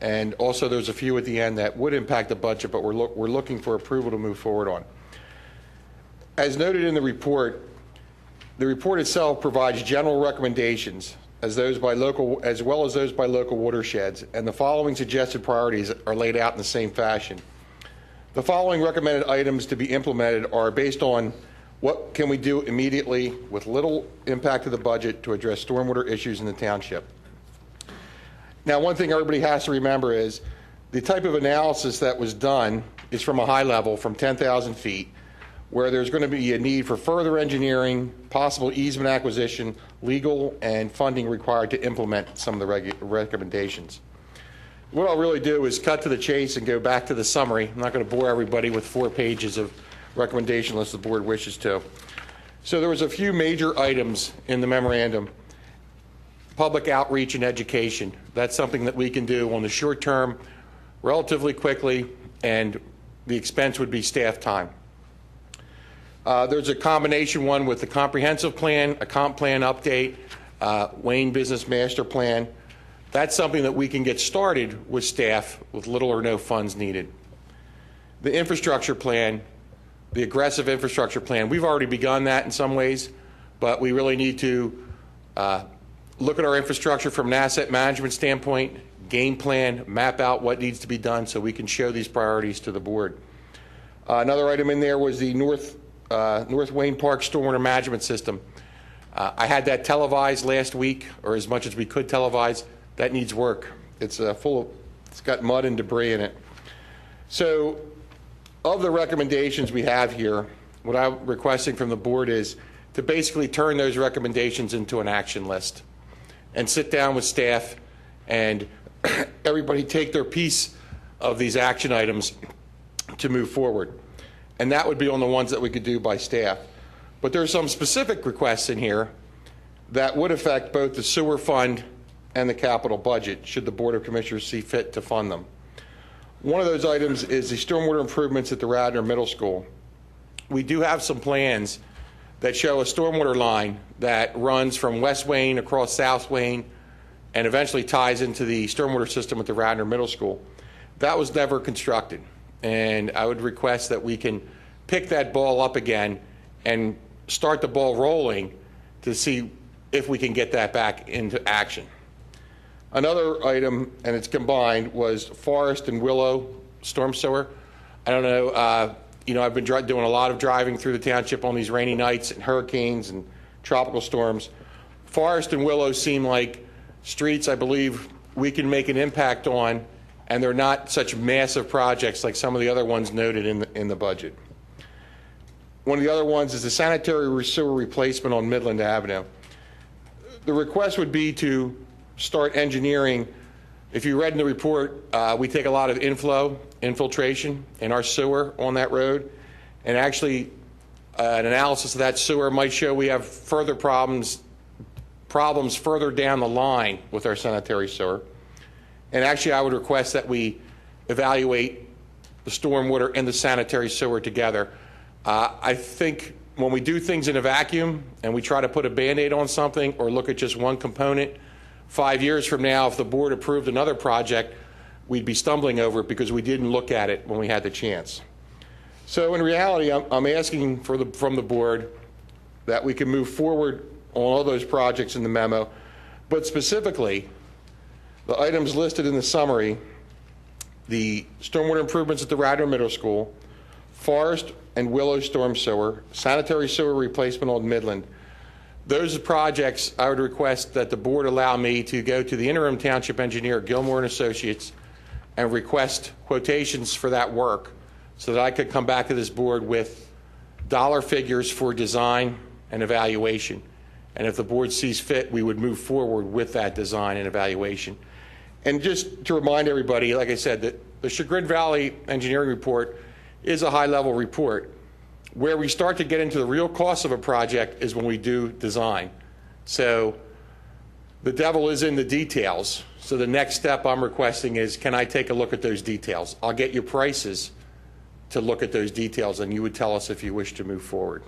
And also there's a few at the end that would impact the budget, but we're looking for approval to move forward on. As noted in the report itself provides general recommendations as well as those by local watersheds, and the following suggested priorities are laid out in the same fashion. The following recommended items to be implemented are based on what can we do immediately with little impact to the budget to address stormwater issues in the township. Now, one thing everybody has to remember is the type of analysis that was done is from a high level, from 10,000 feet, where there's going to be a need for further engineering, possible easement acquisition, legal and funding required to implement some of the recommendations. What I'll really do is cut to the chase and go back to the summary. I'm not going to bore everybody with 4 pages of recommendation unless the board wishes to. So there was a few major items in the memorandum. Public outreach and education. That's something that we can do on the short term relatively quickly, and the expense would be staff time. There's a combination one with the comprehensive plan, a comp plan update, Wayne Business Master Plan. That's something that we can get started with staff with little or no funds needed. The infrastructure plan, the aggressive infrastructure plan, we've already begun that in some ways, but we really need to look at our infrastructure from an asset management standpoint, game plan, map out what needs to be done so we can show these priorities to the board. Another item in there was the North Wayne Park Stormwater Management System. I had that televised last week, or as much as we could televise. That needs work. It's it's got mud and debris in it. So of the recommendations we have here, what I'm requesting from the board is to basically turn those recommendations into an action list and sit down with staff and everybody take their piece of these action items to move forward. And that would be on the ones that we could do by staff. But there's some specific requests in here that would affect both the sewer fund and the capital budget, should the Board of Commissioners see fit to fund them. One of those items is the stormwater improvements at the Radnor Middle School. We do have some plans that show a stormwater line that runs from West Wayne across South Wayne and eventually ties into the stormwater system at the Radnor Middle School. That was never constructed, and I would request that we can pick that ball up again and start the ball rolling to see if we can get that back into action. Another item, and it's combined, was Forest and Willow storm sewer. I don't know, I've been doing a lot of driving through the township on these rainy nights and hurricanes and tropical storms. Forest and Willow seem like streets I believe we can make an impact on, and they're not such massive projects like some of the other ones noted in the budget. One of the other ones is the sanitary sewer replacement on Midland Avenue. The request would be to start engineering. If you read in the report, we take a lot of infiltration in our sewer on that road, and actually an analysis of that sewer might show we have further problems further down the line with our sanitary sewer. And actually I would request that we evaluate the stormwater and the sanitary sewer together. I think when we do things in a vacuum and we try to put a Band-Aid on something or look at just one component, 5 years from now, if the board approved another project, we'd be stumbling over it because we didn't look at it when we had the chance. So in reality, I'm asking from the board that we can move forward on all those projects in the memo, but specifically, the items listed in the summary, the stormwater improvements at the Radnor Middle School, Forest and Willow storm sewer, sanitary sewer replacement on Midland. Those projects, I would request that the board allow me to go to the interim township engineer, Gilmore and Associates, and request quotations for that work so that I could come back to this board with dollar figures for design and evaluation. And if the board sees fit, we would move forward with that design and evaluation. And just to remind everybody, like I said, that the Chagrin Valley engineering report is a high-level report. Where we start to get into the real cost of a project is when we do design. So the devil is in the details. So the next step I'm requesting is, can I take a look at those details? I'll get you prices to look at those details, and you would tell us if you wish to move forward.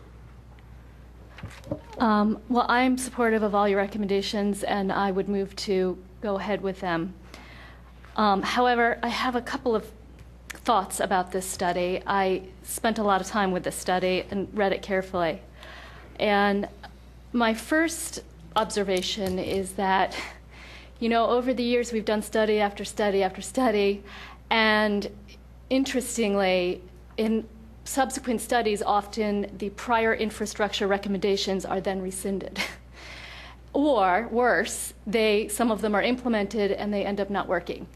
Well, I'm supportive of all your recommendations, and I would move to go ahead with them. However, I have a couple of thoughts about this study. I spent a lot of time with this study and read it carefully. And my first observation is that, over the years we've done study after study after study, and interestingly, in subsequent studies, often the prior infrastructure recommendations are then rescinded. Or worse, some of them are implemented and they end up not working.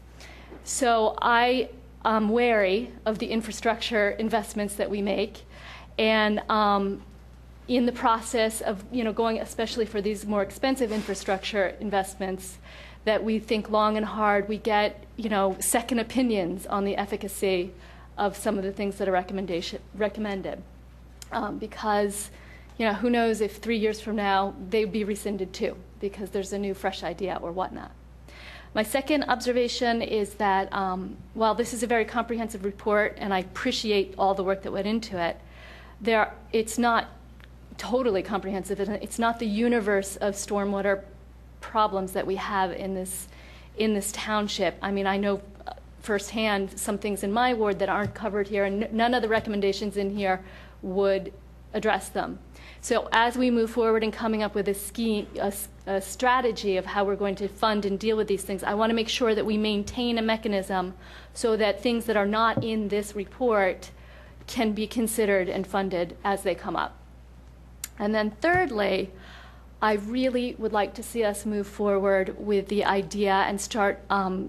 So I am wary of the infrastructure investments that we make, and in the process of going, especially for these more expensive infrastructure investments, that we think long and hard. We get second opinions on the efficacy of some of the things that are recommended, because who knows if 3 years from now they'd be rescinded too, because there's a new fresh idea or whatnot. My second observation is that while this is a very comprehensive report, and I appreciate all the work that went into it, it's not totally comprehensive. It's not the universe of stormwater problems that we have in this township. I mean, I know firsthand some things in my ward that aren't covered here, and none of the recommendations in here would address them. So as we move forward in coming up with a scheme, a strategy of how we're going to fund and deal with these things, I want to make sure that we maintain a mechanism so that things that are not in this report can be considered and funded as they come up. And then thirdly, I really would like to see us move forward with the idea and start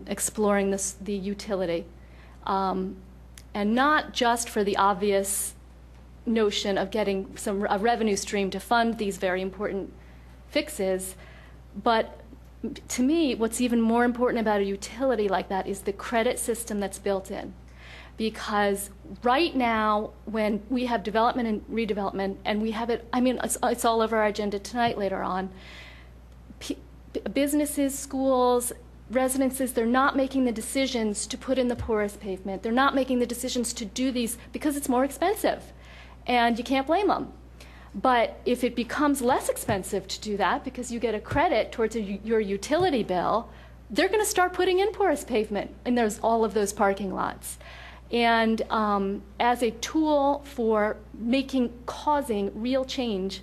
exploring the utility. And not just for the obvious notion of getting a revenue stream to fund these very important fixes, but to me, what's even more important about a utility like that is the credit system that's built in. Because right now, when we have development and redevelopment, and we have it, I mean, it's all over our agenda tonight later on, businesses, schools, residences, they're not making the decisions to put in the porous pavement. They're not making the decisions to do these because it's more expensive, and you can't blame them. But if it becomes less expensive to do that because you get a credit towards your utility bill, they're going to start putting in porous pavement in all of those parking lots. And as a tool for causing real change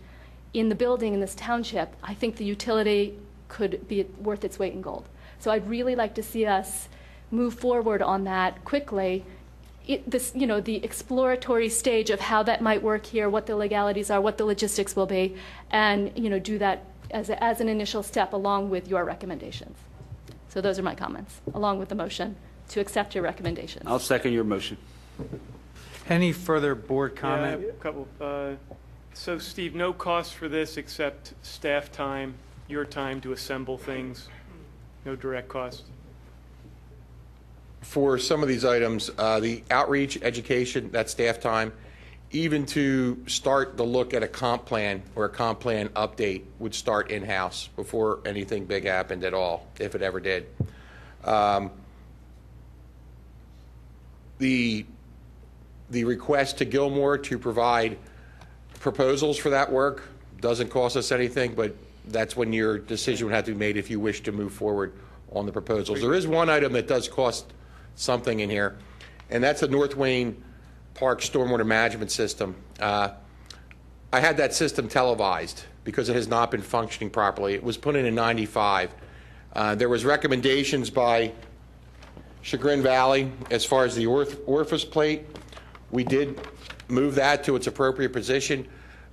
in the building in this township, I think the utility could be worth its weight in gold. So I'd really like to see us move forward on that quickly. The exploratory stage of how that might work here, what the legalities are, what the logistics will be, and do that as an initial step along with your recommendations. So those are my comments, along with the motion to accept your recommendations. I'll second your motion. Any further board comment? Yeah, a couple. So, Steve, no cost for this except staff time, your time to assemble things, no direct cost? For some of these items, the outreach, education, that staff time, even to start the look at a comp plan or a comp plan update would start in-house before anything big happened at all, if it ever did. The request to Gilmore to provide proposals for that work doesn't cost us anything, but that's when your decision would have to be made if you wish to move forward on the proposals. There is one item that does cost something in here, and that's a North Wayne Park stormwater management system. I had that system televised because it has not been functioning properly. It was put in 95. There was recommendations by Chagrin Valley as far as the orifice plate. We did move that to its appropriate position,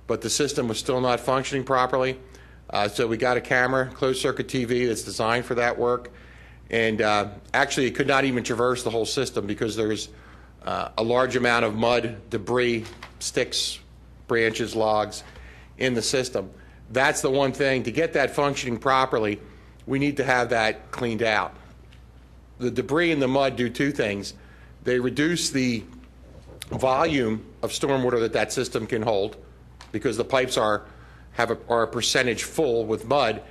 but the system was still not functioning properly. So we got a camera, closed circuit TV that's designed for that work. And actually, it could not even traverse the whole system because there's a large amount of mud, debris, sticks, branches, logs in the system. That's the one thing. To get that functioning properly, we need to have that cleaned out. The debris and the mud do two things. They reduce the volume of stormwater that system can hold because the pipes are a percentage full with mud.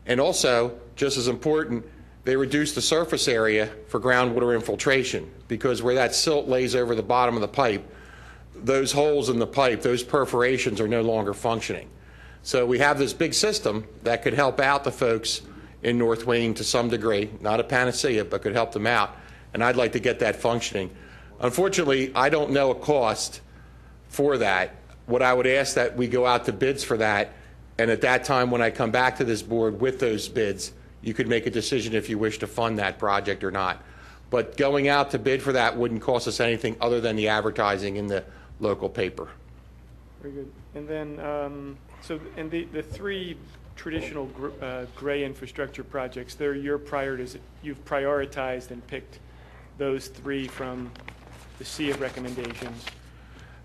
And also, just as important, they reduce the surface area for groundwater infiltration because where that silt lays over the bottom of the pipe, those holes in the pipe, those perforations are no longer functioning. So we have this big system that could help out the folks in North Wayne to some degree, not a panacea, but could help them out. And I'd like to get that functioning. Unfortunately, I don't know a cost for that. What I would ask that we go out to bids for that, and at that time when I come back to this board with those bids, you could make a decision if you wish to fund that project or not. But going out to bid for that wouldn't cost us anything other than the advertising in the local paper. Very good. And then, the three traditional gray infrastructure projects, they're you've prioritized and picked those three from the sea of recommendations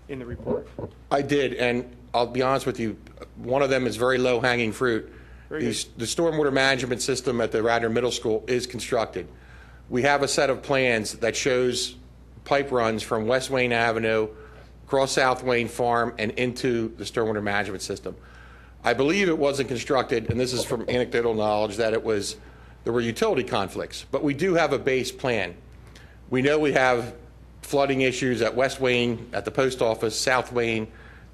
in the report. I did, and I'll be honest with you, one of them is very low-hanging fruit. The stormwater management system at the Radnor Middle School is constructed. We have a set of plans that shows pipe runs from West Wayne Avenue, across South Wayne Farm, and into the stormwater management system. I believe it wasn't constructed, and this is from anecdotal knowledge, that there were utility conflicts. But we do have a base plan. We know we have flooding issues at West Wayne, at the post office, South Wayne,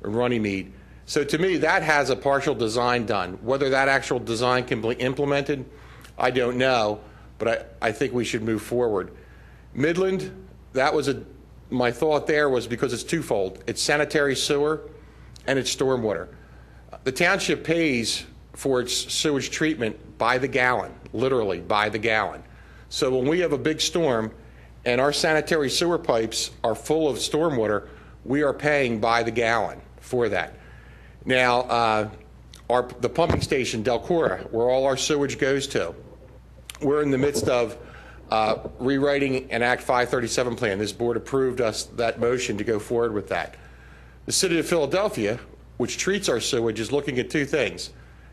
and Runnymede. So to me, that has a partial design done. Whether that actual design can be implemented, I don't know, but I think we should move forward. Midland, my thought there was because it's twofold. It's sanitary sewer and it's stormwater. The township pays for its sewage treatment by the gallon, literally by the gallon. So when we have a big storm and our sanitary sewer pipes are full of stormwater, we are paying by the gallon for that. Now, the pumping station, Delcora, where all our sewage goes to, we're in the midst of rewriting an Act 537 plan. This board approved that motion to go forward with that. The city of Philadelphia, which treats our sewage, is looking at two things,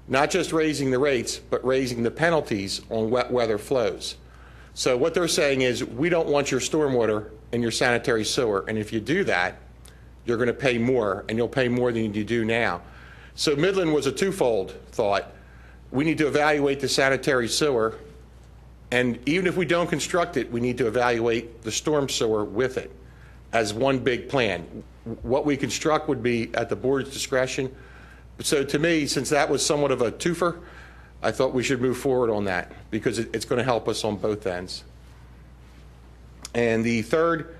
not just raising the rates, but raising the penalties on wet weather flows. So what they're saying is, we don't want your stormwater in your sanitary sewer, and if you do that, you're going to pay more, and you'll pay more than you do now. So Midland was a twofold thought. We need to evaluate the sanitary sewer, and even if we don't construct it, we need to evaluate the storm sewer with it as one big plan. What we construct would be at the board's discretion. So to me, since that was somewhat of a twofer, I thought we should move forward on that because it's going to help us on both ends. And the third,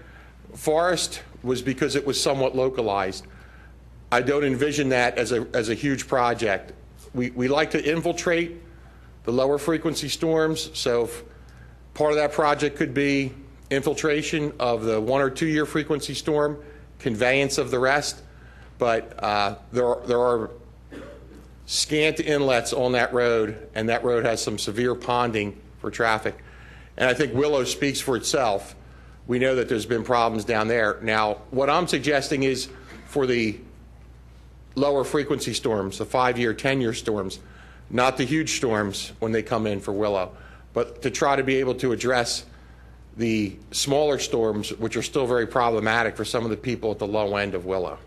forest, was because it was somewhat localized. I don't envision that as a huge project. We like to infiltrate the lower frequency storms, so if part of that project could be infiltration of the 1 or 2 year frequency storm, conveyance of the rest, but there are scant inlets on that road, and that road has some severe ponding for traffic. And I think Willow speaks for itself. We know that there's been problems down there. Now, what I'm suggesting is for the lower frequency storms, the 5-year, 10-year storms, not the huge storms when they come in for Willow, but to try to be able to address the smaller storms, which are still very problematic for some of the people at the low end of Willow.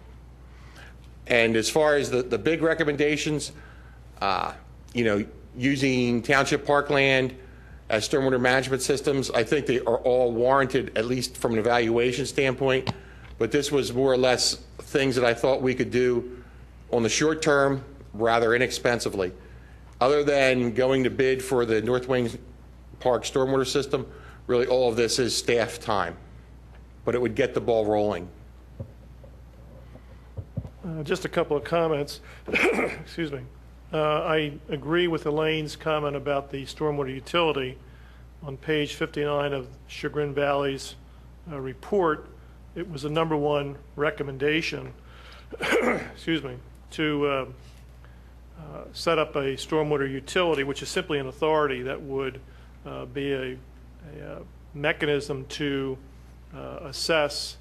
And as far as the big recommendations, using township parkland as stormwater management systems, I think they are all warranted, at least from an evaluation standpoint. But this was more or less things that I thought we could do on the short term rather inexpensively. Other than going to bid for the North Wing Park stormwater system, really all of this is staff time. But it would get the ball rolling. Just a couple of comments. Excuse me. I agree with Elaine's comment about the stormwater utility. On page 59 of Chagrin Valley's report, it was the #1 recommendation excuse me, to set up a stormwater utility, which is simply an authority that would be a mechanism to assess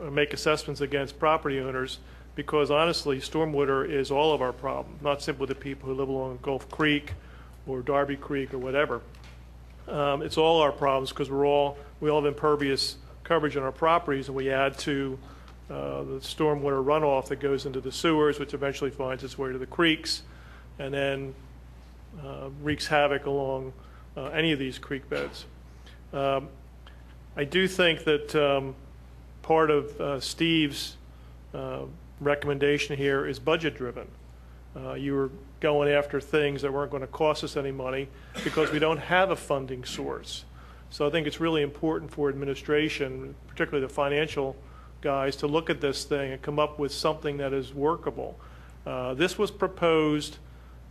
or make assessments against property owners, because honestly, stormwater is all of our problem, not simply the people who live along Gulf Creek or Darby Creek or whatever. It's all our problems because we all have impervious coverage on our properties, and we add to the stormwater runoff that goes into the sewers, which eventually finds its way to the creeks, and then wreaks havoc along any of these creek beds. I do think that part of Steve's recommendation here is budget driven. You were going after things that weren't going to cost us any money because we don't have a funding source. So I think it's really important for administration, particularly the financial guys, to look at this thing and come up with something that is workable. This was proposed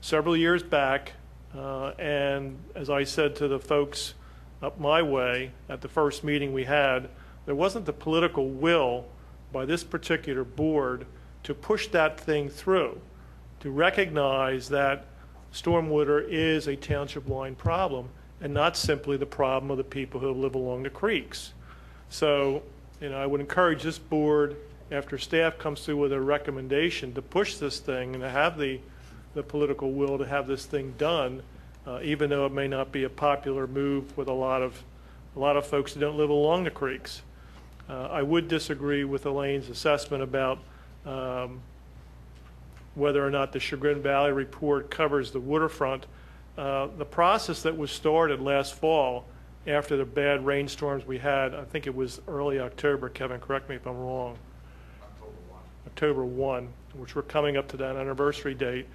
several years back, and as I said to the folks up my way at the first meeting we had, there wasn't the political will by this particular board to push that thing through, to recognize that stormwater is a township-wide problem and not simply the problem of the people who live along the creeks. So, I would encourage this board, after staff comes through with a recommendation, to push this thing and to have the political will to have this thing done, even though it may not be a popular move with a lot of folks who don't live along the creeks. I would disagree with Elaine's assessment about whether or not the Chagrin Valley report covers the waterfront. The process that was started last fall after the bad rainstorms we had, I think it was early October, Kevin, correct me if I'm wrong. October 1, which we're coming up to that anniversary date.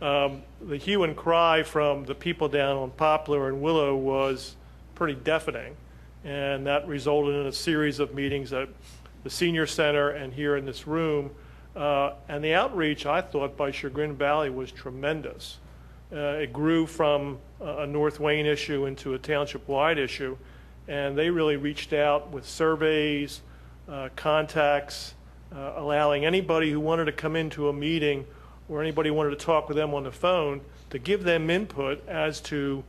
The hue and cry from the people down on Poplar and Willow was pretty deafening. And that resulted in a series of meetings at the senior center and here in this room. And the outreach, I thought, by Chagrin Valley was tremendous. It grew from a North Wayne issue into a township-wide issue. And they really reached out with surveys, contacts, allowing anybody who wanted to come into a meeting or anybody who wanted to talk with them on the phone to give them input as to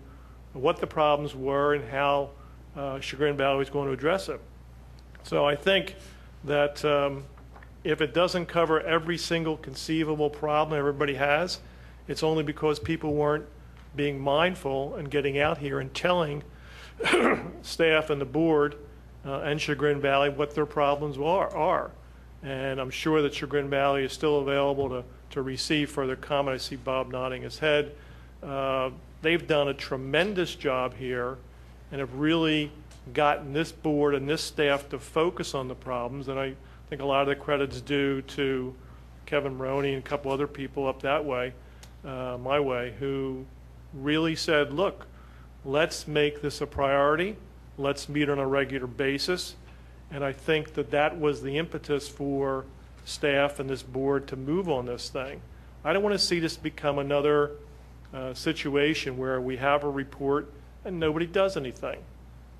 what the problems were and how Chagrin Valley is going to address it. So I think that if it doesn't cover every single conceivable problem everybody has, it's only because people weren't being mindful and getting out here and telling staff and the board and Chagrin Valley what their problems are. And I'm sure that Chagrin Valley is still available to receive further comment. I see Bob nodding his head. They've done a tremendous job here and have really gotten this board and this staff to focus on the problems. And I think a lot of the credit's due to Kevin Maroney and a couple other people up that way, my way, who really said, look, let's make this a priority. Let's meet on a regular basis. And I think that that was the impetus for staff and this board to move on this thing. I don't want to see this become another situation where we have a report and nobody does anything.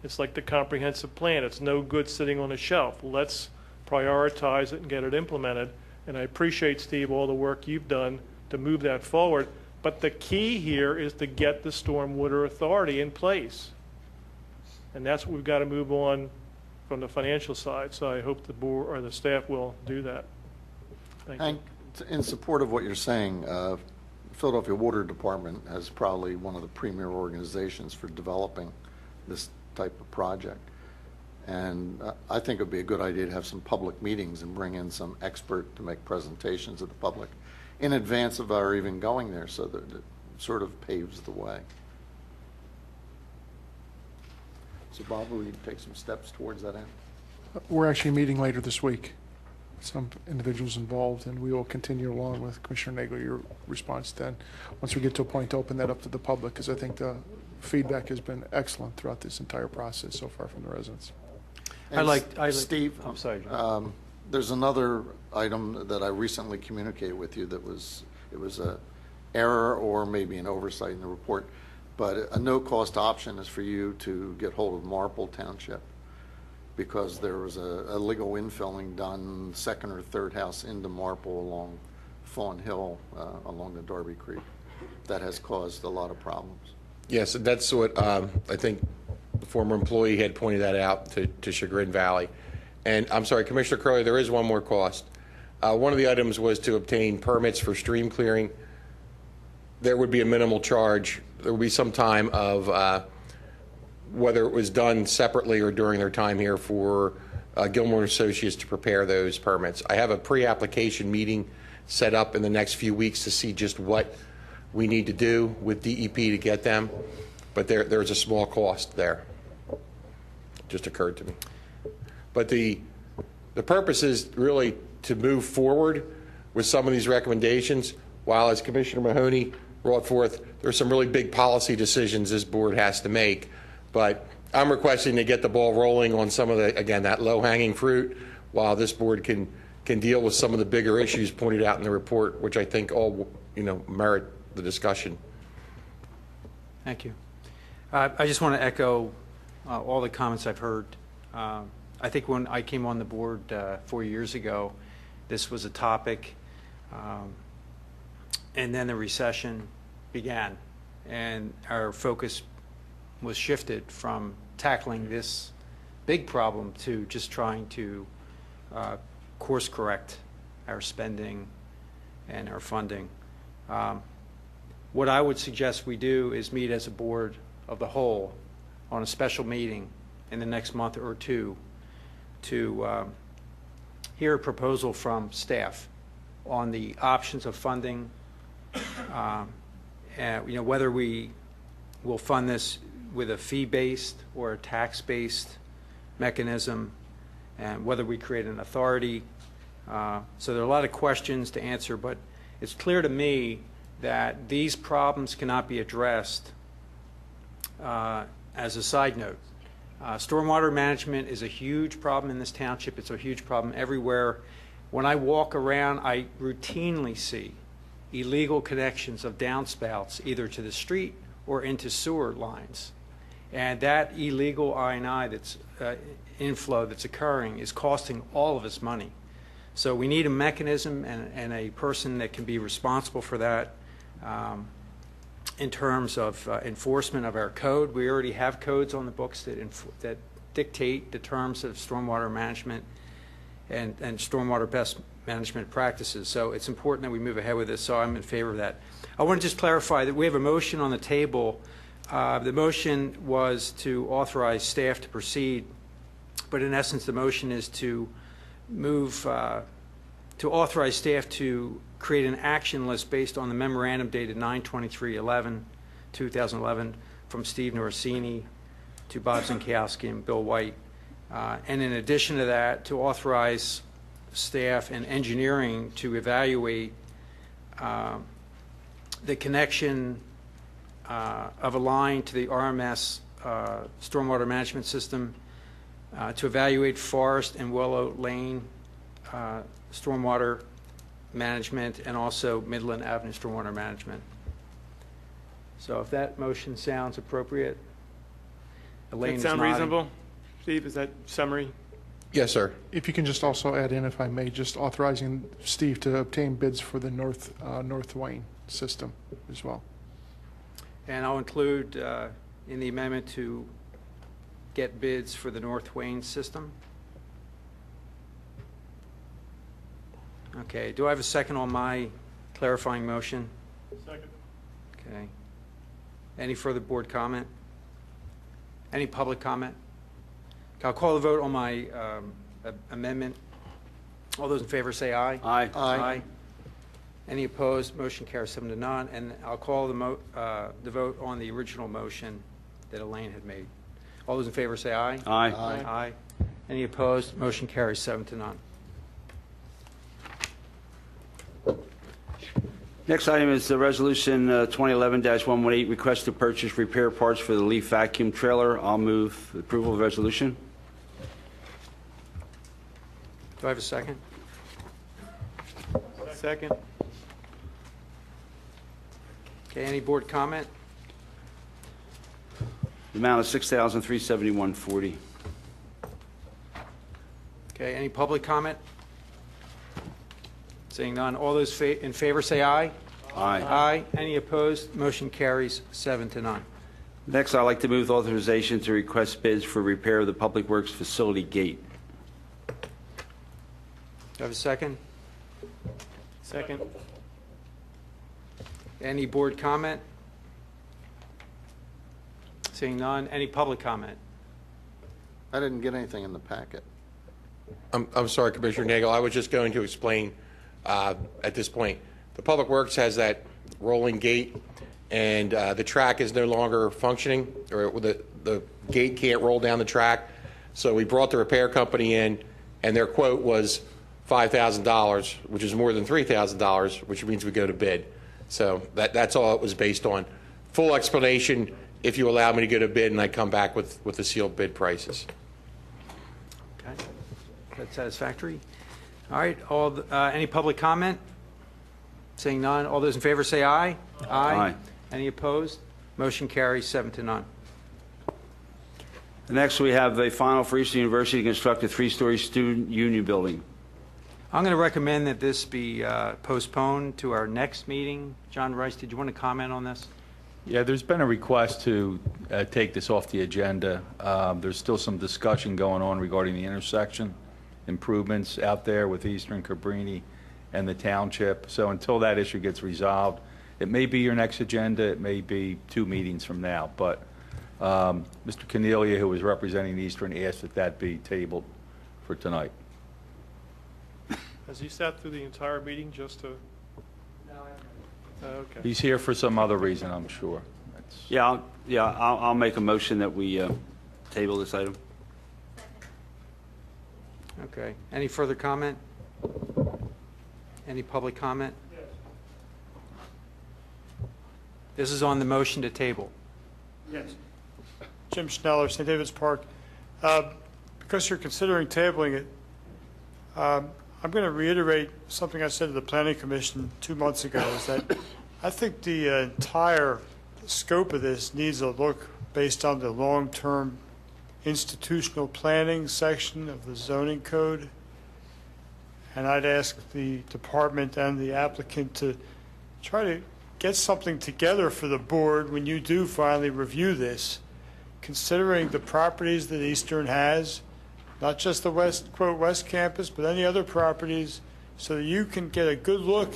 It's like the comprehensive plan. It's no good sitting on a shelf. Let's prioritize it and get it implemented. And I appreciate, Steve, all the work you've done to move that forward. But the key here is to get the Stormwater Authority in place. And that's what we've got to move on from the financial side. So I hope the board or the staff will do that. Thank you. Hank, in support of what you're saying, Philadelphia Water Department has probably one of the premier organizations for developing this type of project. And I think it would be a good idea to have some public meetings and bring in some expert to make presentations to the public in advance of our even going there, so that it sort of paves the way. So Bob, will you take some steps towards that end? We're actually meeting later this week. Some individuals involved, and we will continue along with Commissioner Nagel, your response then, once we get to a point to open that up to the public, because I think the feedback has been excellent throughout this entire process so far from the residents. Steve, I'm sorry, John. There's another item that I recently communicated with you that it was a error or maybe an oversight in the report, but a no-cost option is for you to get hold of Marple Township, because there was a illegal infilling done second or third house into Marple along Fawn Hill, along the Darby Creek. That has caused a lot of problems. Yes, that's what I think the former employee had pointed that out to Chagrin Valley. And I'm sorry, Commissioner Curley, there is one more cost. One of the items was to obtain permits for stream clearing. There would be a minimal charge. There would be some time of whether it was done separately or during their time here for Gilmore Associates to prepare those permits. I have a pre-application meeting set up in the next few weeks to see just what we need to do with DEP to get them, but there's a small cost there. Just occurred to me. But the purpose is really to move forward with some of these recommendations, while, as Commissioner Mahoney brought forth, there's some really big policy decisions this board has to make. But I'm requesting to get the ball rolling on some of the, again, that low-hanging fruit, while this board can deal with some of the bigger issues pointed out in the report, which I think all, merit the discussion. Thank you. I just want to echo all the comments I've heard. I think when I came on the board 4 years ago, this was a topic, and then the recession began, and our focus was shifted from tackling this big problem to just trying to course correct our spending and our funding. What I would suggest we do is meet as a board of the whole on a special meeting in the next month or two to hear a proposal from staff on the options of funding, and whether we will fund this with a fee-based or a tax-based mechanism, and whether we create an authority. So there are a lot of questions to answer, but it's clear to me that these problems cannot be addressed. As a side note, stormwater management is a huge problem in this township. It's a huge problem everywhere. When I walk around, I routinely see illegal connections of downspouts either to the street or into sewer lines. And that illegal I&I that's inflow that's occurring is costing all of us money. So we need a mechanism and a person that can be responsible for that. In terms of enforcement of our code, we already have codes on the books that dictate the terms of stormwater management and stormwater best management practices. So it's important that we move ahead with this, so I'm in favor of that. I want to just clarify that we have a motion on the table. The motion was to authorize staff to proceed, but in essence the motion is to move, to authorize staff to create an action list based on the memorandum dated 9/23/2011 from Steve Norsini to Bob Zinkowski and Bill White. And in addition to that, to authorize staff, and engineering to evaluate the connection of a line to the RMS stormwater management system, to evaluate Forest and Willow Lane stormwater management, and also Midland Avenue stormwater management. So if that motion sounds appropriate, Elaine Does is that sound nodding. reasonable? Steve, is that summary? Yes, sir. If you can just also add in, if I may, just authorizing Steve to obtain bids for the North Wayne system as well. And I'll include in the amendment to get bids for the North Wayne system. Okay, do I have a second on my clarifying motion? Second. Okay. Any further board comment? Any public comment? Okay, I'll call the vote on my amendment. All those in favor say aye. Aye. Aye. Any opposed? Motion carries 7-0. And I'll call the vote on the original motion that Elaine had made. All those in favor say aye. Aye. Aye. Any opposed? Motion carries 7-0. Next item is the resolution 2011-118, request to purchase repair parts for the leaf vacuum trailer. I'll move approval of the resolution. Do I have a second? Second. Okay, any board comment? The amount of $6,371.40. Okay, any public comment? Seeing none, all those in favor say aye. Aye. Aye. Any opposed? Motion carries 7-0. Next, I'd like to move authorization to request bids for repair of the Public Works facility gate. Do I have a second? Second. Any board comment? Seeing none, any public comment? I didn't get anything in the packet. I'm sorry, Commissioner Nagel. I was just going to explain at this point. The Public Works has that rolling gate, and the track is no longer functioning, or the gate can't roll down the track. So we brought the repair company in, and their quote was $5,000, which is more than $3,000, which means we go to bid. So that's all it was based on. Full explanation if you allow me to go to bid, and I come back with the sealed bid prices. Okay, that's satisfactory. All right, any public comment? Seeing none, all those in favor say aye. Aye. Any opposed? Motion carries 7-0. Next, we have a final for Eastern University to construct a 3-story student union building. I'm going to recommend that this be postponed to our next meeting. John Rice, did you want to comment on this? Yeah, there's been a request to take this off the agenda. There's still some discussion going on regarding the intersection improvements out there with Eastern Cabrini and the Township. So until that issue gets resolved, it may be your next agenda, it may be 2 meetings from now. But Mr. Cornelia, who was representing Eastern, asked that that be tabled for tonight. Has he sat through the entire meeting just to? No. Okay. He's here for some other reason, I'm sure. I'll make a motion that we table this item. Okay. Any further comment? Any public comment? Yes. This is on the motion to table. Yes. Jim Schneller, St. David's Park. Because you're considering tabling it, I'm going to reiterate something I said to the Planning Commission 2 months ago, is that I think the entire scope of this needs a look based on the long-term institutional planning section of the zoning code. And I'd ask the department and the applicant to try to get something together for the board when you do finally review this, considering the properties that Eastern has, not just the West Campus, but any other properties, so that you can get a good look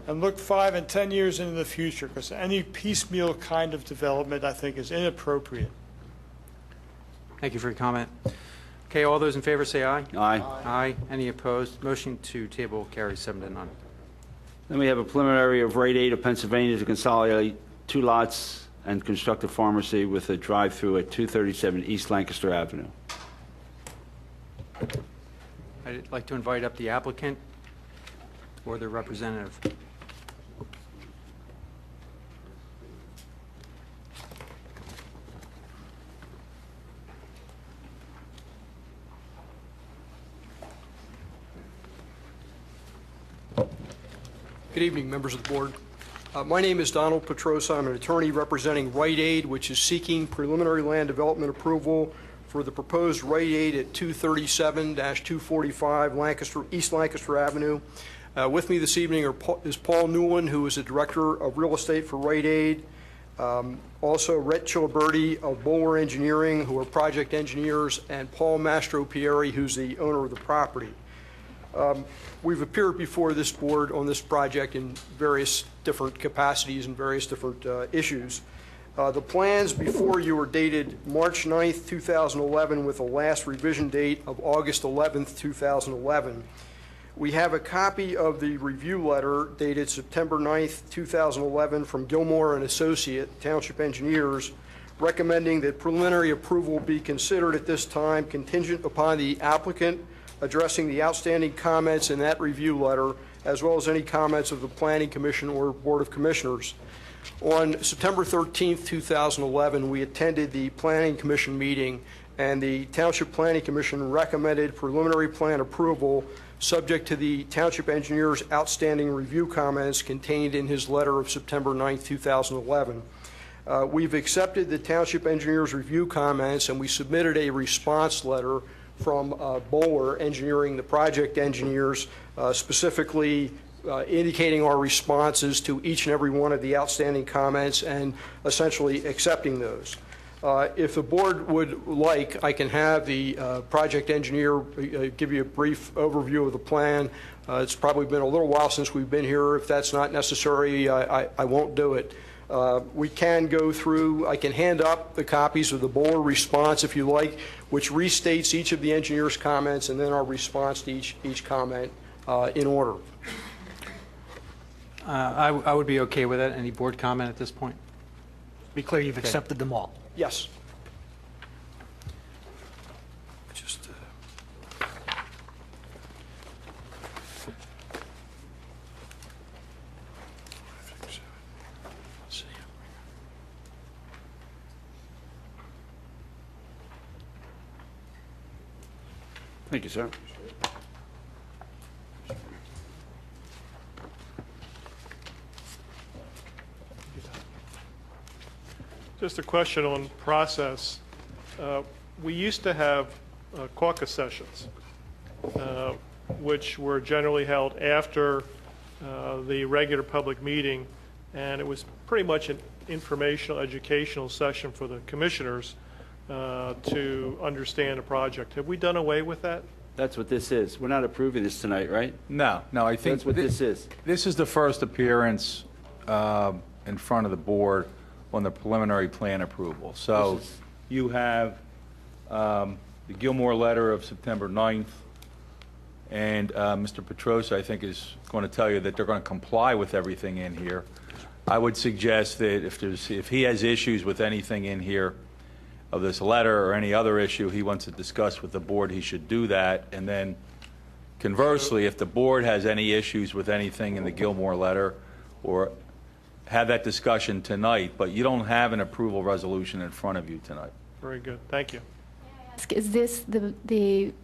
and look 5 and 10 years into the future, because any piecemeal kind of development, I think, is inappropriate. Thank you for your comment. Okay, all those in favor say aye. Aye. Aye. Any opposed? Motion to table carries 7-0. Then we have a preliminary of Rate 8 of Pennsylvania to consolidate 2 lots and construct a pharmacy with a drive-through at 237 East Lancaster Avenue. I I'd like to invite up the applicant or their representative. Good evening, members of the board. My name is Donald Petrosa. I'm an attorney representing Rite Aid, which is seeking preliminary land development approval for the proposed Rite Aid at 237-245 East Lancaster Avenue. With me this evening is Paul Newland, who is the Director of Real Estate for Rite Aid. Also, Rhett Chiliberti of Bowler Engineering, who are project engineers, and Paul Mastropieri, who's the owner of the property. We've appeared before this board on this project in various different capacities and various different issues. The plans before you were dated March 9th, 2011, with a last revision date of August 11th, 2011. We have a copy of the review letter dated September 9th, 2011 from Gilmore and Associate Township Engineers, recommending that preliminary approval be considered at this time contingent upon the applicant addressing the outstanding comments in that review letter, as well as any comments of the Planning Commission or Board of Commissioners. On September 13th, 2011, we attended the Planning Commission meeting, and the Township Planning Commission recommended preliminary plan approval subject to the Township Engineer's outstanding review comments contained in his letter of September 9th, 2011. We've accepted the Township Engineer's review comments, and we submitted a response letter from Bowler Engineering, the project engineers, specifically indicating our responses to each and every one of the outstanding comments and essentially accepting those. If the board would like, I can have the project engineer give you a brief overview of the plan. It's probably been a little while since we've been here. If that's not necessary, I won't do it. We can go through, I can hand up the copies of the Bowler response if you like, which restates each of the engineer's comments and then our response to each comment in order. I would be okay with that. Any board comment at this point? Be clear, you've accepted them all. Yes. Thank you, sir. Just a question on process. We used to have caucus sessions, which were generally held after the regular public meeting, and it was pretty much an informational, educational session for the commissioners to understand a project. Have we done away with that? That's what this is. We're not approving this tonight, right? No, I think That's what this is. This is the first appearance in front of the board on the preliminary plan approval. So you have the Gilmore letter of September 9th, and Mr. Petrosa, I think, is going to tell you that they're going to comply with everything in here. I would suggest that if he has issues with anything in here of this letter or any other issue he wants to discuss with the board, he should do that. And then conversely, if the board has any issues with anything in the Gilmore letter, or have that discussion tonight, but you don't have an approval resolution in front of you tonight. Very good. Thank you. Is this this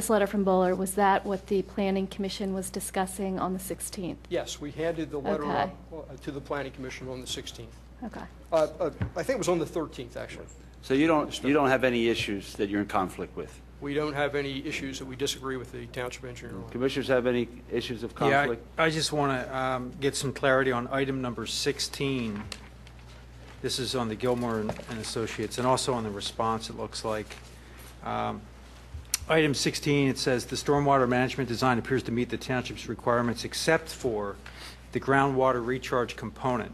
letter from Bowler, was that what the Planning Commission was discussing on the 16th? Yes, we handed the letter Okay. up to the Planning Commission on the 16th. Okay. I think it was on the 13th, actually. So you don't have any issues that you're in conflict with? We don't have any issues that we disagree with the township engineer on. Commissioners have any issues of conflict? Yeah, I just want to get some clarity on item number 16. This is on the Gilmore and Associates, and also on the response, it looks like. Item 16, it says, the stormwater management design appears to meet the township's requirements except for the groundwater recharge component.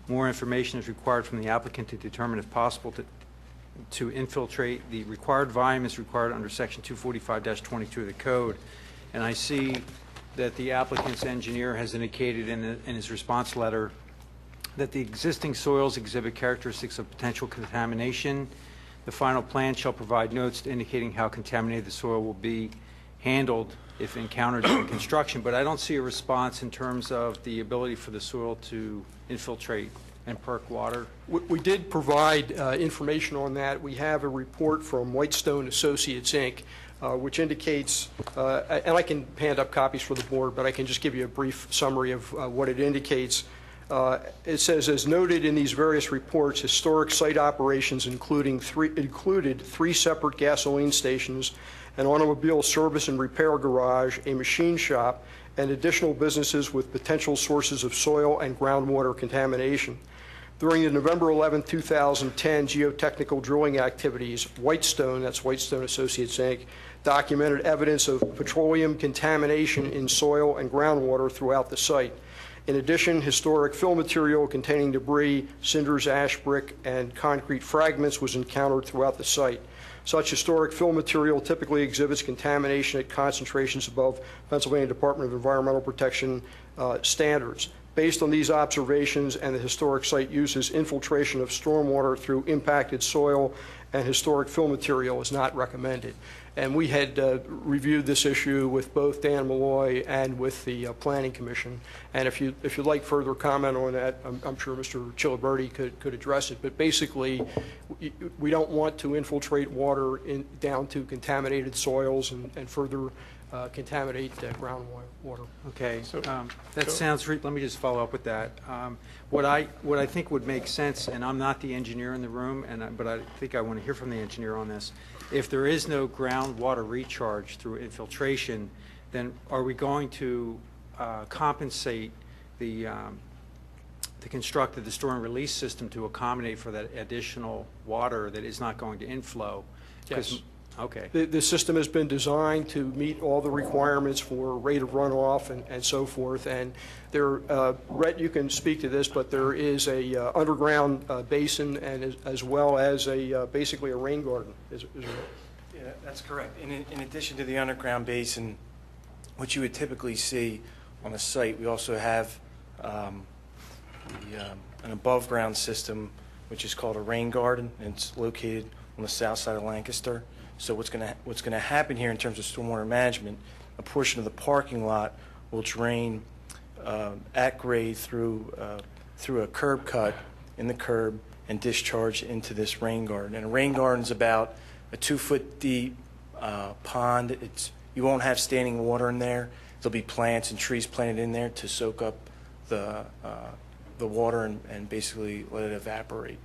More information is required from the applicant to determine if possible to infiltrate. The required volume is required under section 245-22 of the code. And I see that the applicant's engineer has indicated in his response letter that the existing soils exhibit characteristics of potential contamination. The final plan shall provide notes indicating how contaminated the soil will be handled if encountered during construction, but I don't see a response in terms of the ability for the soil to infiltrate and perk water. We did provide information on that. We have a report from Whitestone Associates, Inc., which indicates, and I can hand up copies for the board, but I can just give you a brief summary of what it indicates. It says, as noted in these various reports, historic site operations included three separate gasoline stations, an automobile service and repair garage, a machine shop, and additional businesses with potential sources of soil and groundwater contamination. During the November 11, 2010 geotechnical drilling activities, Whitestone, that's Whitestone Associates, Inc., documented evidence of petroleum contamination in soil and groundwater throughout the site. In addition, historic fill material containing debris, cinders, ash, brick, and concrete fragments was encountered throughout the site. Such historic fill material typically exhibits contamination at concentrations above Pennsylvania Department of Environmental Protection standards. Based on these observations and the historic site uses, infiltration of stormwater through impacted soil and historic fill material is not recommended. And we had reviewed this issue with both Dan Malloy and with the Planning Commission. And if you'd like further comment on that, I'm sure Mr. Chiliberti could address it. But basically, we don't want to infiltrate water down to contaminated soils and further contaminate groundwater. Okay, that sounds. Let me just follow up with that. What I think would make sense, and I'm not the engineer in the room, but I think I want to hear from the engineer on this. If there is no groundwater recharge through infiltration, then are we going to compensate the construct of the store and release system to accommodate for that additional water that is not going to inflow? Yes. Okay. The system has been designed to meet all the requirements for rate of runoff and so forth. And there, Rhett, you can speak to this, but there is a underground basin and as well as basically a rain garden. Yeah, that's correct. In addition to the underground basin, what you would typically see on a site, we also have an above ground system, which is called a rain garden, and it's located on the south side of Lancaster. So what's going to happen here in terms of stormwater management, a portion of the parking lot will drain at grade through a curb cut in the curb and discharge into this rain garden. And a rain garden is about a 2-foot deep pond. You won't have standing water in there. There'll be plants and trees planted in there to soak up the water and basically let it evaporate.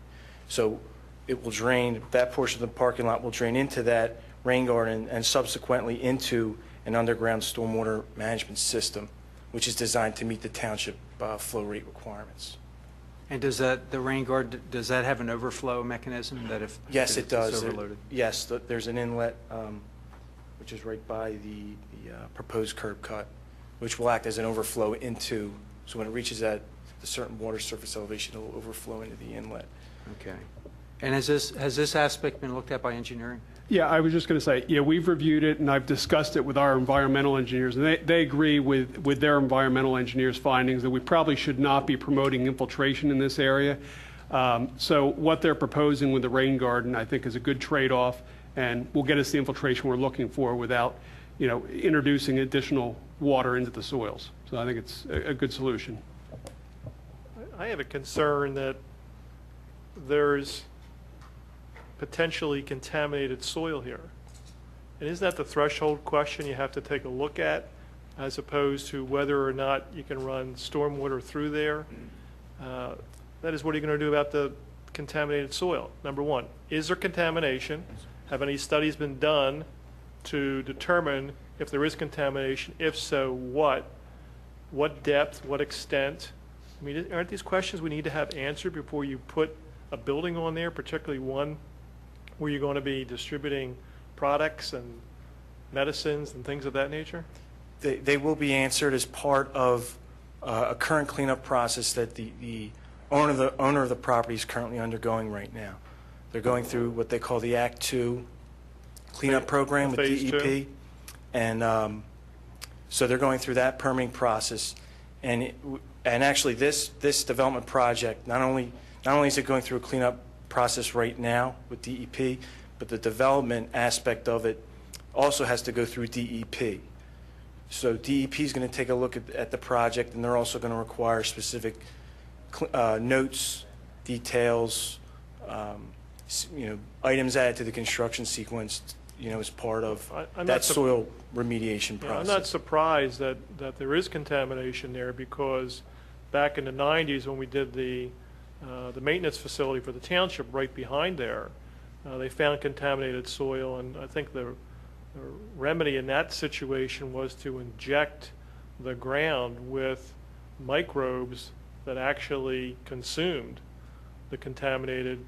So it will drain, that portion of the parking lot will drain into that rain garden and subsequently into an underground stormwater management system, which is designed to meet the township flow rate requirements. And does the rain garden, does that have an overflow mechanism that if yes, it does. It's overloaded? Yes, there's an inlet, which is right by the proposed curb cut, which will act as an overflow into, so when it reaches a certain water surface elevation, it will overflow into the inlet. Okay. And has this aspect been looked at by engineering? Yeah, I was just going to say, yeah, we've reviewed it and I've discussed it with our environmental engineers, and they agree with their environmental engineers' findings that we probably should not be promoting infiltration in this area. So what they're proposing with the rain garden, I think, is a good trade-off and will get us the infiltration we're looking for without, introducing additional water into the soils. So I think it's a good solution. I have a concern that there's potentially contaminated soil here. And isn't that the threshold question you have to take a look at, as opposed to whether or not you can run stormwater through there? That is, what are you going to do about the contaminated soil? Number one, is there contamination? Have any studies been done to determine if there is contamination? If so, what? What depth? What extent? I mean, aren't these questions we need to have answered before you put a building on there, particularly one where you're going to be distributing products and medicines and things of that nature? They will be answered as part of a current cleanup process that the owner of the property is currently undergoing right now. They're going through what they call the Act 2 cleanup program with DEP. And so they're going through that permitting process. And actually this development project, not only is it going through a cleanup process right now with DEP, but the development aspect of it also has to go through DEP. So DEP is going to take a look at the project, and they're also going to require specific notes, details, items added to the construction sequence, as part of that soil remediation process. I'm not surprised that there is contamination there, because back in the 90s when we did the maintenance facility for the township right behind there, they found contaminated soil, and I think the remedy in that situation was to inject the ground with microbes that actually consumed the contamination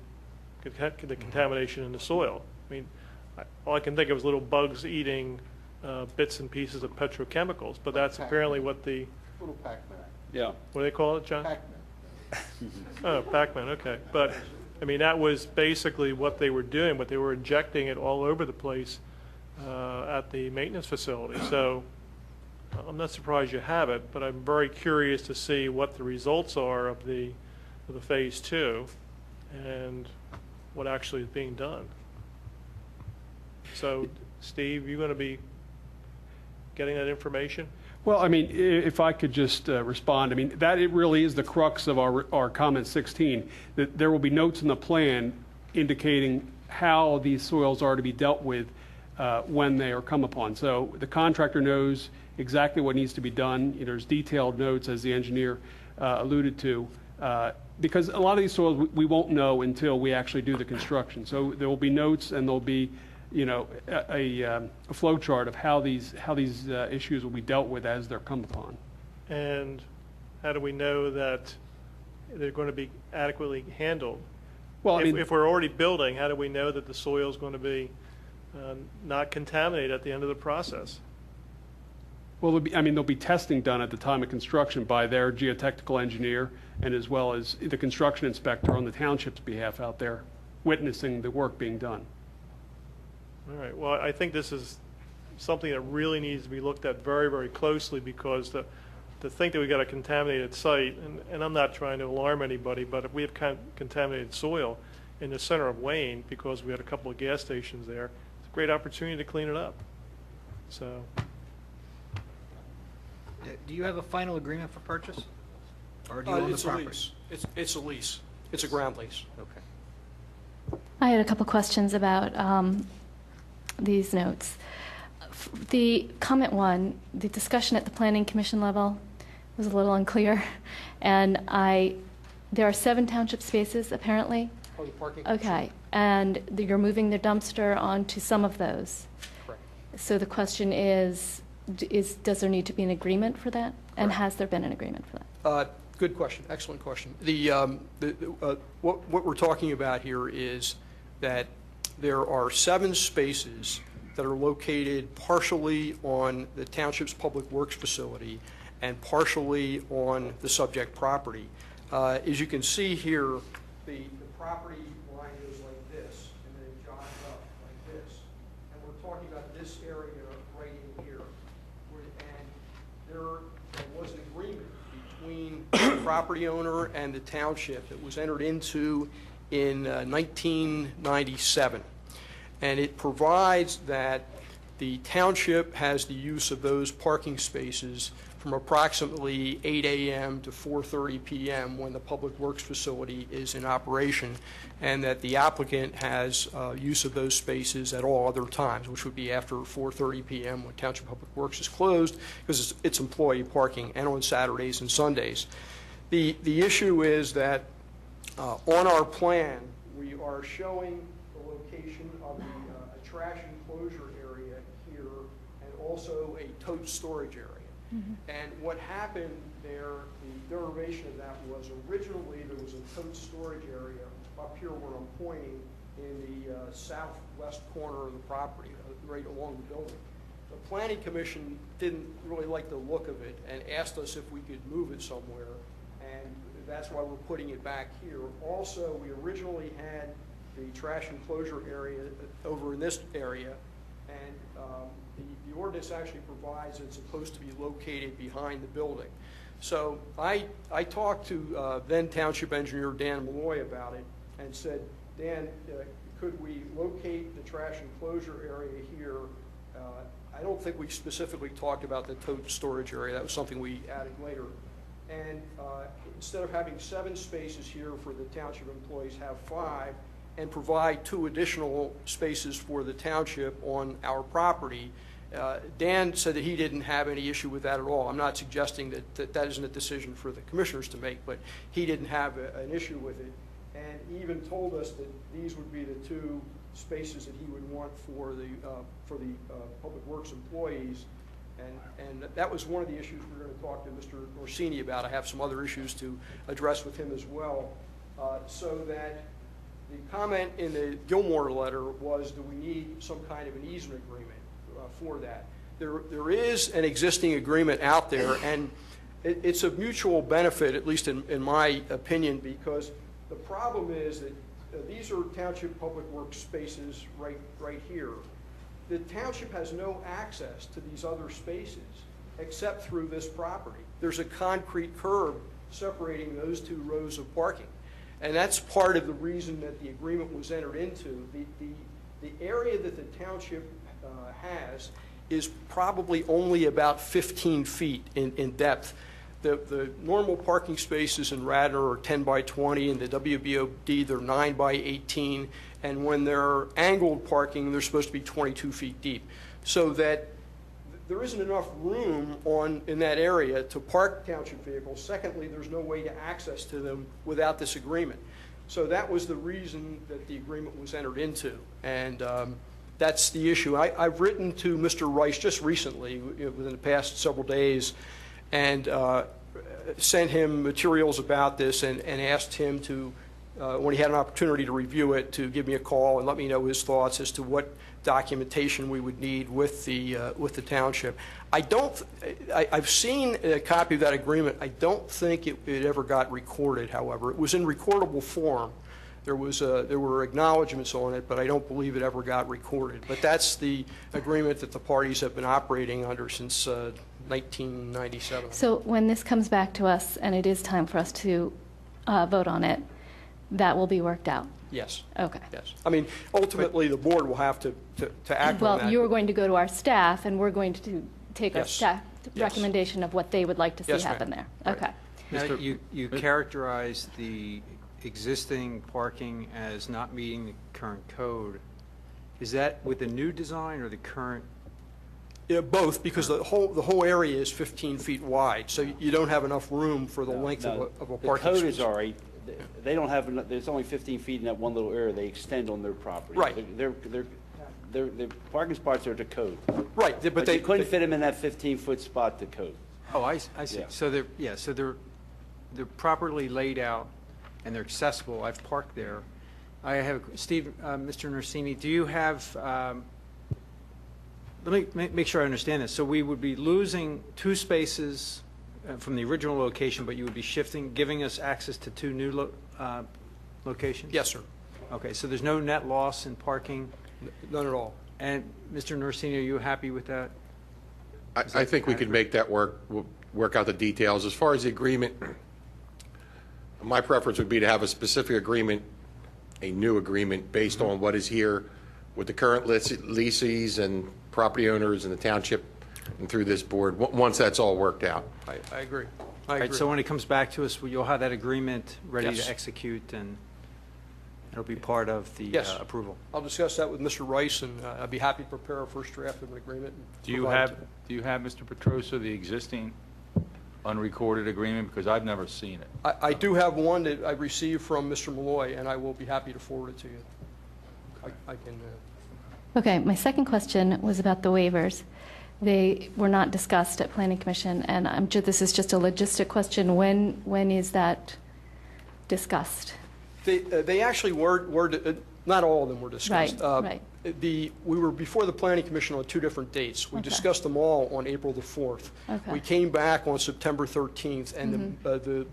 in the soil. I mean, all I can think of is little bugs eating bits and pieces of petrochemicals, but that's apparently what the... Little Pac-Man. Yeah. What do they call it, John? Pac-Man. Oh, Pac-Man, okay. But, I mean, that was basically what they were doing, but they were injecting it all over the place at the maintenance facility. So I'm not surprised you have it, but I'm very curious to see what the results are of the phase 2 and what actually is being done. So, Steve, you going to be getting that information? Well, I mean, if I could just respond, I mean, that it really is the crux of our comment 16, that there will be notes in the plan indicating how these soils are to be dealt with when they are come upon. So the contractor knows exactly what needs to be done. There's detailed notes, as the engineer alluded to, because a lot of these soils we won't know until we actually do the construction. So there will be notes, and there'll be a flow chart of how these issues will be dealt with as they're come upon. And how do we know that they're going to be adequately handled? Well, if we're already building, how do we know that the soil is going to be not contaminated at the end of the process? Well, there'll be testing done at the time of construction by their geotechnical engineer, and as well as the construction inspector on the township's behalf out there witnessing the work being done. All right. Well, I think this is something that really needs to be looked at very, very closely, because to think that we got a contaminated site, and I'm not trying to alarm anybody, but if we have contaminated soil in the center of Wayne because we had a couple of gas stations there, it's a great opportunity to clean it up. So, Do you have a final agreement for purchase? Or do you own the property? It's a lease. It's a ground lease. Okay. I had a couple questions about these notes. The comment 1, the discussion at the Planning Commission level was a little unclear, and there are 7 township spaces apparently. Oh, the parking. Okay, and you're moving the dumpster onto some of those. Correct. So the question is does there need to be an agreement for that? And has there been an agreement for that? Good question. Excellent question. What we're talking about here is that there are 7 spaces that are located partially on the township's public works facility and partially on the subject property. As you can see here, the property line goes like this, and then it jogs up like this. And we're talking about this area right in here. And there was an agreement between the property owner and the township that was entered into in 1997. And it provides that the township has the use of those parking spaces from approximately 8 a.m. to 4:30 p.m. when the public works facility is in operation, and that the applicant has use of those spaces at all other times, which would be after 4:30 p.m. when Township Public Works is closed, because it's employee parking, and on Saturdays and Sundays. The issue is that on our plan, we are showing the location of a trash enclosure area here and also a tote storage area. Mm-hmm. And what happened there, the derivation of that was originally there was a tote storage area up here where I'm pointing in the southwest corner of the property, right along the building. The Planning Commission didn't really like the look of it and asked us if we could move it somewhere, and that's why we're putting it back here. Also, we originally had the trash enclosure area over in this area, and the ordinance actually provides it's supposed to be located behind the building. So I talked to then Township Engineer Dan Malloy about it and said, Dan, could we locate the trash enclosure area here I don't think we specifically talked about the tote storage area. That was something we added later. And instead of having 7 spaces here for the township employees, have 5, and provide 2 additional spaces for the township on our property. Dan said that he didn't have any issue with that at all. I'm not suggesting that isn't a decision for the commissioners to make, but he didn't have an issue with it. And he even told us that these would be the 2 spaces that he would want for the Public Works employees. And that was one of the issues we're going to talk to Mr. Orsini about. I have some other issues to address with him as well. So that the comment in the Gilmore letter was, do we need some kind of an easement agreement for that? There is an existing agreement out there, and it's a mutual benefit, at least in my opinion, because the problem is that these are township public works spaces right here. The township has no access to these other spaces except through this property. There's a concrete curb separating those 2 rows of parking. And that's part of the reason that the agreement was entered into. The area that the township has is probably only about 15 feet in depth. The normal parking spaces in Radnor are 10 by 20, and the WBOD, they're 9 by 18. And when they're angled parking, they're supposed to be 22 feet deep. So that there isn't enough room in that area to park township vehicles. Secondly, there's no way to access to them without this agreement. So that was the reason that the agreement was entered into. And that's the issue. I've written to Mr. Rice just recently, within the past several days, and sent him materials about this and asked him to, when he had an opportunity to review it, to give me a call and let me know his thoughts as to what documentation we would need with the township. I've seen a copy of that agreement. I don't think it ever got recorded, however. It was in recordable form. There were acknowledgments on it, but I don't believe it ever got recorded. But that's the agreement that the parties have been operating under since 1997. So when this comes back to us and it is time for us to vote on it, that will be worked out? Yes. Okay. Yes. I mean, ultimately, the board will have to act on that. Well, you're going to go to our staff, and we're going to take our Yes. staff Yes. recommendation of what they would like to see Yes, happen ma'am. there. Right. Okay. Now, you characterize the existing parking as not meeting the current code. Is that with the new design or the current? Yeah, both, because the whole area is 15 feet wide, so you don't have enough room for the length of a parking space. The code is all right. They don't have, there's only 15 feet in that one little area. They extend on their property. Right. The parking spots are to code. Right, But you couldn't fit them in that 15-foot spot to code. Oh, I see. Yeah. So they're properly laid out and they're accessible. I've parked there. I have, Steve, Mr. Norsini, do you have, let me make sure I understand this. So we would be losing 2 spaces from the original location, but you would be shifting, giving us access to 2 new locations? Yes, sir. Okay, so there's no net loss in parking? None at all. And Mr. Norsini, are you happy with that? I think we could make that work. We'll work out the details. As far as the agreement, my preference would be to have a specific agreement, a new agreement based on what is here with the current leases and property owners and the township and through this board, once that's all worked out. I agree. All right, so when it comes back to us, you'll have that agreement ready Yes. to execute, and it'll be part of the Yes. approval. I'll discuss that with Mr. Rice, and I'd be happy to prepare a first draft of an agreement. and Do you provide it have, Mr. Petrosa, the existing unrecorded agreement? Because I've never seen it. I do have one that I received from Mr. Malloy, and I will be happy to forward it to you. I can. Okay, my second question was about the waivers. They were not discussed at Planning Commission, and this is just a logistic question. When is that discussed? They actually were not all of them were discussed. Right. We were before the Planning Commission on 2 different dates. We discussed them all on April the 4th. Okay. We came back on September 13th, and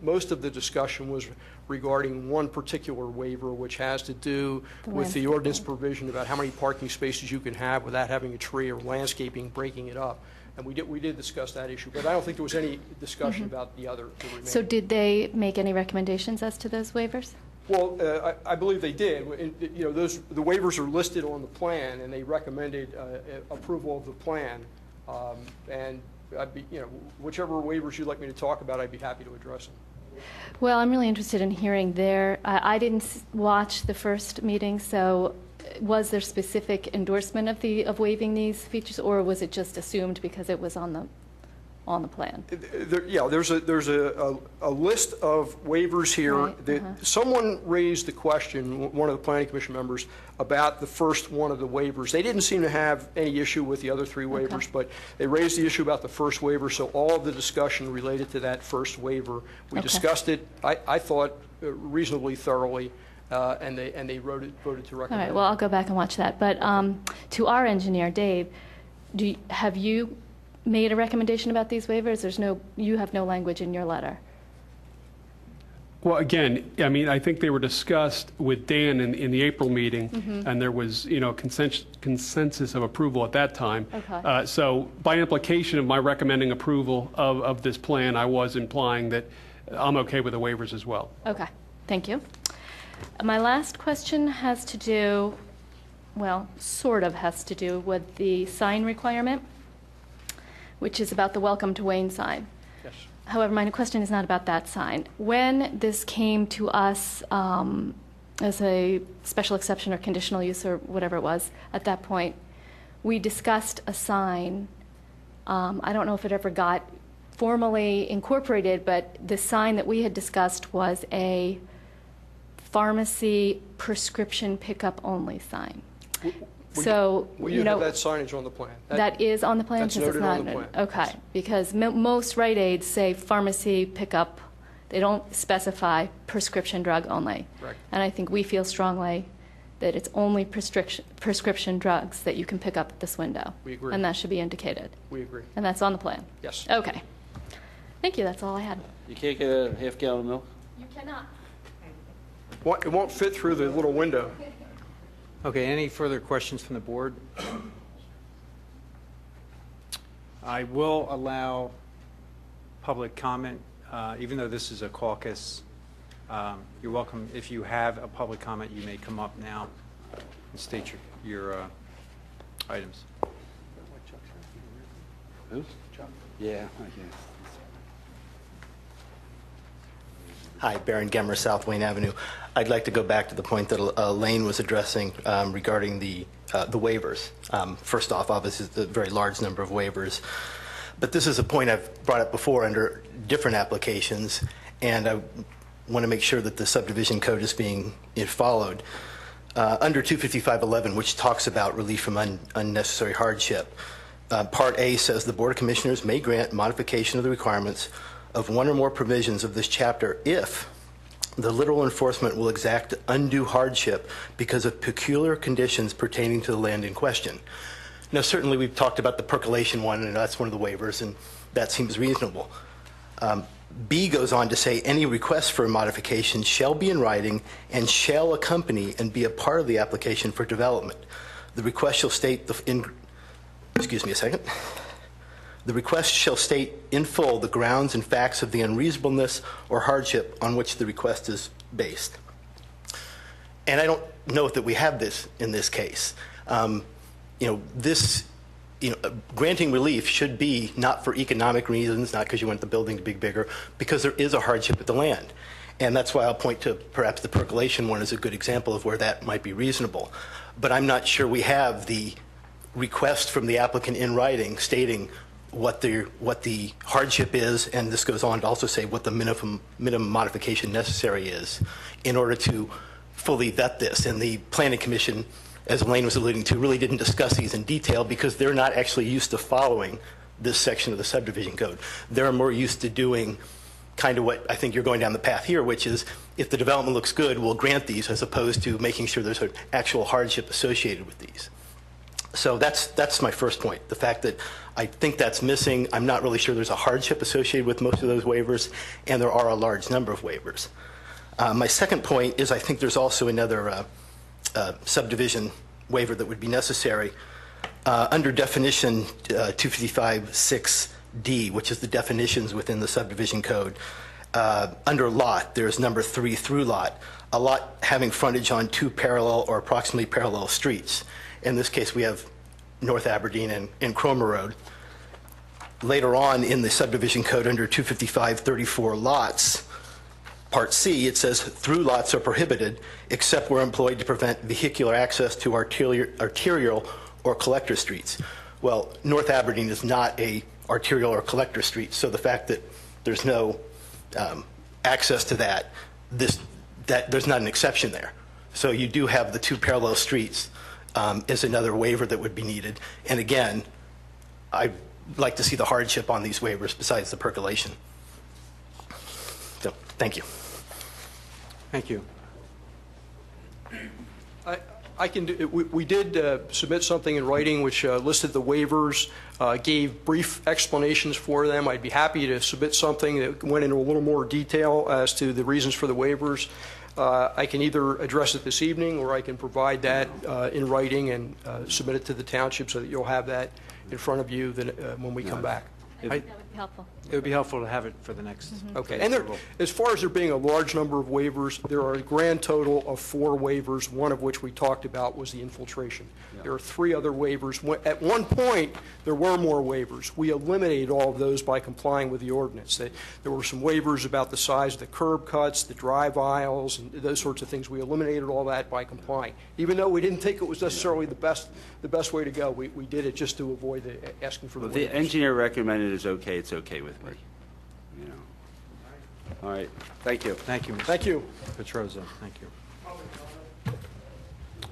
most of the discussion was regarding one particular waiver, which has to do with the ordinance provision about how many parking spaces you can have without having a tree or landscaping breaking it up. And we did discuss that issue, but I don't think there was any discussion about the remaining. So did they make any recommendations as to those waivers? I believe they did. The waivers are listed on the plan, and they recommended approval of the plan. And I'd be, whichever waivers you'd like me to talk about, I'd be happy to address them. Well, I'm really interested in hearing I didn't watch the first meeting, so was there specific endorsement of waiving these features, or was it just assumed because it was on the plan? There's a list of waivers here. Right, Someone raised the question, one of the Planning Commission members, about the first one of the waivers. They didn't seem to have any issue with the other three waivers, but they raised the issue about the first waiver, so all of the discussion related to that first waiver. We discussed it, I thought, reasonably thoroughly, and they voted to recommend. All right, well, I'll go back and watch that. But to our engineer, Dave, have you made a recommendation about these waivers? You have no language in your letter. Well, again, I mean, I think they were discussed with Dan in the April meeting, and there was, consensus of approval at that time. Okay. So by implication of my recommending approval of this plan, I was implying that I'm okay with the waivers as well. Okay, thank you. My last question has to do, well, sort of has to do with the sign requirement, which is about the Welcome to Wayne sign. Yes. However, my question is not about that sign. When this came to us as a special exception or conditional use or whatever it was at that point, we discussed a sign. I don't know if it ever got formally incorporated, but the sign that we had discussed was a pharmacy prescription pickup only sign. We have that signage on the plan. That is on the plan? That's noted on the plan. Okay, because most Rite Aids say pharmacy pickup. They don't specify prescription drug only. Right. And I think we feel strongly that it's only prescription drugs that you can pick up at this window. We agree. And that should be indicated. We agree. And that's on the plan? Yes. Okay. Thank you, that's all I had. You can't get a half gallon of milk? You cannot. It won't fit through the little window. Okay, any further questions from the board? I will allow public comment, even though this is a caucus. You're welcome. If you have a public comment, you may come up now and state your items. Who? Yeah, I can. Hi, Baron Gemmer, South Wayne Avenue. I'd like to go back to the point that Elaine was addressing regarding the waivers. First off, obviously, it's a very large number of waivers. But this is a point I've brought up before under different applications, and I want to make sure that the subdivision code is being followed. Under 25511, which talks about relief from unnecessary hardship, Part A says the Board of Commissioners may grant modification of the requirements of one or more provisions of this chapter if the literal enforcement will exact undue hardship because of peculiar conditions pertaining to the land in question. Now, certainly we've talked about the percolation one, and that's one of the waivers, and that seems reasonable. B goes on to say any request for a modification shall be in writing and shall accompany and be a part of the application for development. The request shall state The request shall state in full the grounds and facts of the unreasonableness or hardship on which the request is based. And I don't know that we have this in this case. Granting relief should be not for economic reasons, not because you want the building to be bigger, because there is a hardship at the land. And that's why I'll point to perhaps the percolation one as a good example of where that might be reasonable. But I'm not sure we have the request from the applicant in writing stating what the hardship is, and this goes on to also say what the minimum modification necessary is in order to fully vet this. And the Planning Commission, as Elaine was alluding to, really didn't discuss these in detail because they're not actually used to following this section of the subdivision code. They're more used to doing kind of what I think you're going down the path here, which is if the development looks good, we'll grant these, as opposed to making sure there's an actual hardship associated with these. So that's my first point, the fact that I think that's missing. I'm not really sure there's a hardship associated with most of those waivers, and there are a large number of waivers. My second point is I think there's also another subdivision waiver that would be necessary. Under definition 255-6D, which is the definitions within the subdivision code, under lot, there's number 3 through lot, a lot having frontage on 2 parallel or approximately parallel streets. In this case, we have North Aberdeen and Cromer Road. Later on in the subdivision code under 255-34 lots, Part C, it says through lots are prohibited except where employed to prevent vehicular access to arterial or collector streets. Well, North Aberdeen is not a arterial or collector street, so the fact that there's no access to that, there's not an exception there. So you do have the 2 parallel streets is another waiver that would be needed. And again, I'd like to see the hardship on these waivers besides the percolation. So, thank you. Thank you. I can do, we did submit something in writing which listed the waivers, gave brief explanations for them. I'd be happy to submit something that went into a little more detail as to the reasons for the waivers. I can either address it this evening, or I can provide that in writing and submit it to the township so that you'll have that in front of you when we come back. That would be helpful. It would be helpful to have it for the next. Okay, and as far as there being a large number of waivers, there are a grand total of 4 waivers, one of which we talked about was the infiltration. There are 3 other waivers. At one point, there were more waivers. We eliminated all of those by complying with the ordinance. There were some waivers about the size of the curb cuts, the drive aisles, and those sorts of things. We eliminated all that by complying. Even though we didn't think it was necessarily the best way to go, we did it just to avoid asking for the waivers. The engineer recommended it's okay with me. You know. All right. Thank you. Thank you, Mr. Thank you. Petroza. Thank you.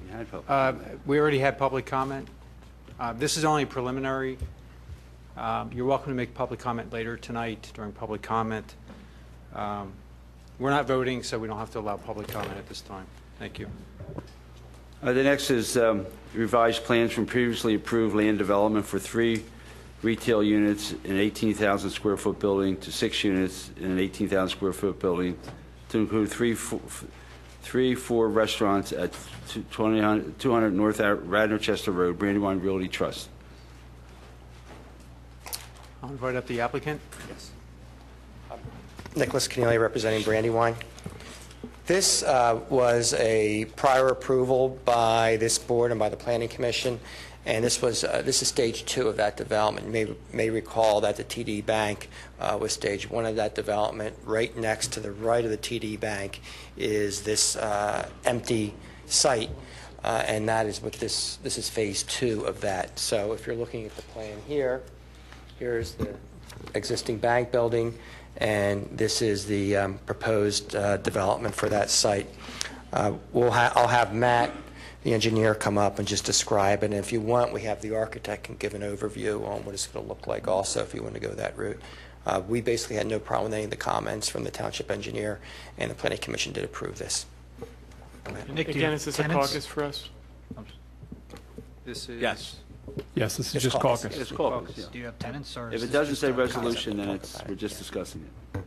You had public. We already had public comment. This is only preliminary. You're welcome to make public comment later tonight during public comment. We're not voting, so we don't have to allow public comment at this time. Thank you. The next is revised plans from previously approved land development for 3 retail units in an 18,000 square foot building to 6 units in an 18,000 square foot building to include 4 restaurants at 200 North Radnor Chester Road, Brandywine Realty Trust. I'll invite up the applicant. Yes. Nicholas Keneally representing Brandywine. This was a prior approval by this board and by the Planning Commission, and this is stage 2 of that development. You may recall that the TD Bank was stage 1 of that development. Right next to the right of the TD Bank is this empty site, and that is what this is phase 2 of that. So if you're looking at the plan here, here's the existing bank building, and this is the proposed development for that site. I'll have Matt, the engineer, come up and just describe it, and if you want, we have the architect can give an overview on what it's going to look like also if you want to go that route. We basically had no problem with any of the comments from the township engineer, and the Planning Commission did approve this. Nick, again, is this a caucus for us? This is Yes. Yes, this is It's just caucus. caucus. It's caucus. Yeah. Do you have tenants, or? If is it this doesn't just say a resolution, then concept? we're just discussing it.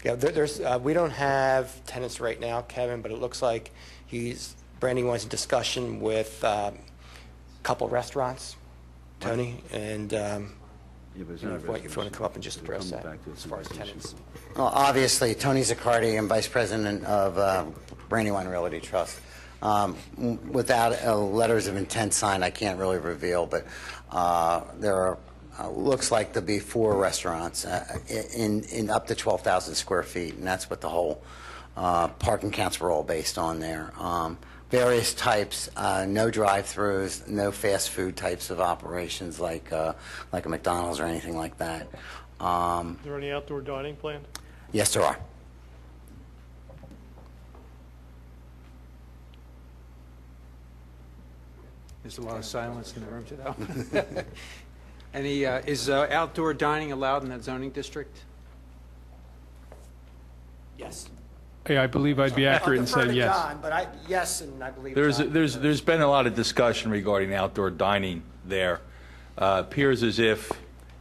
Yeah, we don't have tenants right now, Kevin, but it looks like Brandywine's in discussion with a couple restaurants, Tony, and If if you want to come up and just address that as far as tenants. Well, obviously, Tony Zaccardi, I'm Vice President of Brandywine Realty Trust. Without letters of intent signed, I can't really reveal, but there are looks like there'll be 4 restaurants in up to 12,000 square feet, and that's what the whole parking counts were all based on there. Various types, no drive-throughs, no fast food types of operations like a McDonald's or anything like that. Is there any outdoor dining planned? Yes, there are. There's a lot of silence in the room today. Is outdoor dining allowed in that zoning district? Yes. Yeah, I believe I'd be accurate in saying yes. John, but yes, and I believe There's been a lot of discussion regarding outdoor dining there. Appears as if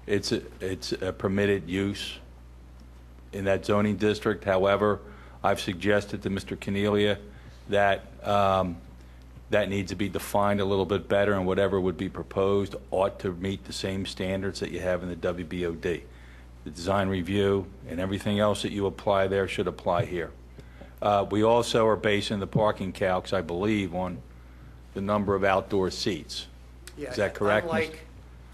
it's a permitted use in that zoning district. However, I've suggested to Mr. Cornelia that that needs to be defined a little bit better, and whatever would be proposed ought to meet the same standards that you have in the WBOD. the design review, and everything else that you apply there should apply here. We also are basing the parking calcs, I believe, on the number of outdoor seats. Is that correct? Unlike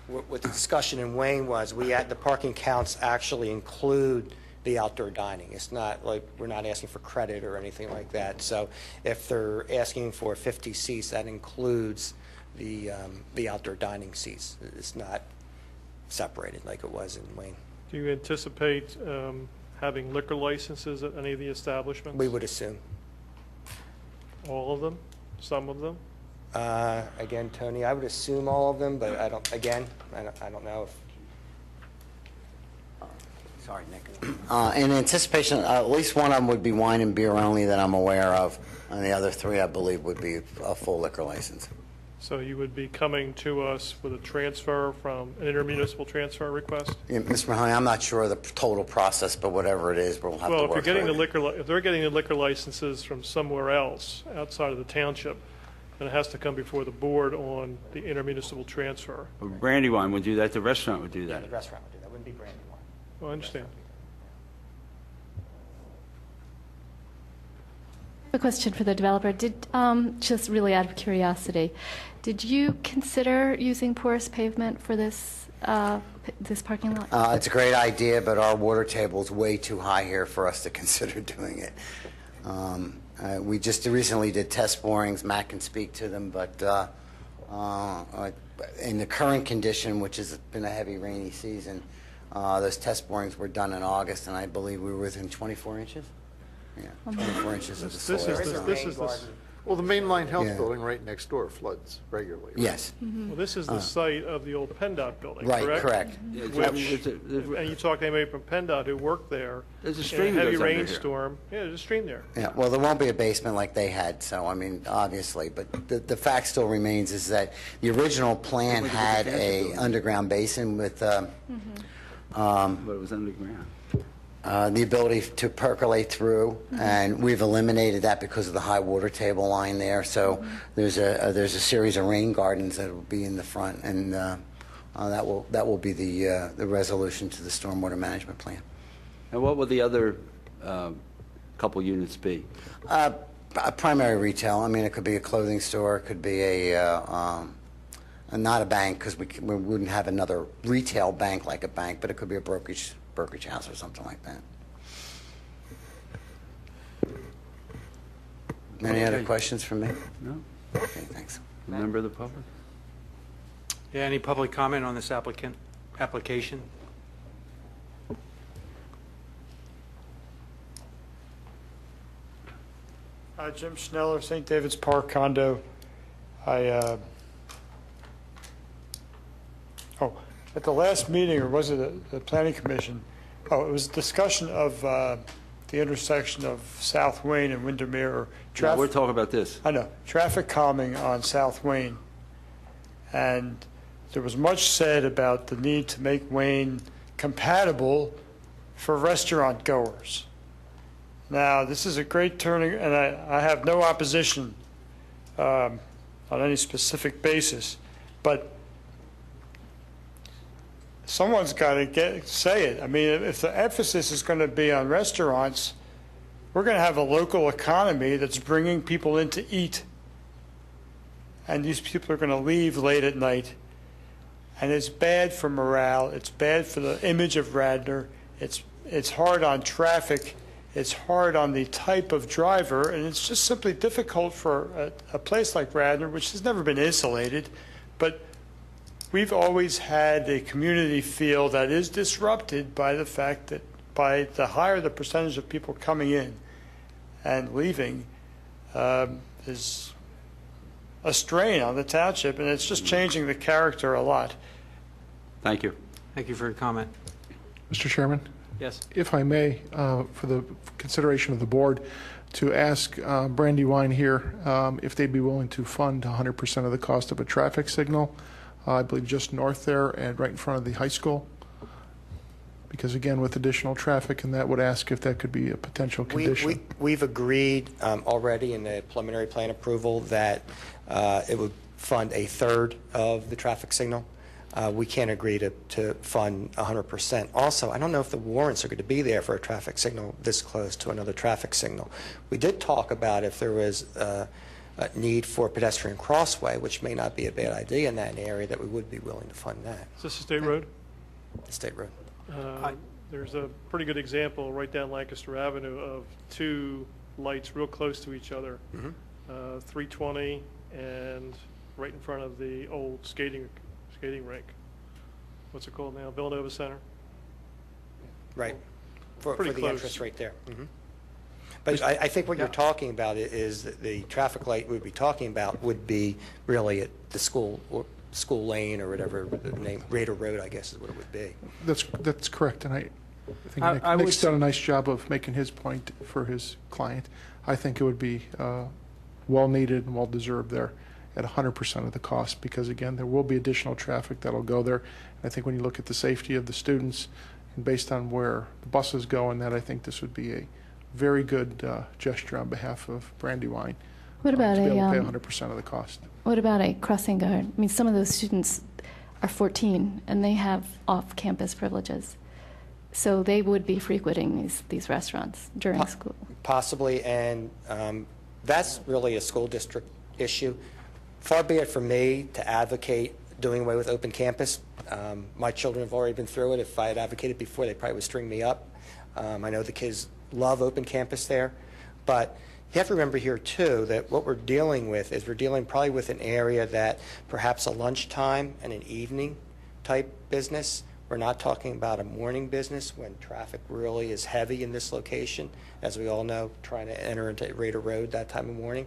what the discussion in Wayne was, the parking counts actually include the outdoor dining. It's not like we're not asking for credit or anything like that. So if they're asking for 50 seats, that includes the outdoor dining seats. It's not separated like it was in Wayne. Do you anticipate having liquor licenses at any of the establishments? We would assume. All of them? Some of them? Again, Tony, I would assume all of them, but I don't know if. Sorry, Nick. In anticipation, at least one of them would be wine and beer only that I'm aware of, and the other three, I believe, would be a full liquor license. So you would be coming to us with a transfer from an intermunicipal transfer request? Yeah, Mr. Mahoney, I'm not sure of the total process, but whatever it is, we'll have to Well, work if you're getting through it. if they're getting the liquor licenses from somewhere else outside of the township, then it has to come before the board on the intermunicipal transfer. Brandywine would do that, the restaurant would do that. The restaurant would do that. Wouldn't be Brandywine. Well, I understand. I have a question for the developer. Just really out of curiosity, did you consider using porous pavement for this parking lot? It's a great idea, but our water table is way too high here for us to consider doing it. We just recently did test borings. Matt can speak to them, but in the current condition, which has been a heavy rainy season, those test borings were done in August, and I believe we were within 24 inches. Yeah, 24 inches of the soil. Well, the mainline health Yeah. building right next door floods regularly. Right? Yes. Well, this is the site of the old PennDOT building, Right, correct? correct. And you talked to anybody from PennDOT who worked there. There's a stream In that a heavy goes under here. rainstorm. Yeah, there's a stream there. Yeah, well, there won't be a basement like they had, so, I mean, obviously, but the fact still remains is that the original plan had a underground basin with But it was underground. the ability to percolate through, and we've eliminated that because of the high water table line there. So there's a series of rain gardens that will be in the front, and that will be the resolution to the stormwater management plan. And what would the other couple units be? A primary retail. I mean, it could be a clothing store. It could be not a bank, because we wouldn't have another retail bank like a bank, but it could be a brokerage house or something like that. Any other questions from me? No? Okay, thanks. Member of the public? Yeah, any public comment on this application? Jim Schneller, St. David's Park condo. At the last meeting, or was it the Planning Commission? Oh, it was a discussion of the intersection of South Wayne and Windermere. No, we're talking about this. I know, traffic calming on South Wayne. And there was much said about the need to make Wayne compatible for restaurant goers. Now, this is a great turning, and I have no opposition on any specific basis, but someone's got to say it. I mean, if the emphasis is going to be on restaurants, we're going to have a local economy that's bringing people in to eat. And these people are going to leave late at night. And it's bad for morale. It's bad for the image of Radnor. It's hard on traffic. It's hard on the type of driver. And it's just simply difficult for a place like Radnor, which has never been insulated. But we've always had a community feel that is disrupted by the fact that by the higher the percentage of people coming in and leaving, is a strain on the township, and it's just changing the character a lot. Thank you. Thank you for your comment. Mr. Chairman? Yes. If I may, for the consideration of the board, to ask Brandywine here if they'd be willing to fund 100% of the cost of a traffic signal, I believe just north there and right in front of the high school. Because again, with additional traffic, and that would ask if that could be a potential condition. We've agreed already in the preliminary plan approval that it would fund a third of the traffic signal. we can't agree to fund 100%. Also, I don't know if the warrants are going to be there for a traffic signal this close to another traffic signal. We did talk about if there was a need for a pedestrian crossway, which may not be a bad idea in that area, that we would be willing to fund that. Is this a state road? The state road. There's a pretty good example right down Lancaster Avenue of two lights real close to each other, 320 and right in front of the old skating rink. What's it called now? Villanova Center? Right. For Pretty the close. entrance right there. But I think what you're talking about is that the traffic light we'd be talking about would be really at the school lane or whatever the name, Radar Road, I guess is what it would be. That's correct, and I think I would Nick's done a nice job of making his point for his client. I think it would be well-needed and well-deserved there at 100% of the cost, because again, there will be additional traffic that'll go there. And I think when you look at the safety of the students and based on where the buses go and that, I think this would be a very good gesture on behalf of Brandywine. What about to be able to a pay 100% of the cost. what about a crossing guard? I mean, some of those students are 14 and they have off-campus privileges, so they would be frequenting these restaurants during school. Possibly, and that's really a school district issue. Far be it from me to advocate doing away with open campus. My children have already been through it. If I had advocated before, they probably would string me up. I know the kids love open campus there, but you have to remember here too that what we're dealing with is we're dealing probably with an area that perhaps a lunchtime and an evening type business. We're not talking about a morning business when traffic really is heavy in this location, as we all know, trying to enter into Radar Road that time of morning.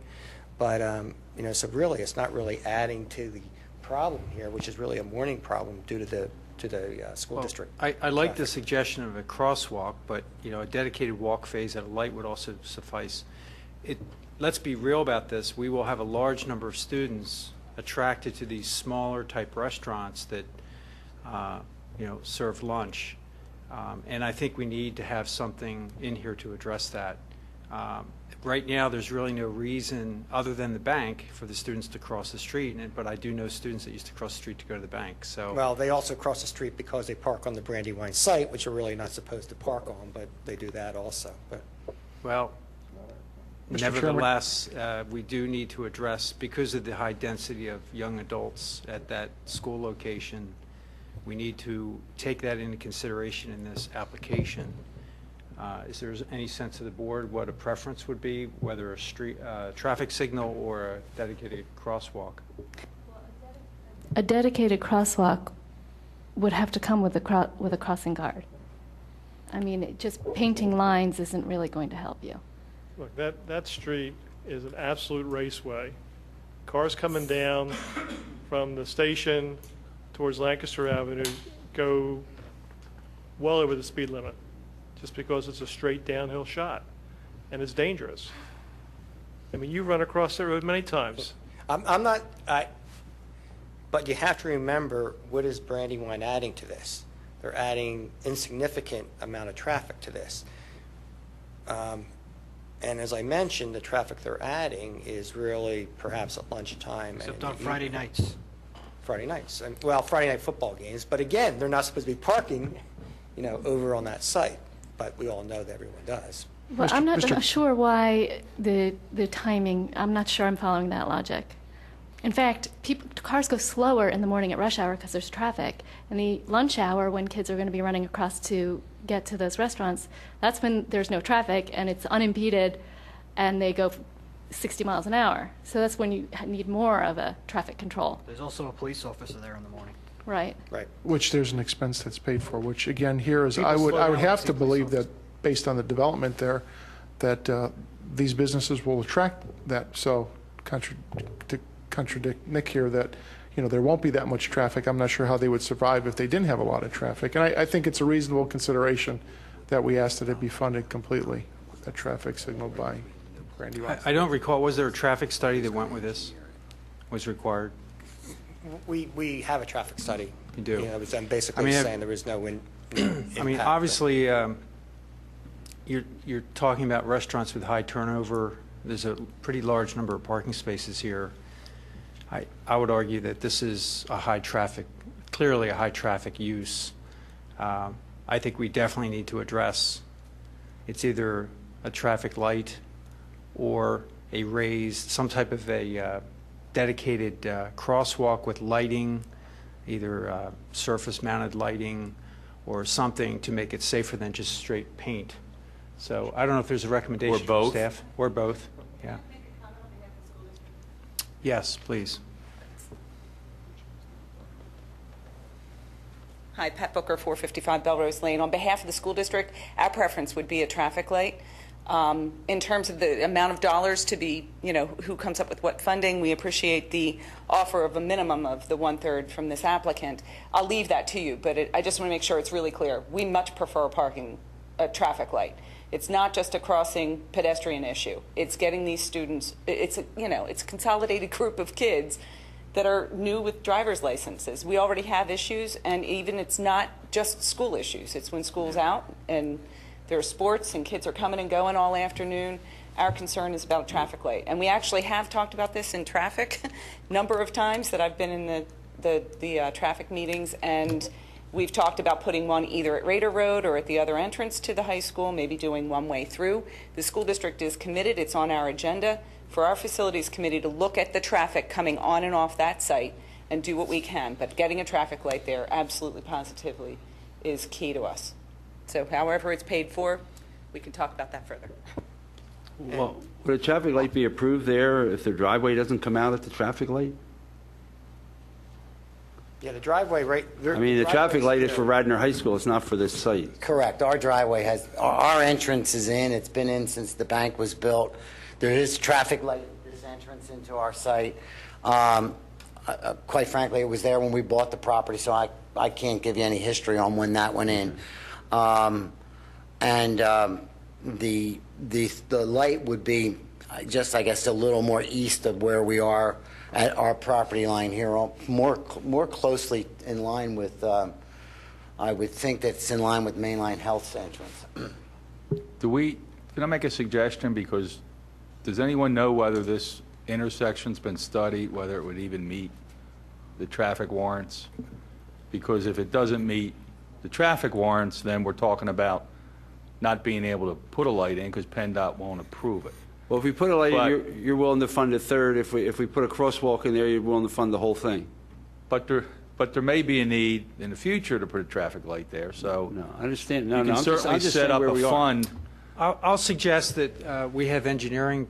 But so really, it's not really adding to the problem here, which is really a morning problem due to the school district. I like the suggestion of a crosswalk, but a dedicated walk phase at a light would also suffice. Let's be real about this. We will have a large number of students attracted to these smaller type restaurants that serve lunch, and I think we need to have something in here to address that. Right now, there's really no reason other than the bank for the students to cross the street, but I do know students that used to cross the street to go to the bank. So, well, they also cross the street because they park on the Brandywine site, which are really not supposed to park on, but they do that also. But well, Mr. nevertheless, we do need to address, because of the high density of young adults at that school location, we need to take that into consideration in this application. Is there any sense of the board what a preference would be, whether a street traffic signal or a dedicated crosswalk? A dedicated crosswalk would have to come with a crossing guard. I mean, just painting lines isn't really going to help you. Look, that street is an absolute raceway. Cars coming down from the station towards Lancaster Avenue go well over the speed limit, just because it's a straight downhill shot, and it's dangerous. I mean, you run across that road many times. I'm not, but you have to remember, what is Brandywine adding to this? They're adding insignificant amount of traffic to this. And as I mentioned, the traffic they're adding is really perhaps at lunchtime. Except on Friday nights. Friday nights, well, Friday night football games, but again, they're not supposed to be parking, over on that site. But we all know that everyone does. Well, I'm not sure why the timing, I'm not sure I'm following that logic. In fact, cars go slower in the morning at rush hour because there's traffic. In the lunch hour, when kids are going to be running across to get to those restaurants, that's when there's no traffic and it's unimpeded and they go 60 miles an hour. So that's when you need more of a traffic control. There's also a police officer there in the morning. Right. Right. Which there's an expense that's paid for, which again here is, I would have to believe that based on the development there, that these businesses will attract that. So contradict Nick here that, there won't be that much traffic. I'm not sure how they would survive if they didn't have a lot of traffic. And I think it's a reasonable consideration that we ask that it be funded completely, that traffic signal by Brandywine. I don't recall, was there a traffic study that went with this, was required? We have a traffic study. You do? I'm basically saying there is no impact. I mean, obviously, you're talking about restaurants with high turnover. There's a pretty large number of parking spaces here. I would argue that this is a high traffic clearly a high-traffic use. I think we definitely need to address, it's either a traffic light or a raised, some type of a dedicated crosswalk with lighting, either surface-mounted lighting or something to make it safer than just straight paint. So I don't know if there's a recommendation Or both. from staff. Or both, yeah. Yes, please. Hi, Pat Booker, 455 Belrose Lane. On behalf of the school district, our preference would be a traffic light. In terms of the amount of dollars to be, who comes up with what funding, we appreciate the offer of a minimum of the 1/3 from this applicant. I'll leave that to you, but I just want to make sure it's really clear. We much prefer a traffic light. It's not just a crossing pedestrian issue. It's getting these students, it's a consolidated group of kids that are new with driver's licenses. We already have issues, and even it's not just school issues. It's when school's out and there are sports and kids are coming and going all afternoon. Our concern is about traffic light. And we actually have talked about this in traffic a number of times that I've been in the traffic meetings, and we've talked about putting one either at Raider Road or at the other entrance to the high school, maybe doing one way through. The school district is committed. It's on our agenda for our facilities committee to look at the traffic coming on and off that site and do what we can. But getting a traffic light there absolutely positively is key to us. So however it's paid for, we can talk about that further. Well, would a traffic light be approved there if the driveway doesn't come out at the traffic light? Yeah, the driveway right. I mean, the traffic light is for Radnor High School, it's not for this site. Correct. Our driveway has, our entrance is in. It's been in since the bank was built. There is traffic light at this entrance into our site. Quite frankly, it was there when we bought the property, so I can't give you any history on when that went in. The light would be just, I guess, a little more east of where we are at our property line here, more closely in line with, I would think that's in line with Mainline Health's entrance. Can I make a suggestion? Because does anyone know whether this intersection's been studied, whether it would even meet the traffic warrants? Because if it doesn't meet the traffic warrants, then we're talking about not being able to put a light in because PennDOT won't approve it. Well, if we put a light in, you're willing to fund a third. If we put a crosswalk in there, you're willing to fund the whole thing. But there may be a need in the future to put a traffic light there, so. No, I understand. You can certainly set up a fund. I'll suggest that we have engineering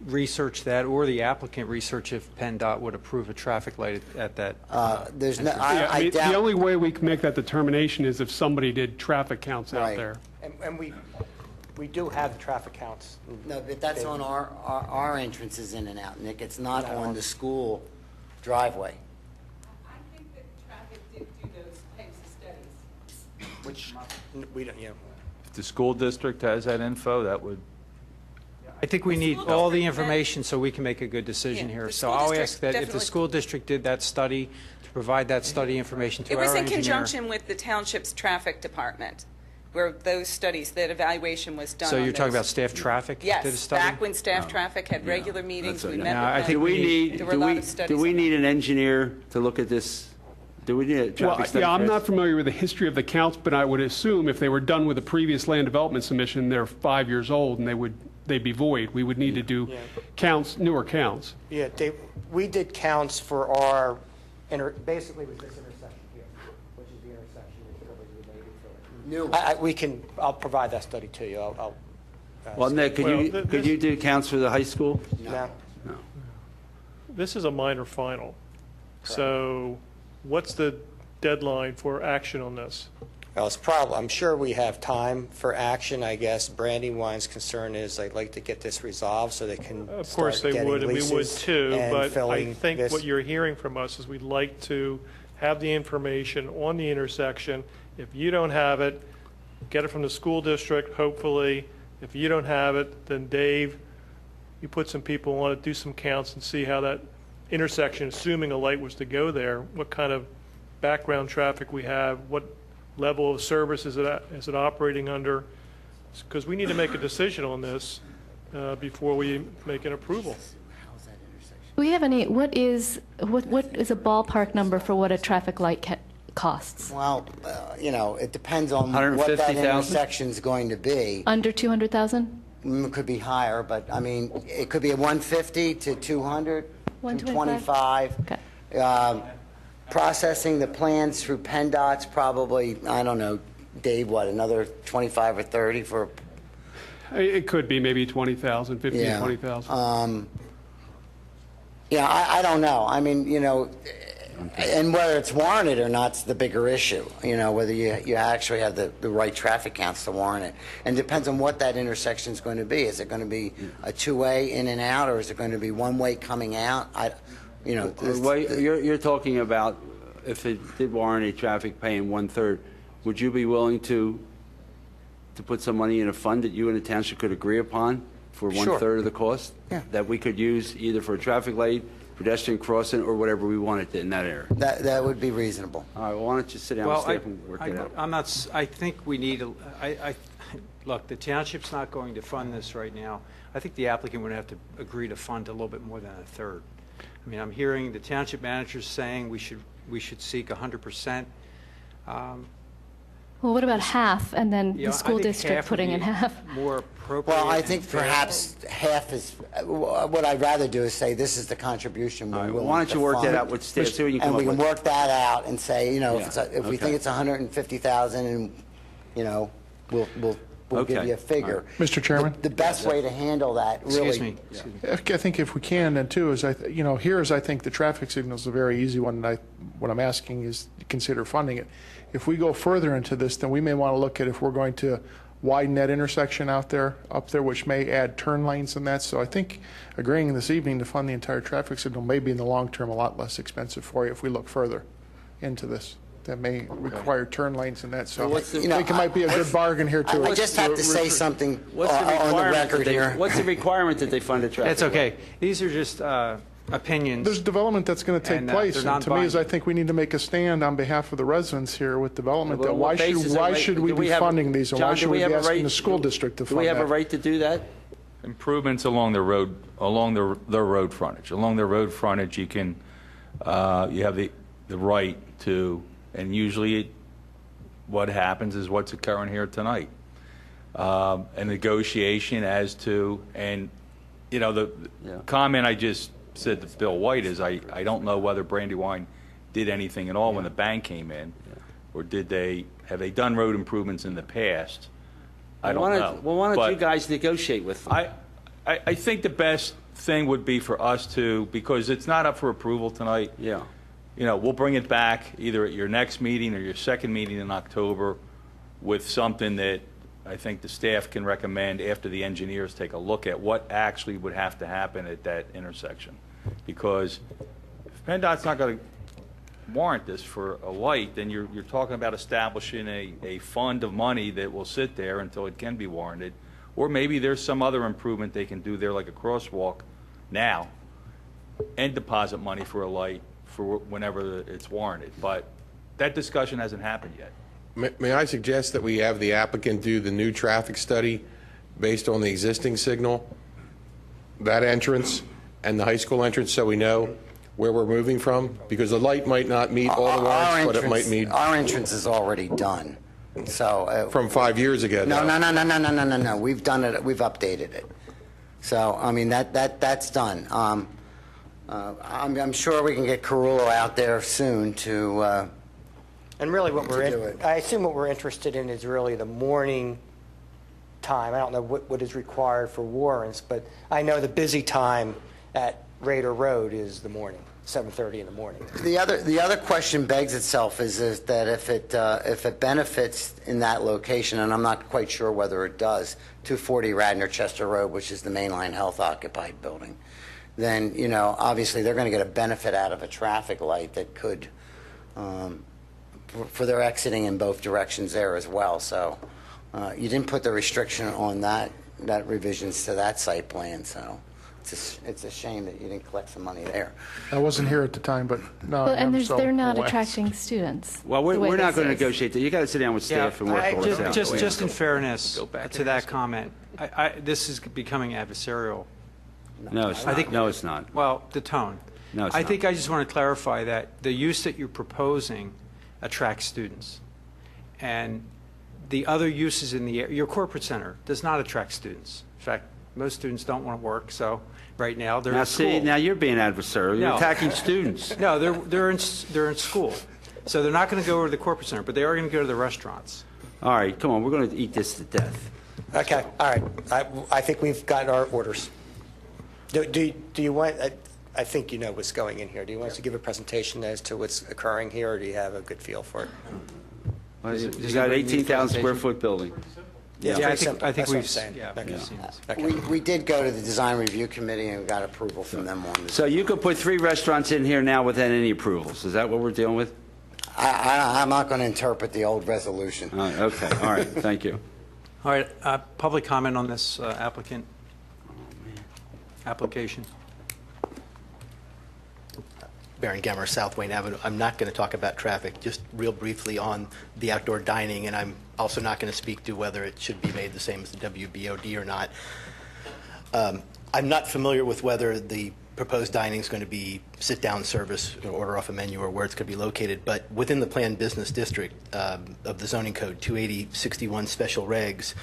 research that, or the applicant research if PennDOT would approve a traffic light at that. There's no, I doubt. the only way we can make that determination is if somebody did traffic counts out there. And we do have traffic counts. No, but that's on our entrances in and out, Nick. It's not on the school driveway. I think that traffic did do those types of studies. Which we don't, If the school district has that info, that would. I think we need all the information so we can make a good decision here. So I'll ask that if the school district did that study, to provide that study information to It our was in engineer. conjunction with the township's traffic department, where those studies, that evaluation was done So on you're talking those. about staff traffic? Did a Yes, study? back when staff traffic had regular meetings, we met with them. I think Do we need, There were a lot of studies do we on need an engineer to look at this? Do we need a traffic study? I'm Chris? not familiar with the history of the counts, but I would assume if they were done with a previous land development submission, they're 5 years old and they'd be void. We would need to do counts, newer counts. Yeah, we did counts for our, basically with this intersection here, which is the intersection that's really related to it. I'll provide that study to you. Well, Nick, could you do counts for the high school? No. No. This is a minor final. So what's the deadline for action on this? Well, I'm sure we have time for action. I guess Brandywine's concern is they'd like to get this resolved so they can Of course start they getting would, and we would leases too, and but I filling think this. what you're hearing from us is we'd like to have the information on the intersection. If you don't have it, get it from the school district, hopefully. If you don't have it, then Dave, you put some people on it, do some counts and see how that intersection, assuming a light was to go there, what kind of background traffic we have, what level of service is it operating under? Because we need to make a decision on this before we make an approval. we have any, what is a ballpark number for what a traffic light costs? Well, it depends on what that 150,000? intersection's going to be. Under 200,000? It could be higher, but I mean, it could be a 150 to 200, 225. Okay. Processing the plans through PennDOT's probably, I don't know, Dave, what, another 25 or 30 for? It could be maybe 20,000, 15, Yeah. 20,000. Yeah, I don't know. I mean, and whether it's warranted or not's the bigger issue. Whether you actually have the right traffic counts to warrant it. And depends on what that intersection is going to be. Is it going to be a two-way in and out, or is it going to be one-way coming out? You're talking about if it did warrant a traffic paying 1/3, would you be willing to put some money in a fund that you and the township could agree upon for 1/3 of the cost? Yeah. That we could use either for a traffic light, pedestrian crossing, or whatever we wanted in that area? That would be reasonable. All right, well, why don't you sit down with staff and work it out? I think we need, look, the township's not going to fund this right now. I think the applicant would have to agree to fund a little bit more than a third. I mean, I'm hearing the township managers saying we should seek 100%. Well, what about half, and then Yeah, the I school think district half would putting be in half? More appropriate. Well, I and think fair. perhaps half is, what I'd rather do is say, this is the contribution we're All right, willing well, why don't to you work that fund. out with staff, see what you can And come we up can with. work that out and say, if we Okay. think it's 150,000, and, we'll give Okay. you a figure. Mr. Chairman? The best way to handle that, really. Excuse me. I think if we can, then too, is I think the traffic signal is a very easy one. And what I'm asking is to consider funding it. If we go further into this, then we may want to look at if we're going to widen that intersection up there, which may add turn lanes and that. So I think agreeing this evening to fund the entire traffic signal may be in the long term a lot less expensive for you if we look further into this. That may require turn lanes and that. So I think it might be a good bargain here too. I just have to say something What's the on the requirement record that they- here. What's the requirement that they fund a traffic That's light? okay. These are just opinions. There's development that's going to take And, place, they're and to me, is I non-binding. think we need to make a stand on behalf of the residents here with development. Well, That what basis why are should do we be have- funding these, and John, why do should we we have be a asking right- the school district to Do fund we have a that? right to do that? Improvements along the road, along the road frontage. Along the road frontage, you can, you have the right to, and usually what happens is what's occurring here tonight. A negotiation as to, and, the comment I just said to Bill White is I don't know whether Brandywine did anything at all when the bank came in, or have they done road improvements in the past? I don't know. Well, why don't But you guys negotiate with them? I think the best thing would be for us to, because it's not up for approval tonight. Yeah. We'll bring it back either at your next meeting or your second meeting in October with something that I think the staff can recommend after the engineers take a look at what actually would have to happen at that intersection. Because if PennDOT's not going to warrant this for a light, then you're talking about establishing a fund of money that will sit there until it can be warranted. Or maybe there's some other improvement they can do there, like a crosswalk now, and deposit money for a light for whenever it's warranted. But that discussion hasn't happened yet. May I suggest that we have the applicant do the new traffic study based on the existing signal, that entrance, and the high school entrance, so we know where we're moving from? Because the light might not meet all the warrants, but it might meet... Our entrance is already done. So from 5 years ago, No. though. We've done it. We've updated it. So I mean that's done. I'm sure we can get Carullo out there soon to. And really what To do it. I assume what we're interested in is really the morning time. I don't know what is required for warrants, but I know the busy time at Raider Road is the morning, 7:30 in the morning. The other question begs itself is that if it benefits in that location, and I'm not quite sure whether it does, 240 Radnor Chester Road, which is the mainline health occupied building, then obviously they're going to get a benefit out of a traffic light that could, for their exiting in both directions there as well. So you didn't put the restriction on that revisions to that site plan. So. It's a shame that you didn't collect some money there. I wasn't here at the time, but now Well, I am, and so they're not I'll ask. attracting students. Well, the way we're not this going to is. negotiate that. You got to sit down with staff and work all this out. Just in fairness to that comment, this is becoming adversarial No, it's not. No, it's not. Well, the tone. No, it's I not. think I just want to clarify that the use that you're proposing attracts students. And the other uses in your corporate center does not attract students. In fact, most students don't want to work, so right now they're Now, in school. see, now you're being adversarial. You're No. attacking students. No, they're in school. So they're not going to go over to the corporate center, but they are going to go to the restaurants. All right, come on, we're going to eat this to death. Okay, all right. I think we've gotten our orders. Do you want, I think you know what's going in here. Do you want us to give a presentation as to what's occurring here, or do you have a good feel for it? Well, you got an 18,000 square foot building. Yeah, Yeah, pretty I think simple. That's what I'm we've saying. yeah, Okay. we've seen this. Okay. We did go to the design review committee and got approval from them on this. So you could put 3 restaurants in here now without any approvals. Is that what we're dealing with? I'm not going to interpret the old resolution. Okay, all right, thank you. All right, public comment on this application. Baron Gemmer, South Wayne Avenue. I'm not going to talk about traffic, just real briefly on the outdoor dining, and I'm also not going to speak to whether it should be made the same as the WBOD or not. I'm not familiar with whether the proposed dining is going to be sit-down service or order off a menu or where it's going to be located, but within the planned business district of the zoning code, 28061 special regs,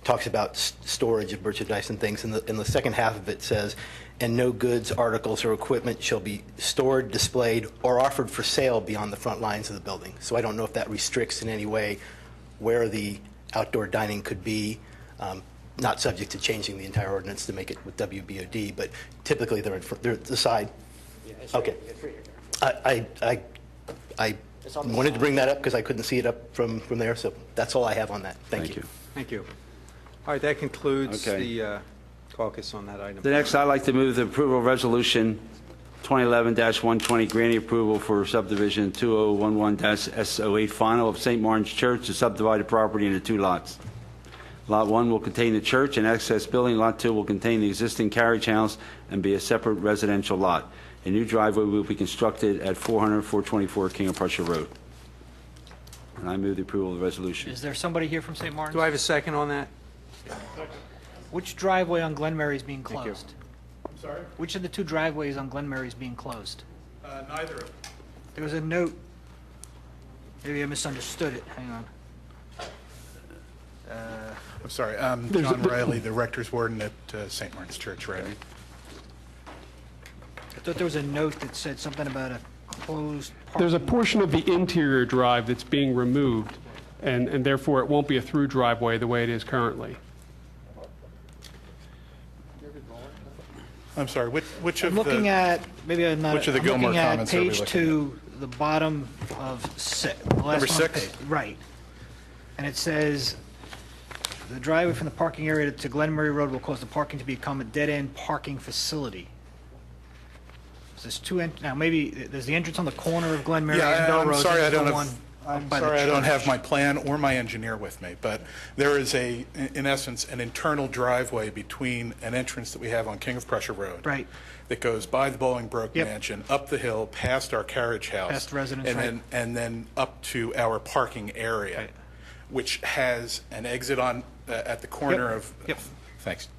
talks about storage of merchandise and things. In the second half of it says, and no goods, articles, or equipment shall be stored, displayed, or offered for sale beyond the front lines of the building. So I don't know if that restricts in any way where the outdoor dining could be, not subject to changing the entire ordinance to make it with WBOD, but typically they're at the side. Okay. I wanted to bring that up because I couldn't see it up from there, so that's all I have on that. Thank you. Thank you. All right, that concludes Okay. the caucus on that item. The next, I'd like to move the approval of resolution 2011-120, granting approval for subdivision 2011-S08 final of St. Martin's Church to subdivide the property into 2 lots. Lot 1 will contain the church and access building. Lot 2 will contain the existing carriage house and be a separate residential lot. A new driveway will be constructed at 424 King of Prussia Road. And I move the approval of the resolution. Is there somebody here from St. Martin's? Do I have a second on that? Which driveway on Glen Mary is being Thank you. closed? I'm sorry? Which of the 2 driveways on Glen Mary is being closed? Neither of them. There was a note, maybe I misunderstood it, hang on. I'm sorry, I'm John Riley, the rector's warden at St. Martin's Church, right? I thought there was a note that said something about a closed parking. There's a portion of the interior drive that's being removed, and therefore it won't be a through driveway the way it is currently. I'm sorry, which of I'm the... looking at, maybe I'm not, Which of the I'm Gilmore looking at comments are we page looking 2, the bottom of 6. Number 6? Right. And it says, the driveway from the parking area to Glen Murray Road will cause the parking to become a dead-end parking facility. So there's 2, now maybe, there's the entrance on the corner of Glen Mary and Yeah, Bell I'm Road. sorry, I there's the don't one have, up I'm by the sorry, I don't have church. my plan or my engineer with me, but there is in essence, an internal driveway between an entrance that we have on King of Prussia Road. Right. That goes by the Bolingbroke Yep. Mansion, up the hill, past our carriage house. Past the residence, and then up to our parking area, Right. which has an exit on, at the corner Yep. of... Yep. Thanks.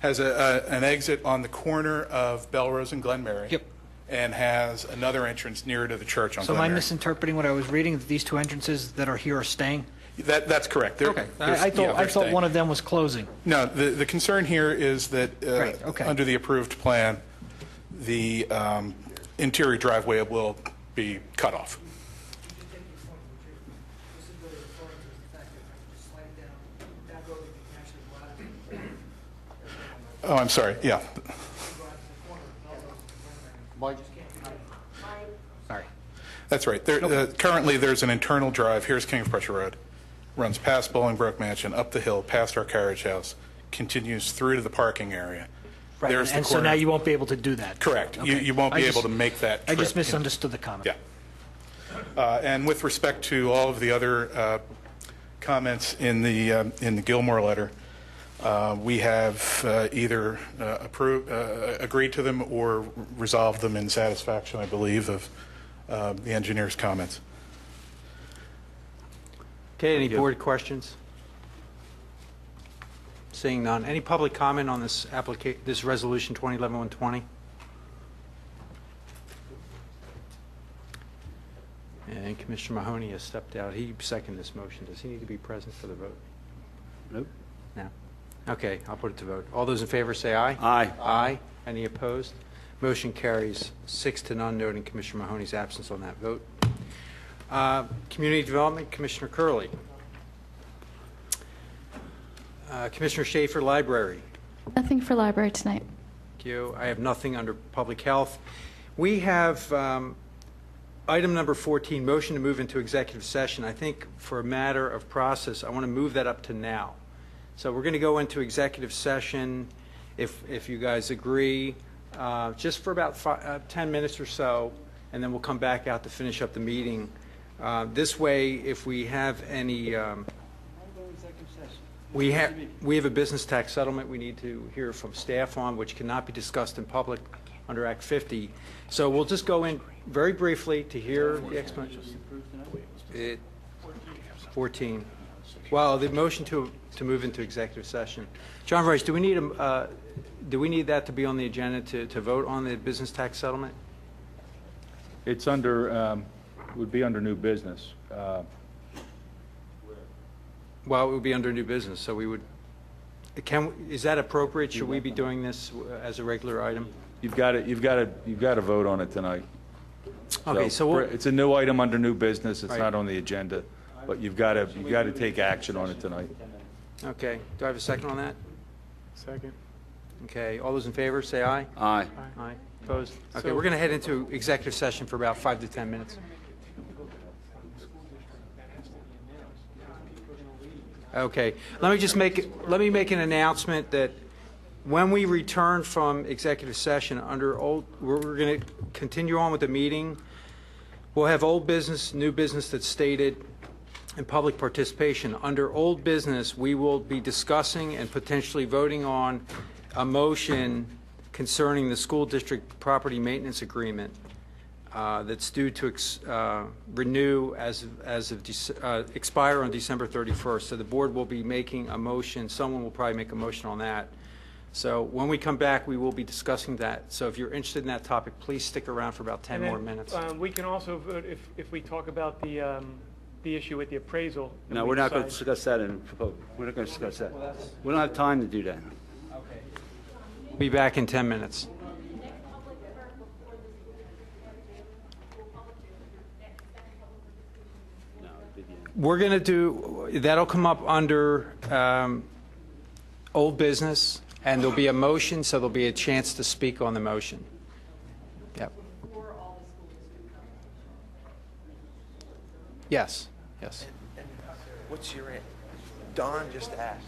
Has an exit on the corner of Belrose and Glen Mary. Yep. And has another entrance nearer to the church on So am Glen I Mary. misinterpreting what I was reading, that these 2 entrances that are here are staying? That's correct. Okay. I thought one of them was closing. No, the concern here is that Right, okay. under the approved plan, the interior driveway will be cut off. Oh, I'm sorry, yeah. Sorry. That's right. Currently, there's an internal drive. Here's King of Prussia Road. Runs past Bolingbroke Mansion, up the hill, past our carriage house, continues through to the parking area. Right, There's the and so corner. now you won't be able to do that? Correct. Okay. You won't be I able just- to make that I just trip. misunderstood the comment. Yeah. And with respect to all of the other comments in the Gilmore letter, we have either agreed to them or resolved them in satisfaction, I believe, of the engineer's comments. Okay, any board questions? Seeing none. Any public comment on this this resolution 2011-120? And Commissioner Mahoney has stepped out. He seconded this motion. Does he need to be present for the vote? Nope. No. Okay, I'll put it to vote. All those in favor say aye. Aye. Aye. Any opposed? Motion carries 6-0, noting Commissioner Mahoney's absence on that vote. Community Development, Commissioner Curley. Commissioner Schaefer, Library. Nothing for library tonight. Thank you. I have nothing under Public Health. We have item number 14, motion to move into executive session. I think for a matter of process, I want to move that up to now. So we're going to go into executive session, if you guys agree, just for about 10 minutes or so, and then we'll come back out to finish up the meeting. This way, if we have any, we have a business tax settlement we need to hear from staff on, which cannot be discussed in public under Act 50. So we'll just go in very briefly to hear the explanation. 14. Well, the motion to move into executive session. John Rice, do we need that to be on the agenda to vote on the business tax settlement? It's under, would be under new business. Well, it would be under new business, so we would, is that appropriate? Should we be doing this as a regular item? You've got to vote on it tonight. Okay, so it's a new item under new business. It's Right. not on the agenda, but you've got to take action on it tonight. Okay, do I have a second on that? Second. Okay, all those in favor, say aye. Aye. Aye. Opposed? Okay, So- we're going to head into executive session for about 5 to 10 minutes. Okay, let me make an announcement that when we return from executive session we're going to continue on with the meeting. We'll have old business, new business that's stated, and public participation. Under old business, we will be discussing and potentially voting on a motion concerning the school district property maintenance agreement that's due to renew expire on December 31st. So the board will be making a motion. Someone will probably make a motion on that. So when we come back, we will be discussing that. So if you're interested in that topic, please stick around for about 10 And then, more minutes. We can also vote if we talk about the issue with the appraisal. and No, we we're not going to decide- discuss that we're not going to discuss that. We don't have time to do that. We'll be back in 10 minutes. We're going to do, that'll come up under old business, and there'll be a motion, so there'll be a chance to speak on the motion. Yep. Yes, yes. And what's your, Don just asked.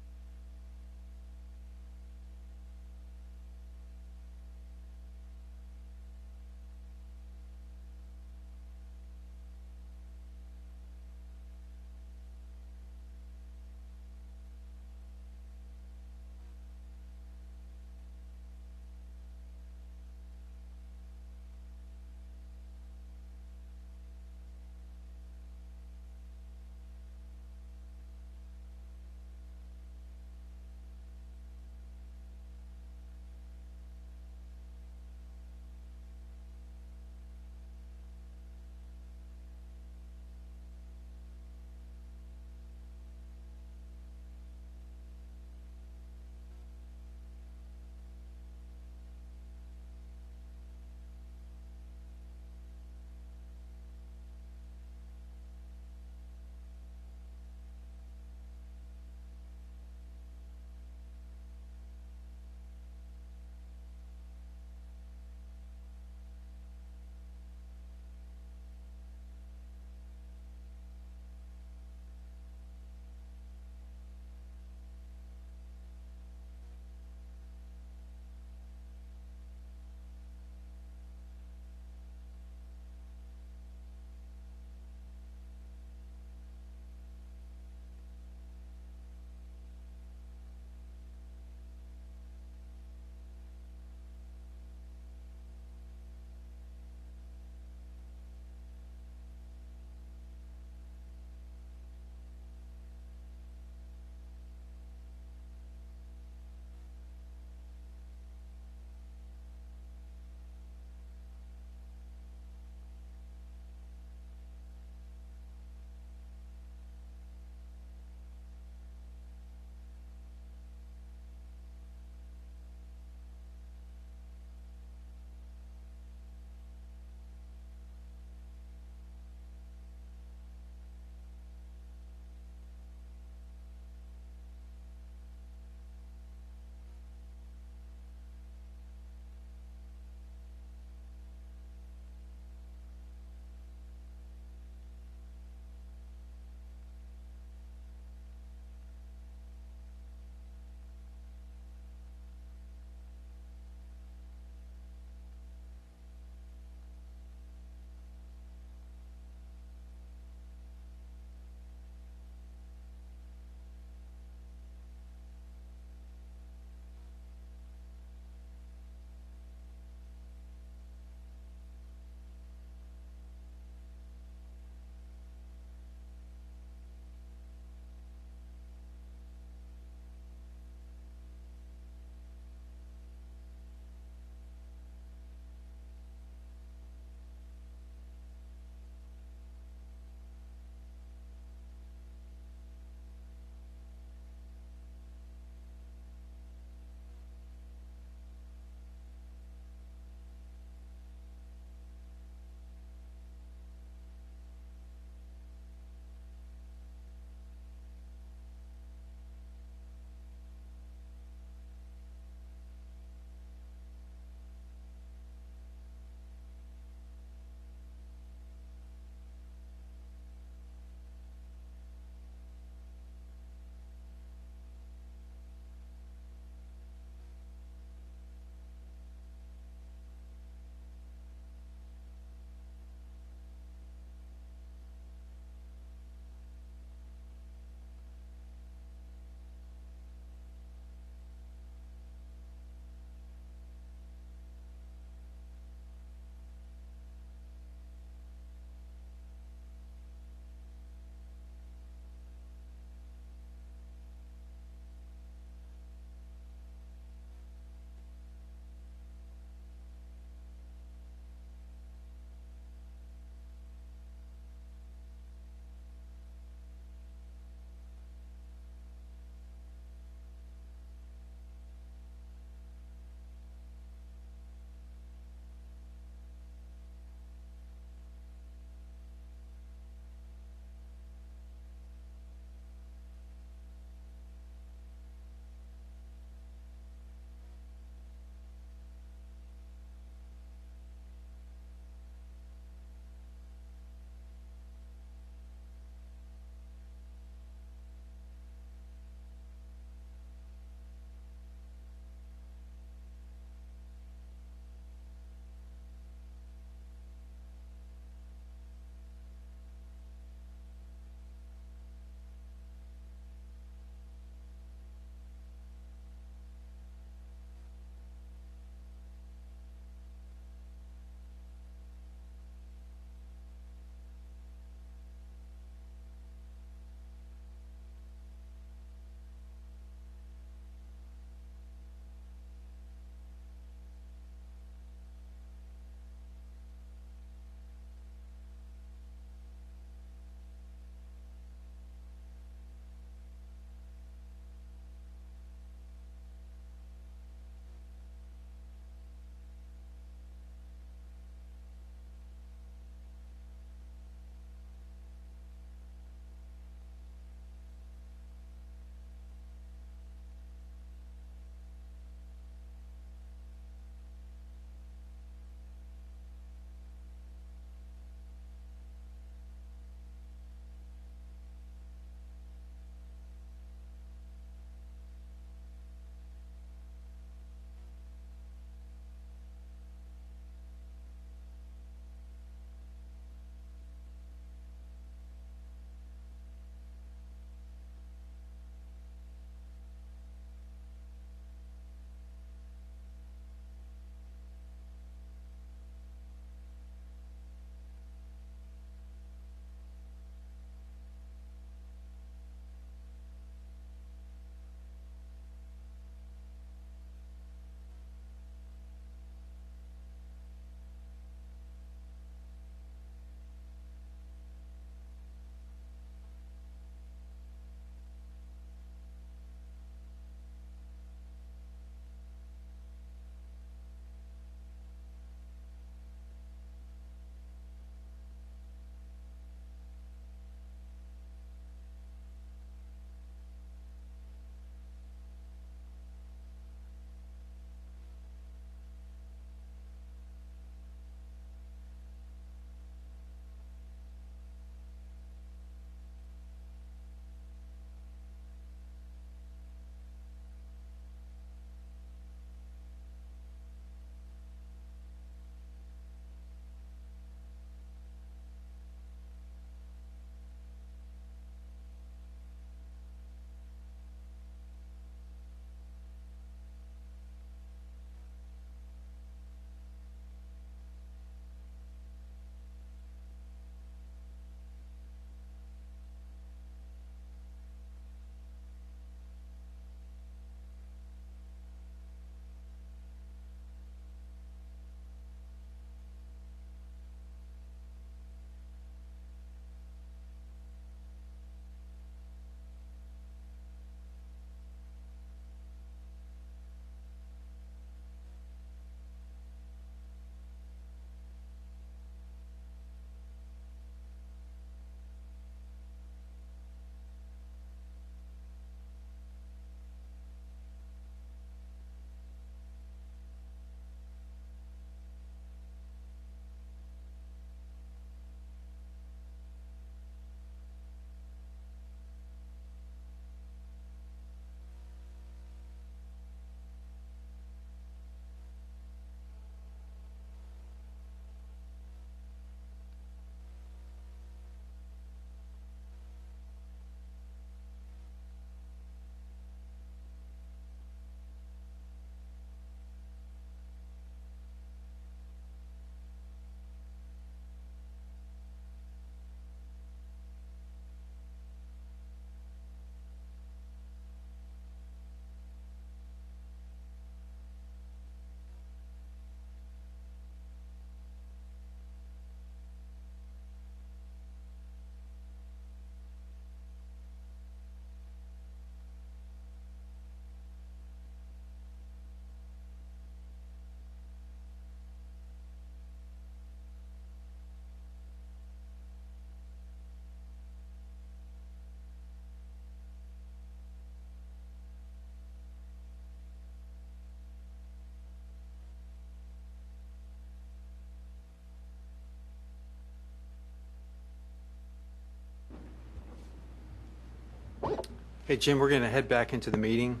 Hey, Jim, we're going to head back into the meeting.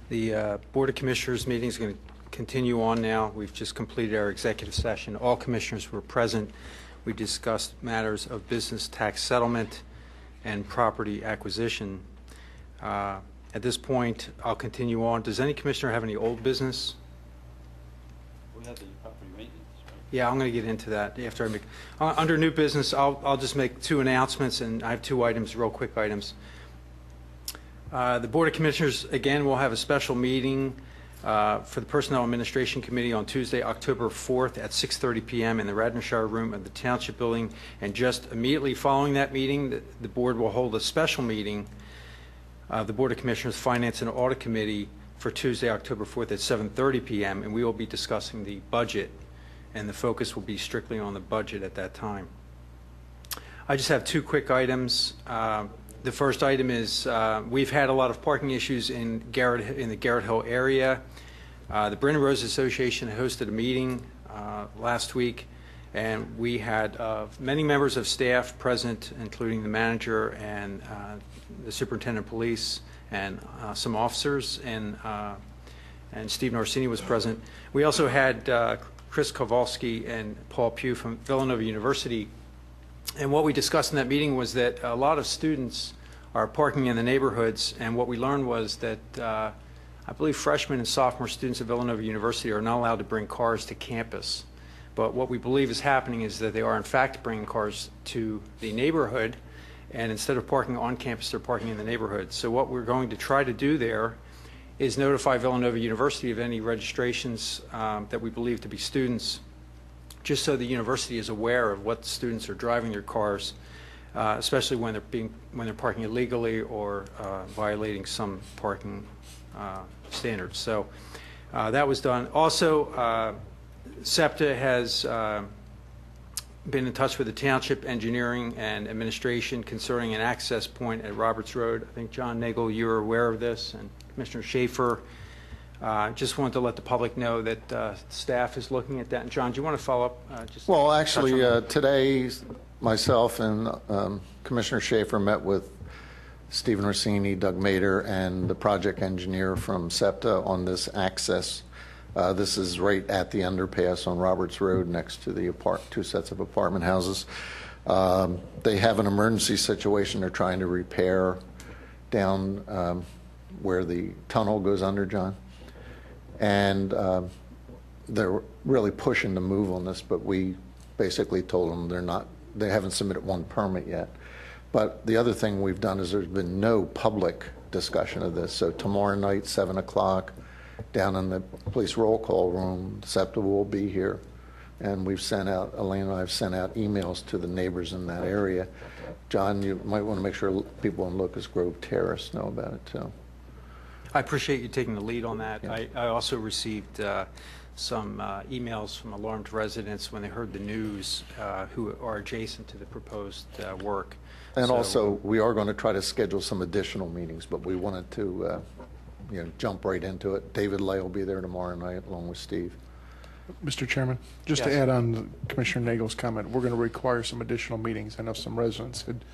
The Board of Commissioners meeting is going to continue on now. We've just completed our executive session. All commissioners were present. We discussed matters of business tax settlement and property acquisition. At this point, I'll continue on. Does any commissioner have any old business? We have the property maintenance, right? Yeah, I'm going to get into that after I make. Under new business, I'll just make 2 announcements, and I have 2 items, real quick items. The Board of Commissioners, again, will have a special meeting for the Personnel Administration Committee on Tuesday, October 4th at 6:30 p.m. in the Radnor room of the Township Building. And just immediately following that meeting, the Board will hold a special meeting of the Board of Commissioners Finance and Audit Committee for Tuesday, October 4th at 7:30 p.m. And we will be discussing the budget, and the focus will be strictly on the budget at that time. I just have 2 quick items. The first item is we've had a lot of parking issues in the Garrett Hill area. The Bryn Rose Association hosted a meeting last week, and we had many members of staff present, including the manager and the superintendent of police and some officers, and Steve Narsini was present. We also had Chris Kowalski and Paul Pugh from Villanova University. And what we discussed in that meeting was that a lot of students are parking in the neighborhoods, and what we learned was that I believe freshmen and sophomore students at Villanova University are not allowed to bring cars to campus. But what we believe is happening is that they are in fact bringing cars to the neighborhood, and instead of parking on campus, they're parking in the neighborhood. So what we're going to try to do there is notify Villanova University of any registrations that we believe to be students, just so the university is aware of what students are driving their cars, especially when they're parking illegally or violating some parking standards. So that was done. Also, SEPTA has been in touch with the Township Engineering and Administration concerning an access point at Roberts Road. I think, John Nagel, you're aware of this, and Commissioner Schaefer. Just wanted to let the public know that staff is looking at that. And John, do you want to follow up? Well, actually, today, myself and Commissioner Schaefer met with Stephen Orsini, Doug Mader, and the project engineer from SEPTA on this access. This is right at the underpass on Roberts Road next to the 2 sets of apartment houses. They have an emergency situation they're trying to repair down where the tunnel goes under, John. And they're really pushing to move on this, but we basically told them they haven't submitted one permit yet. But the other thing we've done is there's been no public discussion of this. So tomorrow night, 7 o'clock, down in the police roll call room, SEPTA will be here. And Elaine and I have sent out emails to the neighbors in that area. John, you might want to make sure people in Locust Grove Terrace know about it too. I appreciate you taking the lead on that. Yeah. I also received some emails from alarmed residents when they heard the news who are adjacent to the proposed work. And also, we are going to try to schedule some additional meetings, but we wanted to jump right into it. David Lay will be there tomorrow night along with Steve. Mr. Chairman, just to add on Commissioner Nagel's comment, we're going to require some additional meetings. I know some residents had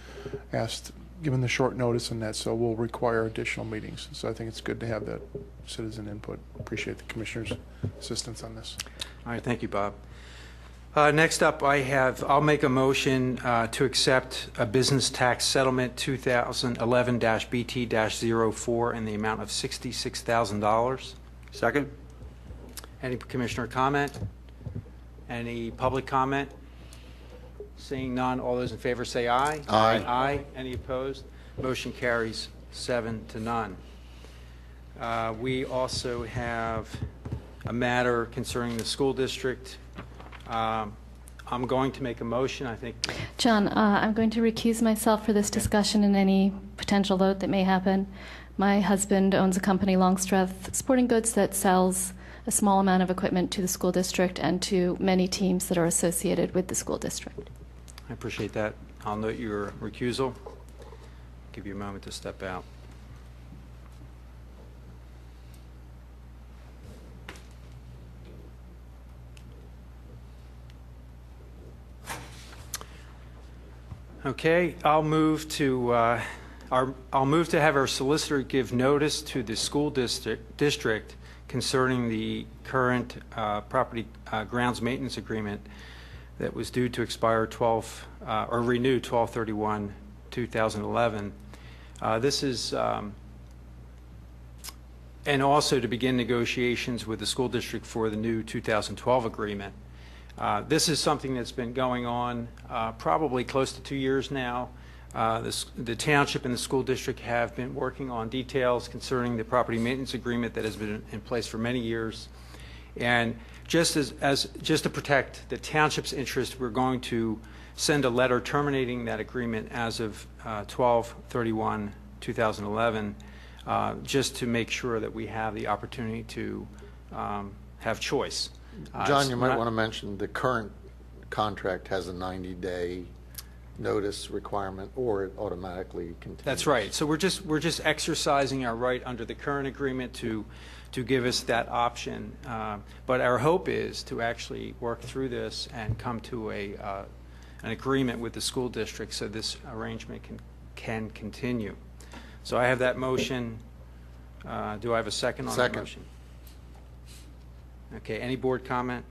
asked, given the short notice and that, so we'll require additional meetings. So I think it's good to have that citizen input. Appreciate the Commissioner's assistance on this. All right, thank you, Bob. Next up, I'll make a motion to accept a business tax settlement 2011-BT-04 in the amount of $66,000. Second. Any commissioner comment? Any public comment? Seeing none, all those in favor say aye. Aye. Aye. Any opposed? Motion carries 7-0. We also have a matter concerning the school district. I'm going to make a motion, I think. John, I'm going to recuse myself for this discussion and any potential vote that may happen. My husband owns a company, Longstreth Sporting Goods, that sells a small amount of equipment to the school district and to many teams that are associated with the school district. I appreciate that. I'll note your recusal. Give you a moment to step out. Okay, I'll move to I'll move to have our solicitor give notice to the school district concerning the current property grounds maintenance agreement that was due to expire or renew 12/31/2011. This is, and also to begin negotiations with the school district for the new 2012 agreement. This is something that's been going on probably close to 2 years now. The township and the school district have been working on details concerning the property maintenance agreement that has been in place for many years. And just to protect the township's interest, we're going to send a letter terminating that agreement as of 12/31/2011, just to make sure that we have the opportunity to have choice. John, you might want to mention the current contract has a 90-day notice requirement, or it automatically continues. That's right. So we're just exercising our right under the current agreement to give us that option. But our hope is to actually work through this and come to an agreement with the school district so this arrangement can continue. So I have that motion. Do I have a second on that motion? Okay. Any board comment?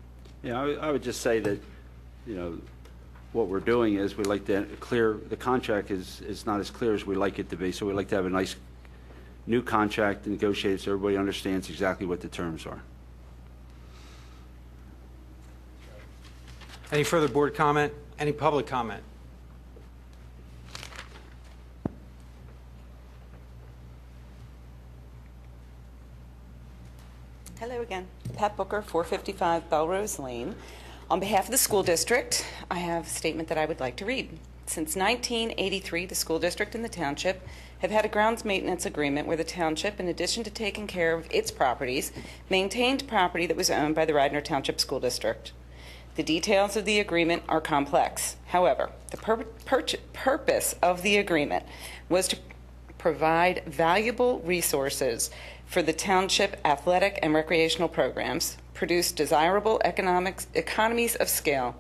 Yeah, I would just say that, what we're doing is we like to clear, the contract is not as clear as we like it to be, so we like to have a nice new contract negotiated so everybody understands exactly what the terms are. Any further board comment? Any public comment? Hello again. Pat Booker, 455 Belrose Lane. On behalf of the school district, I have a statement that I would like to read. Since 1983, the school district and the township have had a grounds maintenance agreement where the township, in addition to taking care of its properties, maintained property that was owned by the Radnor Township School District. The details of the agreement are complex. However, the purpose of the agreement was to provide valuable resources for the township athletic and recreational programs, produce desirable economies of scale,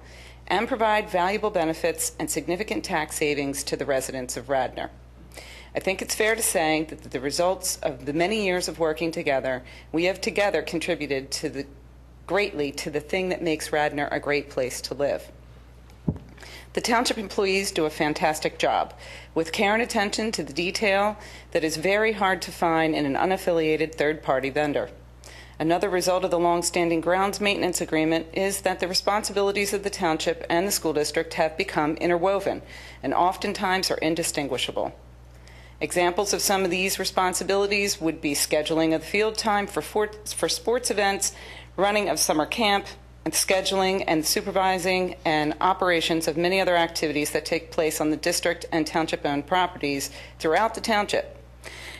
and provide valuable benefits and significant tax savings to the residents of Radnor. I think it's fair to say that the results of the many years of working together, we have together contributed greatly to the thing that makes Radnor a great place to live. The township employees do a fantastic job with care and attention to the detail that is very hard to find in an unaffiliated third-party vendor. Another result of the long-standing grounds maintenance agreement is that the responsibilities of the township and the school district have become interwoven and oftentimes are indistinguishable. Examples of some of these responsibilities would be scheduling of field time for sports events, running of summer camp, and scheduling and supervising and operations of many other activities that take place on the district and township-owned properties throughout the township.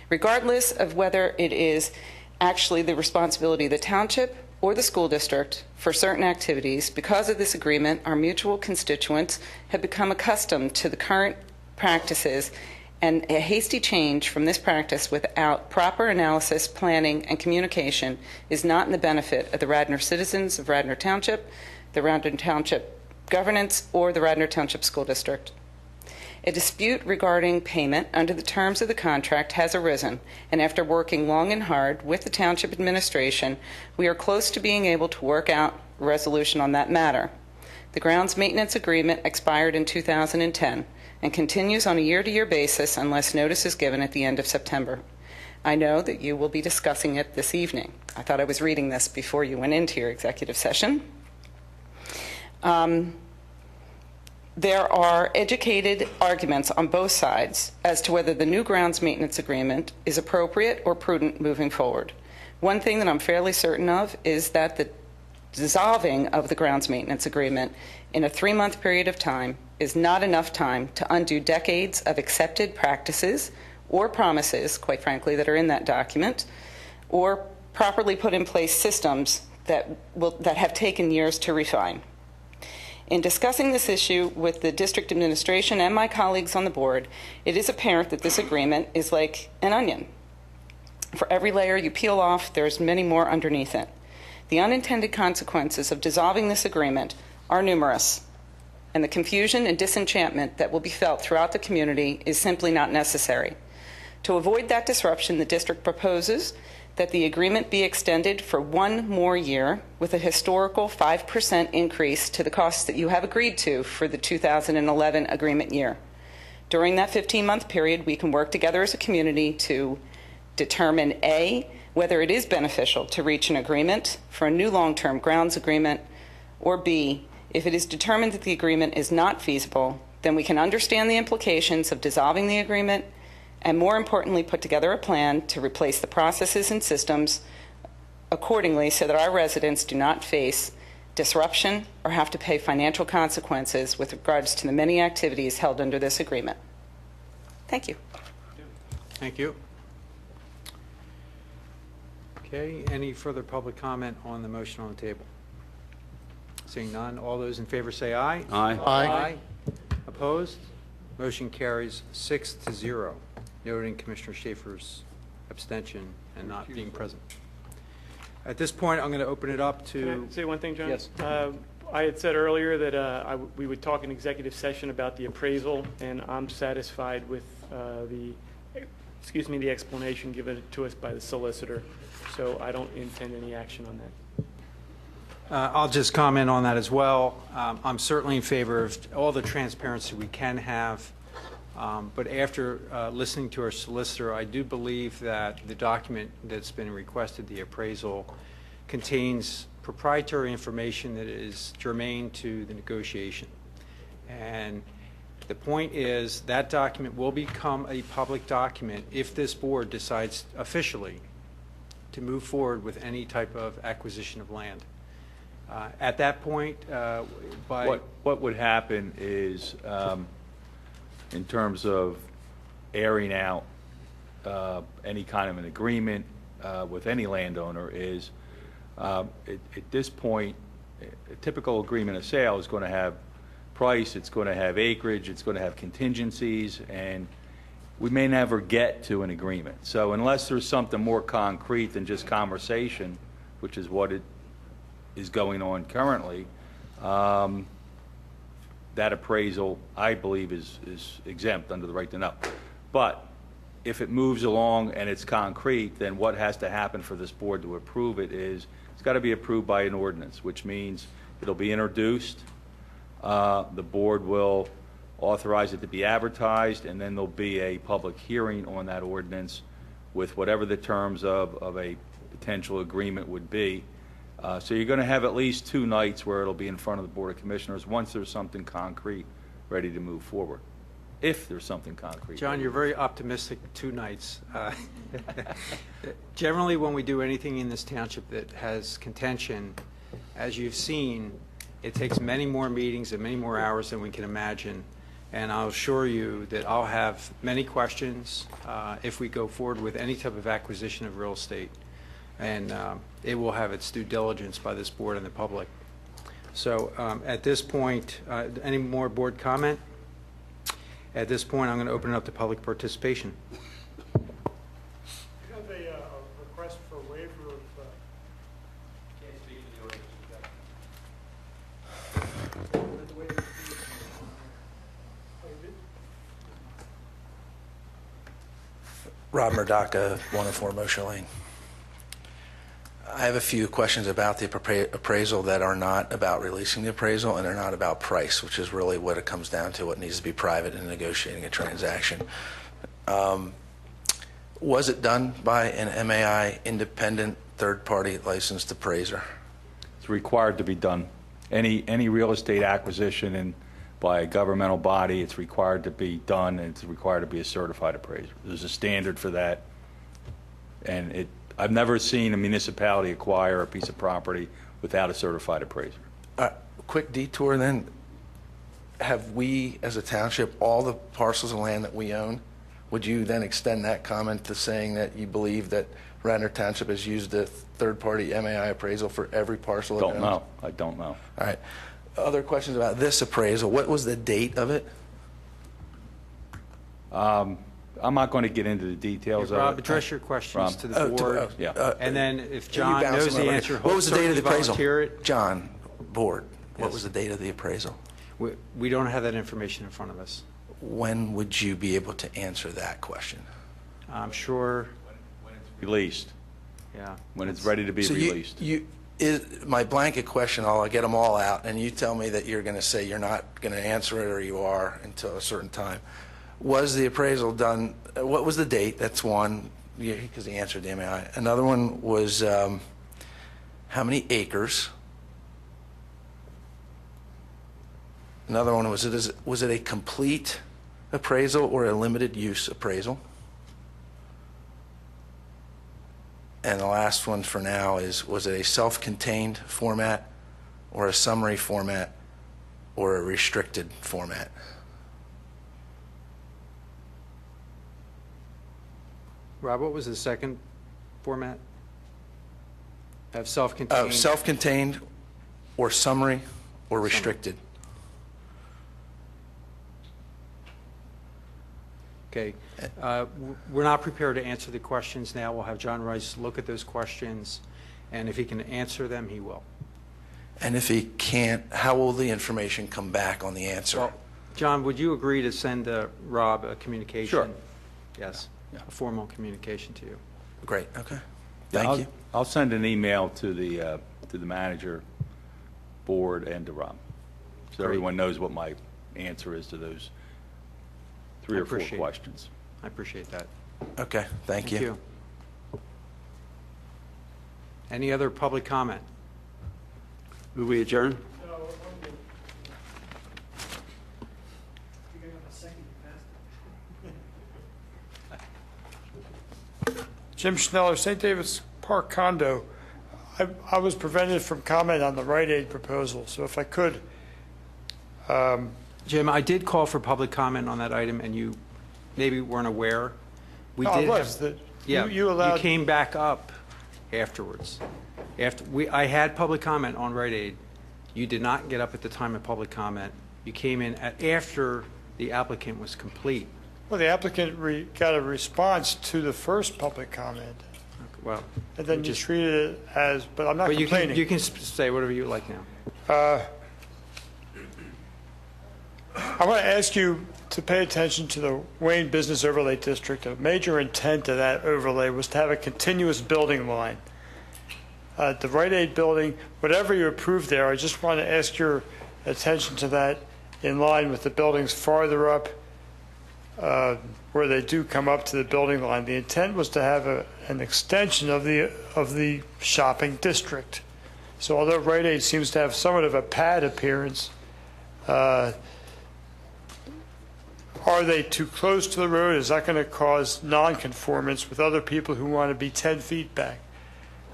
Regardless of whether it is actually the responsibility of the township or the school district for certain activities, because of this agreement, our mutual constituents have become accustomed to the current practices, and a hasty change from this practice without proper analysis, planning, and communication is not in the benefit of the Radnor citizens of Radnor Township, the Radnor Township governance, or the Radnor Township School District. A dispute regarding payment under the terms of the contract has arisen, and after working long and hard with the Township administration, we are close to being able to work out a resolution on that matter. The grounds maintenance agreement expired in 2010 and continues on a year-to-year basis unless notice is given at the end of September. I know that you will be discussing it this evening. I thought I was reading this before you went into your executive session. There are educated arguments on both sides as to whether the new grounds maintenance agreement is appropriate or prudent moving forward. One thing that I'm fairly certain of is that the dissolving of the grounds maintenance agreement in a 3-month period of time is not enough time to undo decades of accepted practices or promises, quite frankly, that are in that document, or properly put in place systems that have taken years to refine. In discussing this issue with the district administration and my colleagues on the board, it is apparent that this agreement is like an onion. For every layer you peel off, there's many more underneath it. The unintended consequences of dissolving this agreement are numerous, and the confusion and disenchantment that will be felt throughout the community is simply not necessary. To avoid that disruption, the district proposes that the agreement be extended for 1 more year with a historical 5% increase to the costs that you have agreed to for the 2011 agreement year. During that 15-month period, we can work together as a community to determine A, whether it is beneficial to reach an agreement for a new long-term grounds agreement, or B, if it is determined that the agreement is not feasible, then we can understand the implications of dissolving the agreement and, more importantly, put together a plan to replace the processes and systems accordingly so that our residents do not face disruption or have to pay financial consequences with regards to the many activities held under this agreement. Thank you. Thank you. Okay, any further public comment on the motion on the table? Seeing none, all those in favor say aye. Aye. Aye. Opposed? Motion carries 6-0, noting Commissioner Schaefer's abstention and not being present. At this point, I'm going to open it up to... Can I say one thing, John? Yes. I had said earlier that we would talk in executive session about the appraisal, and I'm satisfied with the explanation given to us by the solicitor. So I don't intend any action on that. I'll just comment on that as well. I'm certainly in favor of all the transparency we can have, but after listening to our solicitor, I do believe that the document that's been requested, the appraisal, contains proprietary information that is germane to the negotiation. And the point is that document will become a public document if this board decides officially to move forward with any type of acquisition of land. At that point, What would happen is, in terms of airing out any kind of an agreement with any landowner, is at this point, a typical agreement of sale is going to have price, it's going to have acreage, it's going to have contingencies, and we may never get to an agreement. So unless there's something more concrete than just conversation, which is what it is going on currently, that appraisal, I believe, is exempt under the right to know. But if it moves along and it's concrete, then what has to happen for this board to approve it is it's got to be approved by an ordinance, which means it'll be introduced, the board will authorize it to be advertised, and then there'll be a public hearing on that ordinance with whatever the terms of a potential agreement would be. So you're going to have at least 2 nights where it'll be in front of the Board of Commissioners once there's something concrete ready to move forward, if there's something concrete. John, you're very optimistic. 2 nights. Generally, when we do anything in this township that has contention, as you've seen, it takes many more meetings and many more hours than we can imagine. And I'll assure you that I'll have many questions if we go forward with any type of acquisition of real estate. And it will have its due diligence by this board and the public. So at this point, any more board comment? At this point, I'm going to open it up to public participation. You have a request for waiver of... Can't speak to the ordinance. Rob Murdoka, 104 Mosher Lane. I have a few questions about the appraisal that are not about releasing the appraisal, and they're not about price, which is really what it comes down to, what needs to be private in negotiating a transaction. Was it done by an MAI independent third-party licensed appraiser? It's required to be done. Any real estate acquisition by a governmental body, it's required to be done, and it's required to be a certified appraiser. There's a standard for that, and I've never seen a municipality acquire a piece of property without a certified appraiser. Quick detour then. Have we, as a township, all the parcels of land that we own, would you then extend that comment to saying that you believe that Radnor Township has used a third-party MAI appraisal for every parcel it owns? Don't know. I don't know. All right. Other questions about this appraisal. What was the date of it? I'm not going to get into the details of it. Rob, address your questions to the board. Yeah. And then if John knows the answer, what was the date of the appraisal? Volunteer it. John, board, what Yes. was the date of the appraisal? We don't have that information in front of us. When would you be able to answer that question? I'm sure, Released, yeah. when it's ready to be So released. my blanket question, I'll get them all out, and you tell me that you're going to say you're not going to answer it, or you are until a certain time. Was the appraisal done, what was the date? That's one, because he answered the MAI. Another one was how many acres? Another one was it a complete appraisal or a limited use appraisal? And the last one for now is, was it a self-contained format or a summary format or a restricted format? Rob, what was the second format? Of self-contained? Self-contained or summary or restricted? Okay. We're not prepared to answer the questions now. We'll have John Rice look at those questions, and if he can answer them, he will. And if he can't, how will the information come back on the answer? Well, John, would you agree to send Rob a communication? Sure. Yes, a formal communication to you. Great, okay. Yeah, Thank you. I'll send an email to the manager, board, and to Rob, so everyone knows what my answer is to those 3 or 4 questions. I appreciate that. Okay, thank you. Any other public comment? Will we adjourn? Jim Schneller, St. David's Park condo. I was prevented from comment on the Rite Aid proposal, so if I could. Jim, I did call for public comment on that item, and you maybe weren't aware. No, I was. You allowed. You came back up afterwards. I had public comment on Rite Aid. You did not get up at the time of public comment. You came in after the applicant was complete. Well, the applicant got a response to the first public comment. Well, and then you treated it as, but I'm not complaining. You can say whatever you like now. I want to ask you to pay attention to the Wayne Business Overlay District. A major intent of that overlay was to have a continuous building line. The Rite Aid building, whatever you approved there, I just want to ask your attention to that in line with the buildings farther up where they do come up to the building line. The intent was to have an extension of the shopping district. So although Rite Aid seems to have somewhat of a pad appearance, are they too close to the road? Is that going to cause nonconformance with other people who want to be 10 feet back?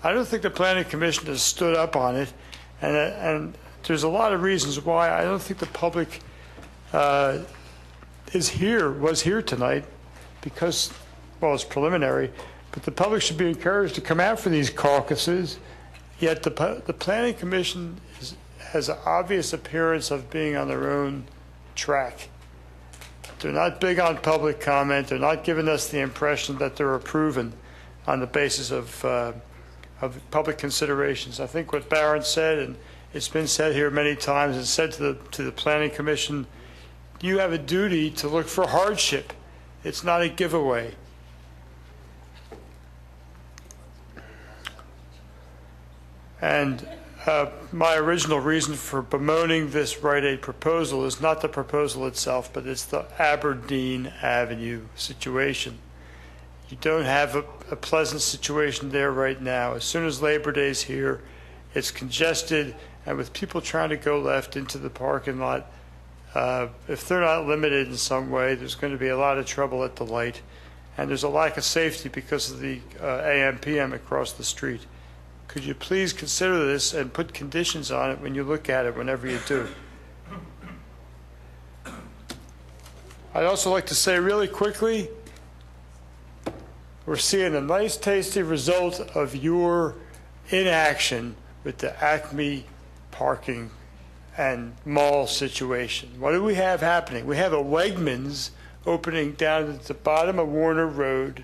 I don't think the Planning Commission has stood up on it, and there's a lot of reasons why I don't think the public was here tonight because, well, it's preliminary, but the public should be encouraged to come out for these caucuses, yet the Planning Commission has an obvious appearance of being on their own track. They're not big on public comment. They're not giving us the impression that they're approving on the basis of public considerations. I think what Barron said, and it's been said here many times, and said to the Planning Commission, you have a duty to look for hardship. It's not a giveaway. And my original reason for bemoaning this Rite Aid proposal is not the proposal itself, but it's the Aberdeen Avenue situation. You don't have a pleasant situation there right now. As soon as Labor Day's here, it's congested, and with people trying to go left into the parking lot, if they're not limited in some way, there's going to be a lot of trouble at the light. And there's a lack of safety because of the AM/PM across the street. Could you please consider this and put conditions on it when you look at it, whenever you do? I'd also like to say really quickly, we're seeing a nice, tasty result of your inaction with the Acme parking and mall situation. What do we have happening? We have a Wegmans opening down at the bottom of Warner Road.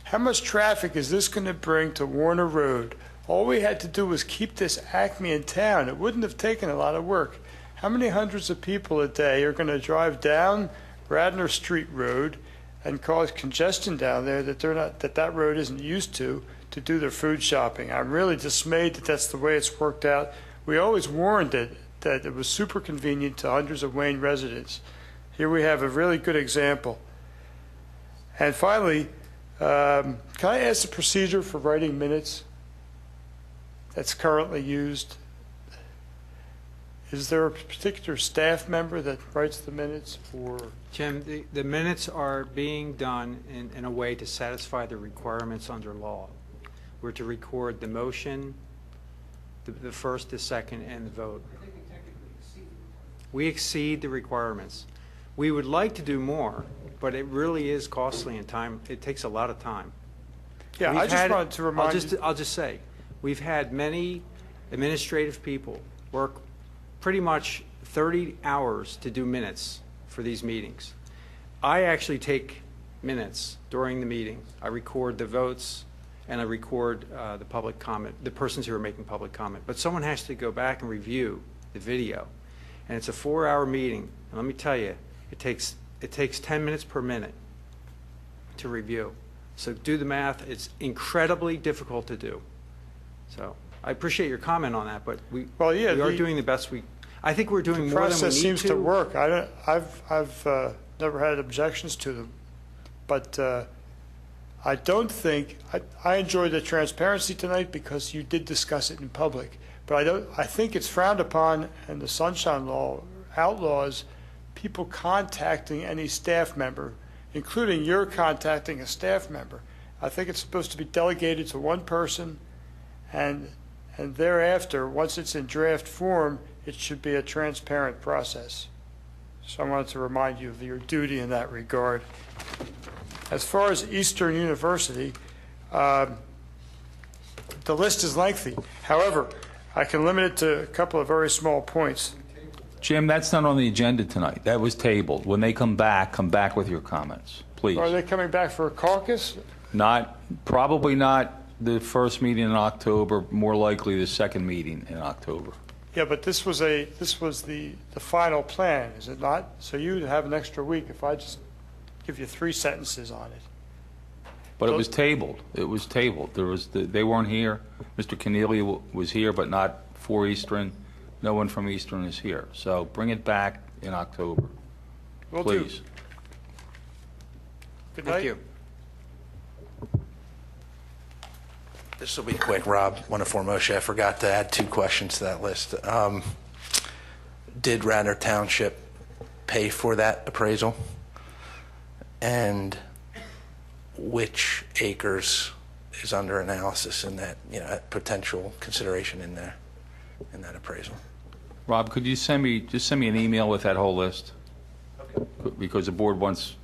How much traffic is this going to bring to Warner Road? All we had to do was keep this Acme in town. It wouldn't have taken a lot of work. How many hundreds of people a day are going to drive down Radnor Street Road, and cause congestion down there that that road isn't used to do their food shopping. I'm really dismayed that that's the way it's worked out. We always warned it that it was super convenient to hundreds of Wayne residents. Here we have a really good example. And finally, can I ask the procedure for writing minutes that's currently used? Is there a particular staff member that writes the minutes, or? Jim, the minutes are being done in a way to satisfy the requirements under law. We're to record the motion, the first, the second, and the vote. We exceed the requirements. We would like to do more, but it really is costly in time. It takes a lot of time. Yeah, I just wanted to remind you. I'll just say, we've had many administrative people work pretty much 30 hours to do minutes for these meetings. I actually take minutes during the meeting. I record the votes, and I record the public comment, the persons who are making public comment. But someone has to go back and review the video. And it's a 4-hour meeting. And let me tell you, it takes 10 minutes per minute to review. So do the math. It's incredibly difficult to do. So I appreciate your comment on that, but we are doing the best we. I think we're doing more than we need to. The process seems to work. I've never had objections to them, but I don't think I enjoyed the transparency tonight because you did discuss it in public. But I think it's frowned upon, and the Sunshine Law outlaws people contacting any staff member, including your contacting a staff member. I think it's supposed to be delegated to one person, and thereafter, once it's in draft form, it should be a transparent process. So I wanted to remind you of your duty in that regard. As far as Eastern University, the list is lengthy. However, I can limit it to a couple of very small points. Jim, that's not on the agenda tonight. That was tabled. When they come back with your comments, please. Are they coming back for a caucus? Probably not the first meeting in October, more likely the second meeting in October. Yeah, but this was the final plan, is it not? So you'd have an extra week if I just give you 3 sentences on it. But it was tabled. It was tabled. They weren't here. Mr. Keneally was here, but not for Eastern. No one from Eastern is here. So bring it back in October. Will please. Do. Good night. Thank you. This will be quick, Rob. One of foremost, I forgot to add 2 questions to that list. Did Radnor Township pay for that appraisal? And which acres is under analysis in that, potential consideration in there, in that appraisal? Rob, could you send me an email with that whole list? Okay. Because the board wants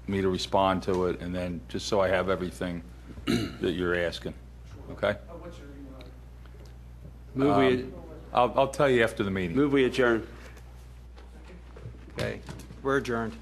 me to respond to it, and then just so I have everything that you're asking. Okay? What's your email? I'll tell you after the meeting. Move we adjourn. Okay. We're adjourned.